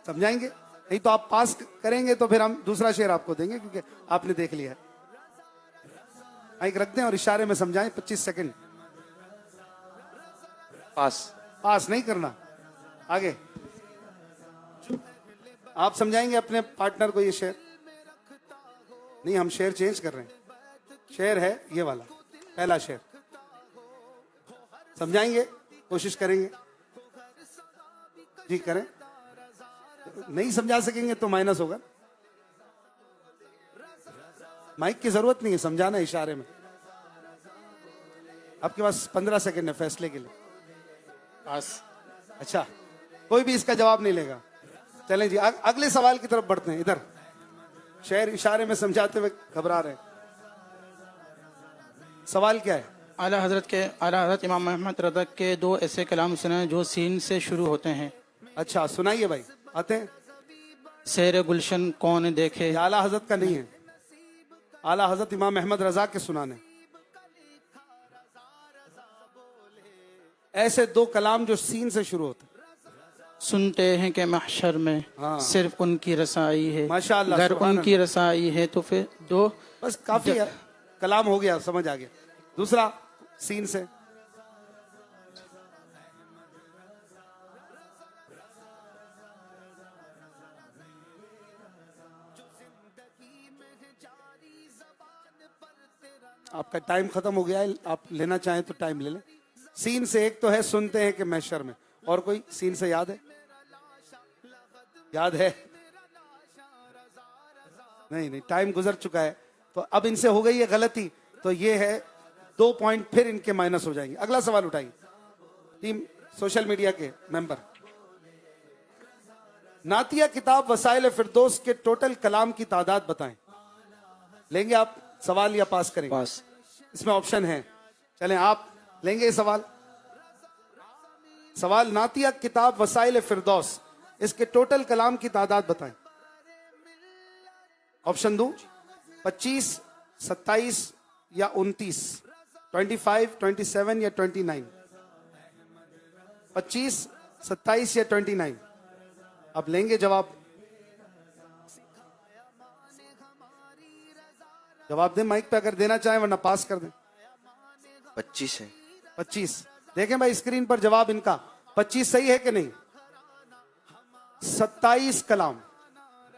समझाएंगे? नहीं तो आप पास करेंगे तो फिर हम दूसरा शेर आपको देंगे क्योंकि आपने देख लिया है। माइक रख दें और इशारे में समझाएं। 25 सेकंड। पास नहीं करना। आगे आप समझाएंगे अपने पार्टनर को ये शेर। नहीं, हम शेर चेंज कर रहे हैं। शेर है ये वाला, पहला शेर समझाएंगे, कोशिश करेंगे जी। करें, नहीं समझा सकेंगे तो माइनस होगा। माइक की जरूरत नहीं है, समझाना इशारे में। आपके पास 15 सेकंड है फैसले के लिए। पास। अच्छा, कोई भी इसका जवाब नहीं लेगा। चलें जी, अगले सवाल की तरफ बढ़ते हैं। इधर शेर इशारे में समझाते हुए घबरा रहे हैं। सवाल क्या है? आला हजरत इमाम अहमद रज़ा के दो ऐसे कलाम सुनाए जो सीन से शुरू होते हैं। अच्छा, सुनाइए भाई। आते हैं। शेर गुलशन कौन देखे। आला हजरत का नहीं है, आला हजरत इमाम अहमद रजा के सुनाने। ऐसे दो कलाम जो सीन से शुरू होते। सुनते हैं कि महशर में सिर्फ उनकी रसाई है। माशाअल्लाह, अगर उनकी रसाई है तो फिर दो। बस काफी है, कलाम हो गया, समझ आ गया। दूसरा सीन से। आपका टाइम खत्म हो गया है, आप लेना चाहें तो टाइम ले लें। सीन से एक तो है सुनते हैं कि महशर में, और कोई सीन से याद है? याद है? नहीं, टाइम गुजर चुका है। तो अब इनसे हो गई है गलती, तो ये है 2 पॉइंट फिर इनके माइनस हो जाएंगे। अगला सवाल उठाइए टीम सोशल मीडिया के मेंबर। नातिया किताब वसाइल फिरदौस के टोटल कलाम की तादाद बताएं। लेंगे आप सवाल या पास करेंगे? पास। इसमें ऑप्शन है, चलें आप लेंगे ये सवाल। सवाल नातिया किताब वसाइल फिरदौस, इसके टोटल कलाम की तादाद बताएं। ऑप्शन दो, 25, 27 या 29, 25, 27 या 29। 25, 27 या 29। अब लेंगे जवाब। जवाब दें माइक पे अगर देना चाहें, वरना पास कर दें। 25 है। 25। देखें भाई स्क्रीन पर जवाब इनका 25 सही है कि नहीं? 27 कलाम।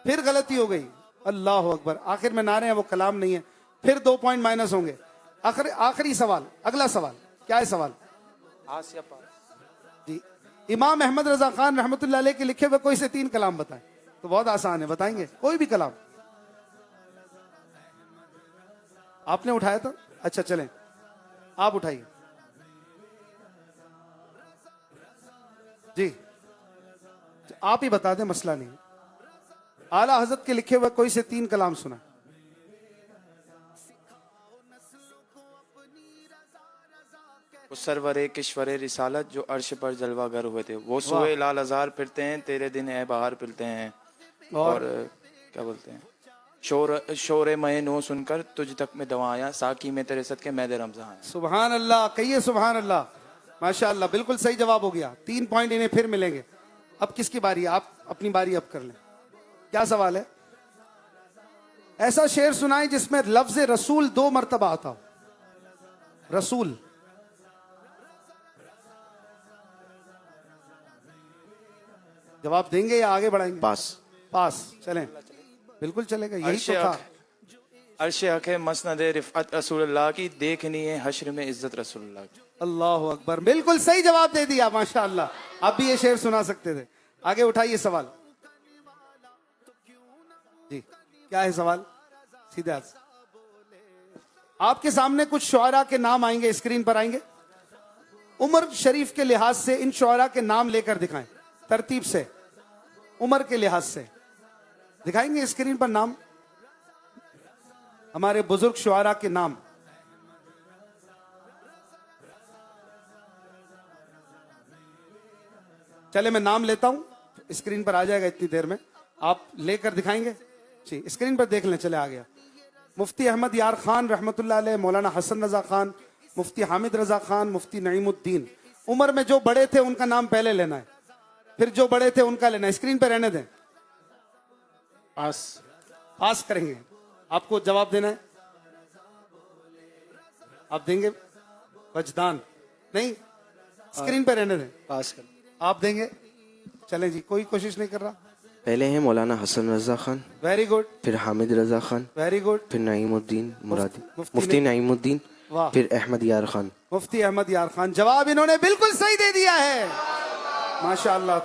फिर गलती हो गई। अल्लाह अकबर, आखिर में नारे हैं वो कलाम नहीं है। फिर 2 पॉइंट माइनस होंगे। आखिरी सवाल, अगला सवाल क्या है? सवाल जी, इमाम अहमद रजा खान रहमतुल्लाह अलैह के लिखे हुए कोई से 3 कलाम बताएं। तो बहुत आसान है, बताएंगे कोई भी कलाम। आपने उठाया था? अच्छा चलें आप उठाइए जी, आप ही बता दें, मसला नहीं। आला हजरत के लिखे हुए कोई से 3 कलाम सुना। सरवरे किश्वरे रिसालत जो अर्श पर जलवागर हुए थे, वो सुए लाल हजार फिरते हैं, तेरे दिन है बाहर फिरते हैं। और क्या बोलते हैं, शोर मय नो सुनकर तुझ तक में दवाया, साकी में तेरे सदके मैदे रमज़ान। सुभान अल्लाह, कहिए सुभान अल्लाह। माशाअल्लाह, बिल्कुल सही जवाब हो गया। 3 पॉइंट इन्हें फिर मिलेंगे। अब किसकी बारी? आप अपनी बारी अब कर लें। क्या सवाल है? ऐसा शेर सुनाए जिसमें लफ्ज रसूल 2 मरतबा आता हो। रसूल। जवाब देंगे या आगे बढ़ाएंगे? पास। पास। चलें, बिल्कुल चलेगा, यही तो था। अर्श हक है मसनद रिफअत रसूलुल्लाह की, देखनी है हश्र में इज्जत रसूलुल्लाह की। अल्लाह अकबर, बिल्कुल सही जवाब दे दिया माशाअल्लाह। आप भी ये शेर सुना सकते थे। आगे उठाइए सवाल जी, क्या है सवाल? सीधे हाथ। आपके सामने कुछ शुआरा के नाम आएंगे, स्क्रीन पर आएंगे। उम्र शरीफ के लिहाज से इन शुआरा के नाम लेकर दिखाएं, तरतीब से, उम्र के लिहाज से दिखाएंगे स्क्रीन पर नाम, हमारे बुजुर्ग शुआरा के नाम। चले मैं नाम लेता हूं, स्क्रीन पर आ जाएगा इतनी देर में, आप लेकर दिखाएंगे जी। स्क्रीन पर देख लें, चले आ गया। मुफ्ती अहमद यार खान रहमतुल्लाह अलैह, मौलाना हसन रजा खान, मुफ्ती हामिद रजा खान, मुफ्ती नईमुद्दीन। उम्र में जो बड़े थे उनका नाम पहले लेना है, फिर जो बड़े थे उनका लेना है। स्क्रीन पर रहने दें। पास करेंगे। आपको जवाब देना है, आप देंगे? वजदान नहीं, स्क्रीन पे रहने दें। पास कर। आप देंगे? चलें जी, कोई कोशिश नहीं कर रहा। पहले हैं मौलाना हसन रजा खान, वेरी गुड, फिर हामिद रजा खान, वेरी गुड, फिर नईमुद्दीन मुरादी, मुफ्ती मुफ्ती नईमुद्दीन, वाह, फिर अहमद यार खान। मुफ्ती अहमद यार खान। जवाब इन्होंने बिल्कुल सही दे दिया है, माशाअल्लाह।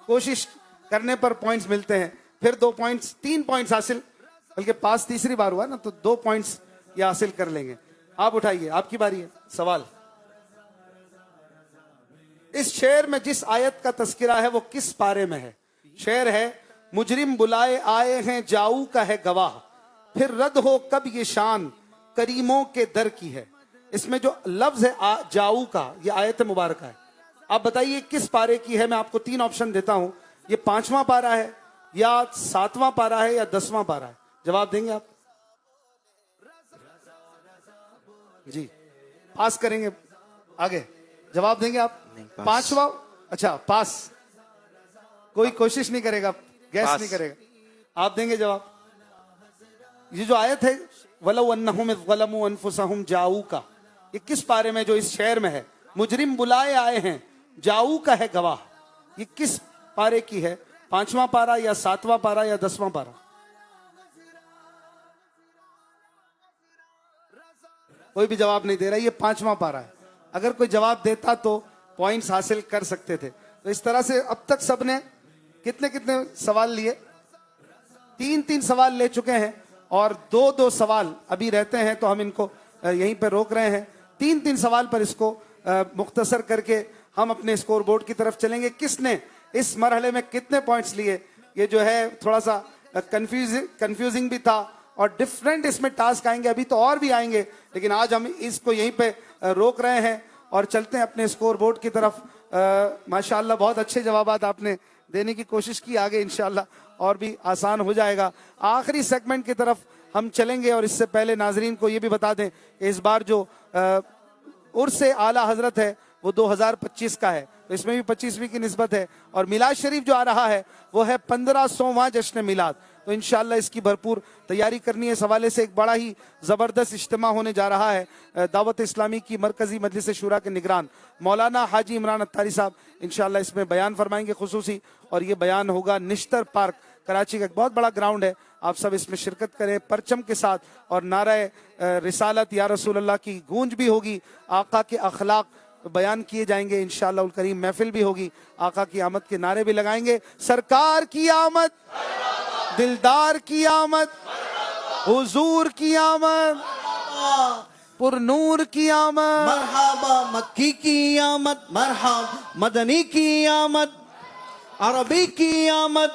कोशिश करने पर पॉइंट्स मिलते हैं। फिर 2 पॉइंट्स, 3 पॉइंट्स हासिल, बल्कि पास तीसरी बार हुआ ना, तो 2 पॉइंट्स ये हासिल कर लेंगे। आप उठाइए, आपकी बारी है। सवाल, इस शेर में जिस आयत का तस्करा है वो किस पारे में है? शेर है, मुजरिम बुलाए आए हैं जाऊ का है गवाह, फिर रद्द हो कब ये शान करीमों के दर की है। इसमें जो लफ्ज है जाऊ का, ये आयत मुबारक है। आप बताइए किस पारे की है? मैं आपको 3 ऑप्शन देता हूं। ये 5वां पारा है, या 7वां पारा है, या 10वां पारा है? जवाब देंगे आप? जी, पास करेंगे? आगे जवाब देंगे आप? 5वां? अच्छा, पास। कोई कोशिश नहीं करेगा, गैस नहीं करेगा, आप देंगे जवाब? ये जो आयत है, वलौ अन्नहुम ज़लमू अनफुसहुम जाऊ का, ये किस पारे में जो इस शेर में है? मुजरिम बुलाए आए हैं जाऊ का है गवाह, ये किस पारे की है? 5वां पारा, या 7वां पारा, या 10वां पारा? कोई भी जवाब नहीं दे रहा। ये 5वां पारा है। अगर कोई जवाब देता तो पॉइंट्स हासिल कर सकते थे। तो इस तरह से अब तक सबने कितने कितने सवाल लिए? 3-3 सवाल ले चुके हैं, और 2-2 सवाल अभी रहते हैं, तो हम इनको यहीं पर रोक रहे हैं। 3-3 सवाल पर इसको मुख्तसर करके हम अपने स्कोर बोर्ड की तरफ चलेंगे। किसने इस मरहले में कितने पॉइंट्स लिए, ये जो है थोड़ा सा कंफ्यूजिंग भी था, और डिफरेंट इसमें टास्क आएंगे, अभी तो और भी आएंगे, लेकिन आज हम इसको यहीं पे रोक रहे हैं और चलते हैं अपने स्कोर बोर्ड की तरफ। माशाअल्लाह बहुत अच्छे जवाब आपने देने की कोशिश की। आगे इंशाअल्लाह और भी आसान हो जाएगा। आखिरी सेगमेंट की तरफ हम चलेंगे, और इससे पहले नाजरीन को ये भी बता दें कि इस बार जो उर्स आला हजरत है वो 2025 का है, तो इसमें भी 25वीं की निस्बत है, और मिलाद शरीफ जो आ रहा है वो है 1500वां जश्न मिलाद। तो इंशाअल्लाह इसकी भरपूर तैयारी करनी है। इस हवाले से एक बड़ा ही ज़बरदस्त इज्तिमा होने जा रहा है। दावत इस्लामी की मरकजी मजलिस शूरा के निगरान मौलाना हाजी इमरान अत्तारी साहब इंशाअल्लाह इसमें बयान फरमाएंगे खुसूसी, और ये बयान होगा निश्तर पार्क, कराची का एक बहुत बड़ा ग्राउंड है। आप सब इसमें शिरकत करें परचम के साथ, और नारे रिसालत या रसूल अल्लाह की गूंज भी होगी। आका के अखलाक बयान किए जाएंगे इंशाअल्लाह उल करीम। महफिल भी होगी, आका की आमद के नारे भी लगाएंगे। सरकार की आमद, दिलदार की आमद, हुजूर की आमद, पुरनूर की आमद, मरहबा मक्की की आमद, मरहब मदनी की आमद, अरबी की आमद,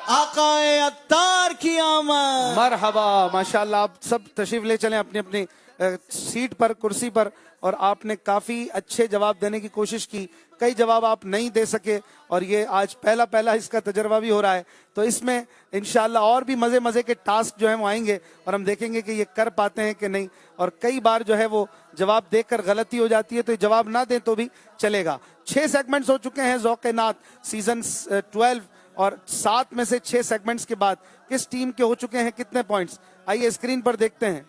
आकाए अत्तार की आमद। मरहबा, माशाअल्लाह। आप सब तशरीफ ले चलें अपनी अपनी सीट पर, कुर्सी पर। और आपने काफी अच्छे जवाब देने की कोशिश की, कई जवाब आप नहीं दे सके, और ये आज पहला इसका तजर्बा भी हो रहा है। तो इसमें इंशाअल्लाह और भी मजे मजे के टास्क जो हैं वो आएंगे, और हम देखेंगे कि ये कर पाते हैं कि नहीं। और कई बार जो है वो जवाब देकर गलती हो जाती है, तो जवाब ना दें तो भी चलेगा। 6 सेगमेंट्स हो चुके हैं ज़ौक़-ए-नात सीजन 12, और 7 में से 6 सेगमेंट्स के बाद किस टीम के हो चुके हैं कितने पॉइंट्स, आइए स्क्रीन पर देखते हैं।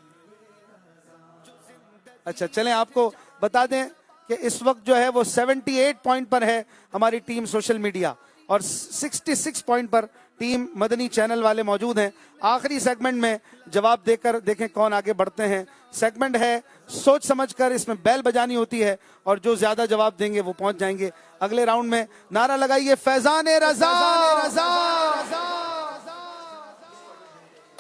अच्छा, चलें आपको बता दें कि इस वक्त जो है वो 78 पॉइंट पर है हमारी टीम सोशल मीडिया, और 66 पॉइंट पर टीम मदनी चैनल वाले मौजूद हैं। आखिरी सेगमेंट में जवाब देकर देखें कौन आगे बढ़ते हैं। सेगमेंट है सोच समझकर, इसमें बैल बजानी होती है, और जो ज्यादा जवाब देंगे वो पहुंच जाएंगे अगले राउंड में। नारा लगाइए, फैजान रजा रजा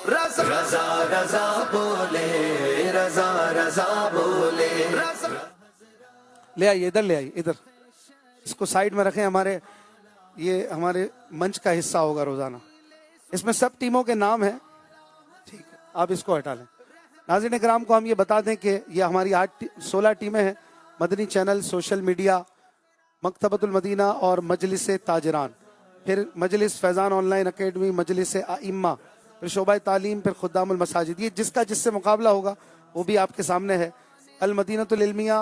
रजा रजा बोले, रजा रजा बोले। ले आइए, इधर ले आइए, इधर इसको साइड में रखें। ये हमारे मंच का हिस्सा होगा रोजाना, इसमें सब टीमों के नाम हैं। ठीक है, आप इसको हटा लें। नाज़रीन किराम को हम ये बता दें कि ये हमारी 16 टीमें हैं। Madani channel, social media, Maktabatul Madina और मजलिस ताजरान, फिर मजलिस फैज़ान ऑनलाइन अकेडमी, मजलिस आइम्मा, फिर शोबा तालीम, फिर खुद्दामुल मसाजिद। ये जिसका जिससे मुकाबला होगा वो भी आपके सामने है। Al Madinatul Ilmiya,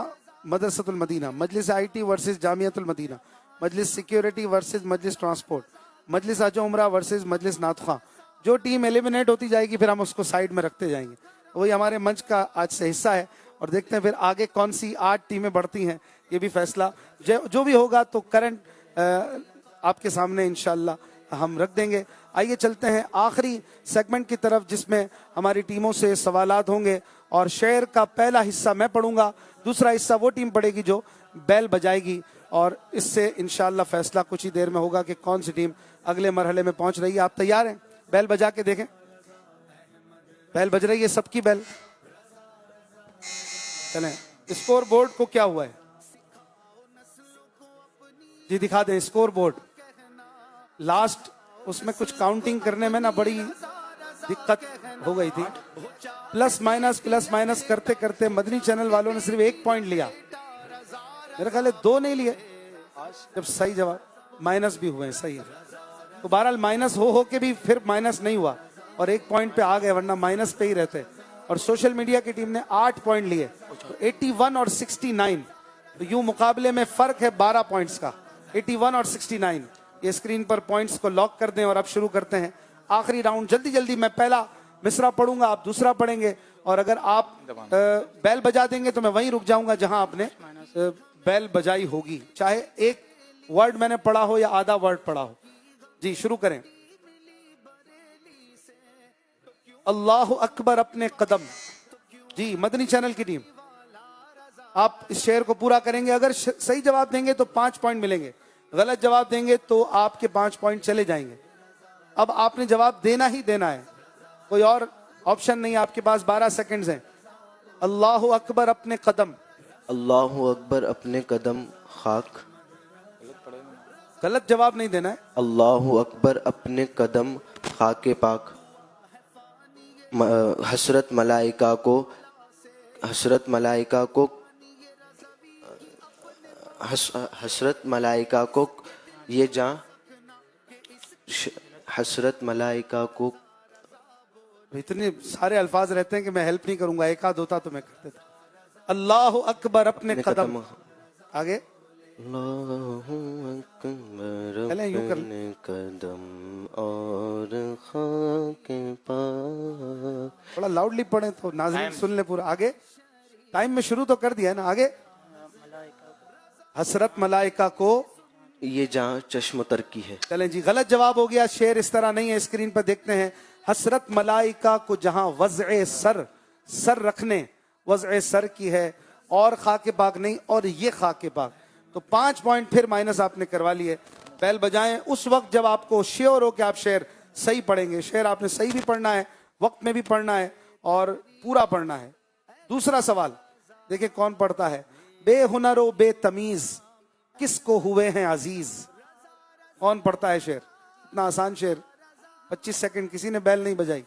Madrasatul Madina, Majlis IT versus Jamiatul Madina, Majlis security versus Majlis transport, Majlis Hajj Umrah versus मजलिस नातखा, जो टीम एलिमिनेट होती जाएगी फिर हम उसको साइड में रखते जाएंगे। वही हमारे मंच का आज से हिस्सा है और देखते हैं फिर आगे कौन सी 8 टीमें बढ़ती हैं, ये भी फैसला जो भी होगा तो करंट आपके सामने इंशाल्लाह हम रख देंगे। आइए चलते हैं आखिरी सेगमेंट की तरफ जिसमें हमारी टीमों से सवालात होंगे और शेर का पहला हिस्सा मैं पढ़ूंगा, दूसरा हिस्सा वो टीम पढ़ेगी जो बैल बजाएगी और इससे इंशाल्लाह फैसला कुछ ही देर में होगा कि कौन सी टीम अगले मरहले में पहुंच रही है। आप तैयार हैं? बैल बजा के देखें, बैल बज रही है सबकी बैल। चलें, स्कोर बोर्ड को क्या हुआ है जी दिखा दें। स्कोर बोर्ड लास्ट उसमें कुछ काउंटिंग करने में ना बड़ी दिक्कत हो गई थी। प्लस माइनस करते करते मदनी चैनल वालों ने सिर्फ 1 पॉइंट लिया, मेरे ख्याल 2 नहीं लिए जब सही जवाब माइनस भी हुए। सही है, तो बहरहाल माइनस हो के भी फिर माइनस नहीं हुआ और 1 पॉइंट पे आ गए, वरना माइनस पे ही रहते। और सोशल मीडिया की टीम ने 8 पॉइंट लिए, तो 81 और 69, तो यूं मुकाबले में फर्क है 12 पॉइंट्स का, 81 और 69। ये स्क्रीन पर पॉइंट्स को लॉक कर दें और अब शुरू करते हैं आखिरी राउंड। जल्दी जल्दी मैं पहला मिसरा पढ़ूंगा, आप दूसरा पढ़ेंगे और अगर आप बैल बजा देंगे तो मैं वहीं रुक जाऊंगा जहां आपने बैल बजाई होगी, चाहे एक वर्ड मैंने पढ़ा हो या आधा वर्ड पढ़ा हो। जी शुरू करें। अल्लाहु अकबर अपने कदम। जी मदनी चैनल की टीम आप इस शेर को पूरा करेंगे, अगर सही जवाब देंगे तो 5 पॉइंट मिलेंगे, गलत जवाब देंगे तो आपके 5 पॉइंट चले जाएंगे। अब आपने जवाब देना ही देना है, कोई और ऑप्शन नहीं, आपके पास 12 सेकंड्स हैं। अल्लाहु अकबर अपने कदम। अल्लाहु अकबर अपने कदम खाक। गलत जवाब नहीं देना है। अल्लाहु अकबर अपने कदम खाके पाक। हसरत मलाइका को ये जां हसरत मलाइका को। इतने सारे अल्फाज रहते हैं कि मैं हेल्प नहीं करूंगा, एक आध होता तो मैं करते थे। अल्लाहु अकबर अपने कदम। आगे अपने कदम और खाके पाक। थोड़ा लाउडली पढ़े तो नाज़रीन सुन ले पूरा। आगे टाइम में शुरू तो कर दिया है ना। आगे हसरत मलाइका को ये जहाँ चश्म तर की है। चलें जी, गलत जवाब हो गया। शेर इस तरह नहीं है, स्क्रीन पर देखते हैं। हसरत मलाइका को जहां वज़े सर रखने वज़े सर की है और खाके पाक नहीं, और ये खाके पाक। तो 5 पॉइंट फिर माइनस आपने करवा लिए। बैल बजाएं उस वक्त जब आपको श्योर हो कि आप शेर सही पढ़ेंगे। शेर आपने सही भी पढ़ना है, वक्त में भी पढ़ना है और पूरा पढ़ना है। दूसरा सवाल देखिए कौन पढ़ता है। बेहुनरो बेतमीज किसको हुए हैं अजीज। कौन पढ़ता है शेर? इतना आसान शेर, 25 सेकंड, किसी ने बैल नहीं बजाई।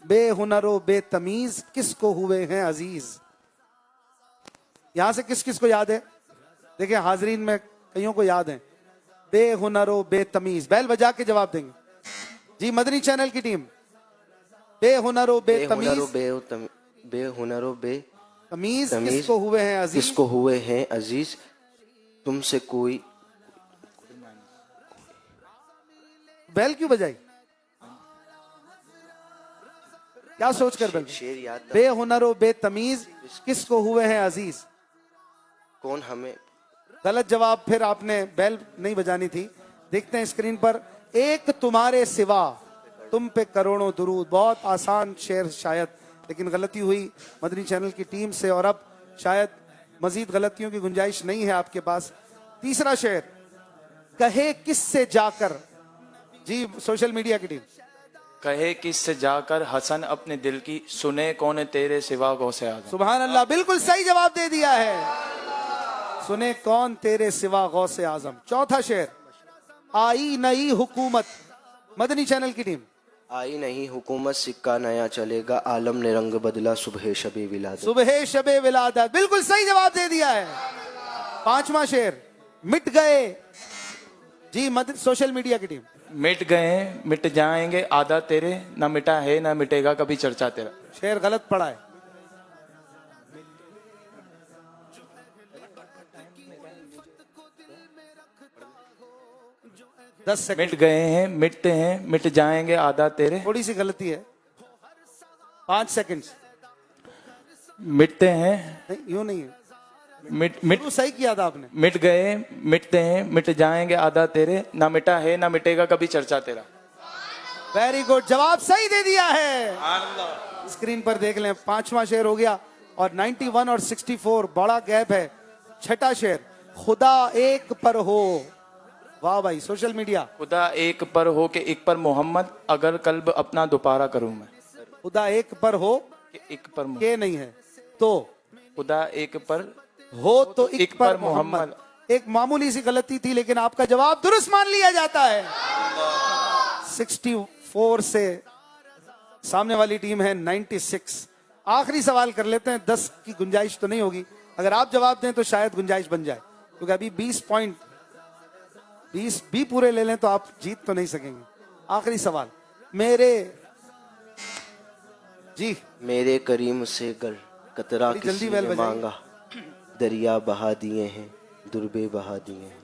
बेहुनरो बेतमीज किसको हुए हैं अजीज। यहां से किस किस को याद है? देखिए हाजरीन में कईयों को याद है। बेहुनरो बेतमीज, बैल बजा के जवाब देंगे जी। मदनी चैनल की टीम बेहुनरो बेतमीज बेहुनरो तमीज किसको हुए हैं अजीज। किसको हुए हैं अजीज। तुमसे कोई बैल क्यों बजाई? क्या सोच कर बैल? शेर याद। बेहुनरो बेतमीज किसको हुए हैं अजीज। कौन हमें। गलत जवाब, फिर आपने बैल नहीं बजानी थी। देखते हैं स्क्रीन पर। एक तुम्हारे सिवा तुम पे करोड़ों दुरूद। बहुत आसान शेर शायद, लेकिन गलती हुई मदनी चैनल की टीम से और अब शायद मजीद गलतियों की गुंजाइश नहीं है आपके पास। तीसरा शेर, कहे किससे जाकर। जी सोशल मीडिया की टीम। कहे किससे जाकर हसन अपने दिल की, सुने कौन तेरे सिवा गौसे आज़म। सुभान अल्लाह, बिल्कुल सही जवाब दे दिया है। सुने कौन तेरे सिवा गौसे आजम। चौथा शेर, आई नई हुकूमत। मदनी चैनल की टीम। आई नहीं हुकूमत, सिक्का नया चलेगा, आलम ने रंग बदला, सुबह शबे विलादत। सुबह शबे विलादत, बिल्कुल सही जवाब दे दिया है। पांचवा शेर, मिट गए। जी सोशल मीडिया की टीम। मिट गए मिट जाएंगे आधा तेरे, ना मिटा है ना मिटेगा कभी चर्चा तेरा। शेर गलत पड़ा है। 10 सेकंड। मिट गए हैं, मिटते हैं, मिट जाएंगे आधा तेरे। थोड़ी सी गलती है, 5 सेकंड। मिटते हैं, यूं नहीं है, मिट सही किया था आपने। मिट गए, मिटते हैं, मिट जाएंगे आधा तेरे, ना मिटा है ना मिटेगा कभी चर्चा तेरा। वेरी गुड, जवाब सही दे दिया है। स्क्रीन पर देख लें, 5वां शेर हो गया और 91 और 64 बड़ा गैप है। छठा शेर, खुदा एक पर हो। वाह भाई, सोशल मीडिया। खुदा एक पर हो के एक पर मोहम्मद, अगर कल्ब अपना दोबारा करूं मैं। खुदा एक पर हो एक पर के नहीं है तो खुदा एक पर हो तो एक पर मोहम्मद। एक मामूली सी गलती थी लेकिन आपका जवाब दुरुस्त मान लिया जाता है। 64 से सामने वाली टीम है 96। आखिरी सवाल कर लेते हैं, 10 की गुंजाइश तो नहीं होगी। अगर आप जवाब दें तो शायद गुंजाइश बन जाए, क्योंकि अभी 20 पॉइंट 20 भी पूरे ले लें तो आप जीत तो नहीं सकेंगे। आखिरी सवाल मेरे करीम से गर कतरा किसी ने मांगा, दरिया बहा दिए हैं, दुर्बे बहा दिए हैं।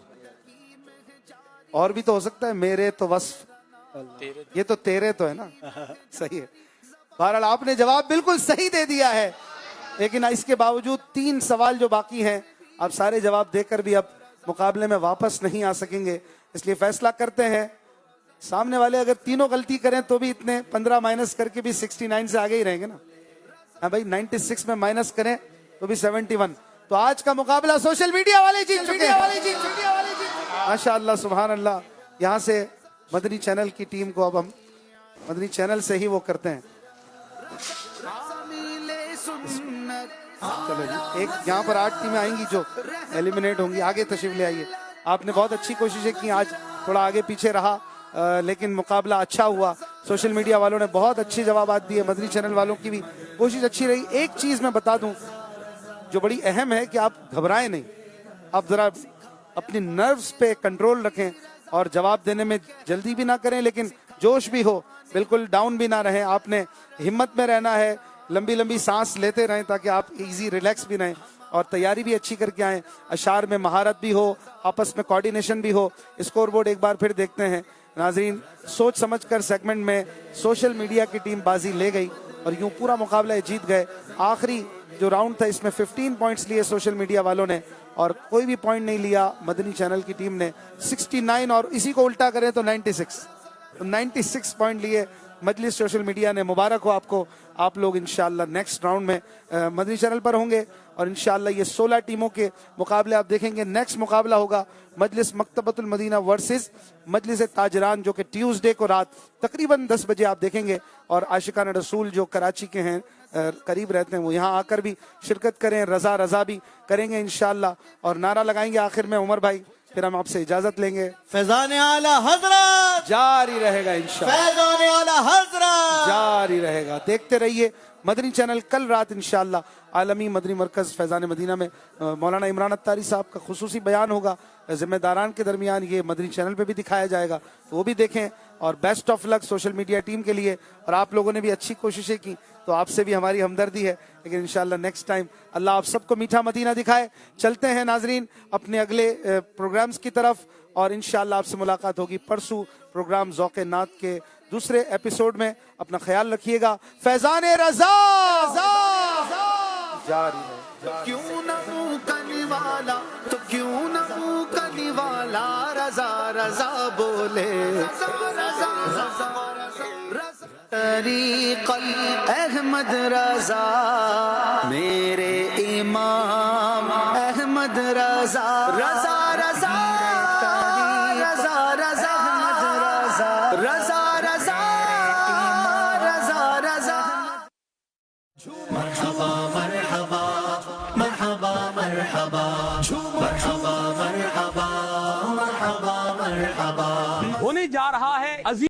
और भी तो हो सकता है, मेरे तो वस्फ, ये तो तेरे तो है ना। सही है। बहरहाल आपने जवाब बिल्कुल सही दे दिया है, लेकिन इसके बावजूद 3 सवाल जो बाकी हैं, आप सारे जवाब देकर भी अब मुकाबले में वापस नहीं आ सकेंगे। इसलिए फैसला करते हैं, सामने वाले अगर तीनों गलती करें तो भी इतने 15 माइनस करके भी 69 से आगे ही रहेंगे ना। हाँ भाई, 96 में माइनस करें तो भी 71। तो आज का मुकाबला सोशल मीडिया वाले जीत चुके हैं। माशाअल्लाह, सुभान अल्लाह। यहाँ से मदनी चैनल की टीम को अब हम मदनी चैनल से ही वो करते हैं। चलो जी, एक यहाँ पर 8 टीमें आएंगी जो एलिमिनेट होंगी। आगे तशरीफ ले आइए। आपने बहुत अच्छी कोशिशें की, आज थोड़ा आगे पीछे रहा, लेकिन मुकाबला अच्छा हुआ। सोशल मीडिया वालों ने बहुत अच्छे जवाब दिए, मदनी चैनल वालों की भी कोशिश अच्छी रही। एक चीज मैं बता दूं जो बड़ी अहम है कि आप घबराएं नहीं, आप जरा अपनी नर्व्स पे कंट्रोल रखें और जवाब देने में जल्दी भी ना करें, लेकिन जोश भी हो, बिल्कुल डाउन भी ना रहें। आपने हिम्मत में रहना है, लंबी लंबी सांस लेते रहें ताकि आप इजी रिलैक्स भी रहें और तैयारी भी अच्छी करके आएं। अशार में महारत भी हो, आपस में कोऑर्डिनेशन भी हो। स्कोर बोर्ड एक बार फिर देखते हैं नाजरीन। सोच समझकर सेगमेंट में सोशल मीडिया की टीम बाजी ले गई और यूं पूरा मुकाबला जीत गए। आखिरी जो राउंड था इसमें 15 पॉइंट्स लिए सोशल मीडिया वालों ने और कोई भी पॉइंट नहीं लिया मदनी चैनल की टीम ने। 69 और इसी को उल्टा करें तो 96 पॉइंट लिए मजलिस सोशल मीडिया ने। मुबारक हो आपको। आप लोग इंशाल्लाह नेक्स्ट राउंड में मदनी चैनल पर होंगे और इंशाल्लाह ये 16 टीमों के मुकाबले आप देखेंगे। नेक्स्ट मुकाबला होगा मजलिस मकतबतुल मदीना वर्सेस मजलिस ताजरान, जो कि ट्यूसडे को रात तकरीबन 10 बजे आप देखेंगे। और आशिकान रसूल जो कराची के हैं, करीब रहते हैं, वो यहाँ आकर भी शिरकत करें, रजा भी करेंगे इंशाल्लाह। और नारा लगाएंगे आखिर में उमर भाई, फिर हम आपसे इजाजत लेंगे। फैजान आला हजरत जारी रहेगा इंशाल्लाह, फैजान आला हजरत जारी रहेगा। देखते रहिए मदनी चैनल। कल रात इंशाल्लाह आलमी मदनी मरकज फैजान मदीना में मौलाना इमरान अत्तारी साहब का खुसूसी बयान होगा। जिम्मेदारान के दरमियान ये मदनी चैनल पे भी दिखाया जाएगा, तो वो भी देखें। और best of luck social media team के लिए। और आप लोगों ने भी अच्छी कोशिशें की, तो आपसे भी हमारी हमदर्दी है, लेकिन इंशाल्लाह नेक्स्ट टाइम अल्लाह आप सबको मीठा मदीना दिखाए। चलते हैं नाजरीन अपने अगले प्रोग्राम्स की तरफ और इंशाल्लाह आपसे मुलाकात होगी परसों प्रोग्राम ज़ौक़े नात के दूसरे एपिसोड में। अपना ख्याल रखिएगा। फैजान रजा जारी है। क्यों ना मुँह करने वाला, तो क्यों ना मुँह करने वाला, रजा रजा बोले। तरीक़ल अहमद रजा, मेरे इमाम अहमद रजा, रजा रजा रजा रजा रजा रजा रजा रजा। मरहबा मरहबा मरहबा मरहबा मरहबा मरहबा मरहबा मरहबा। होने जा रहा है अजीम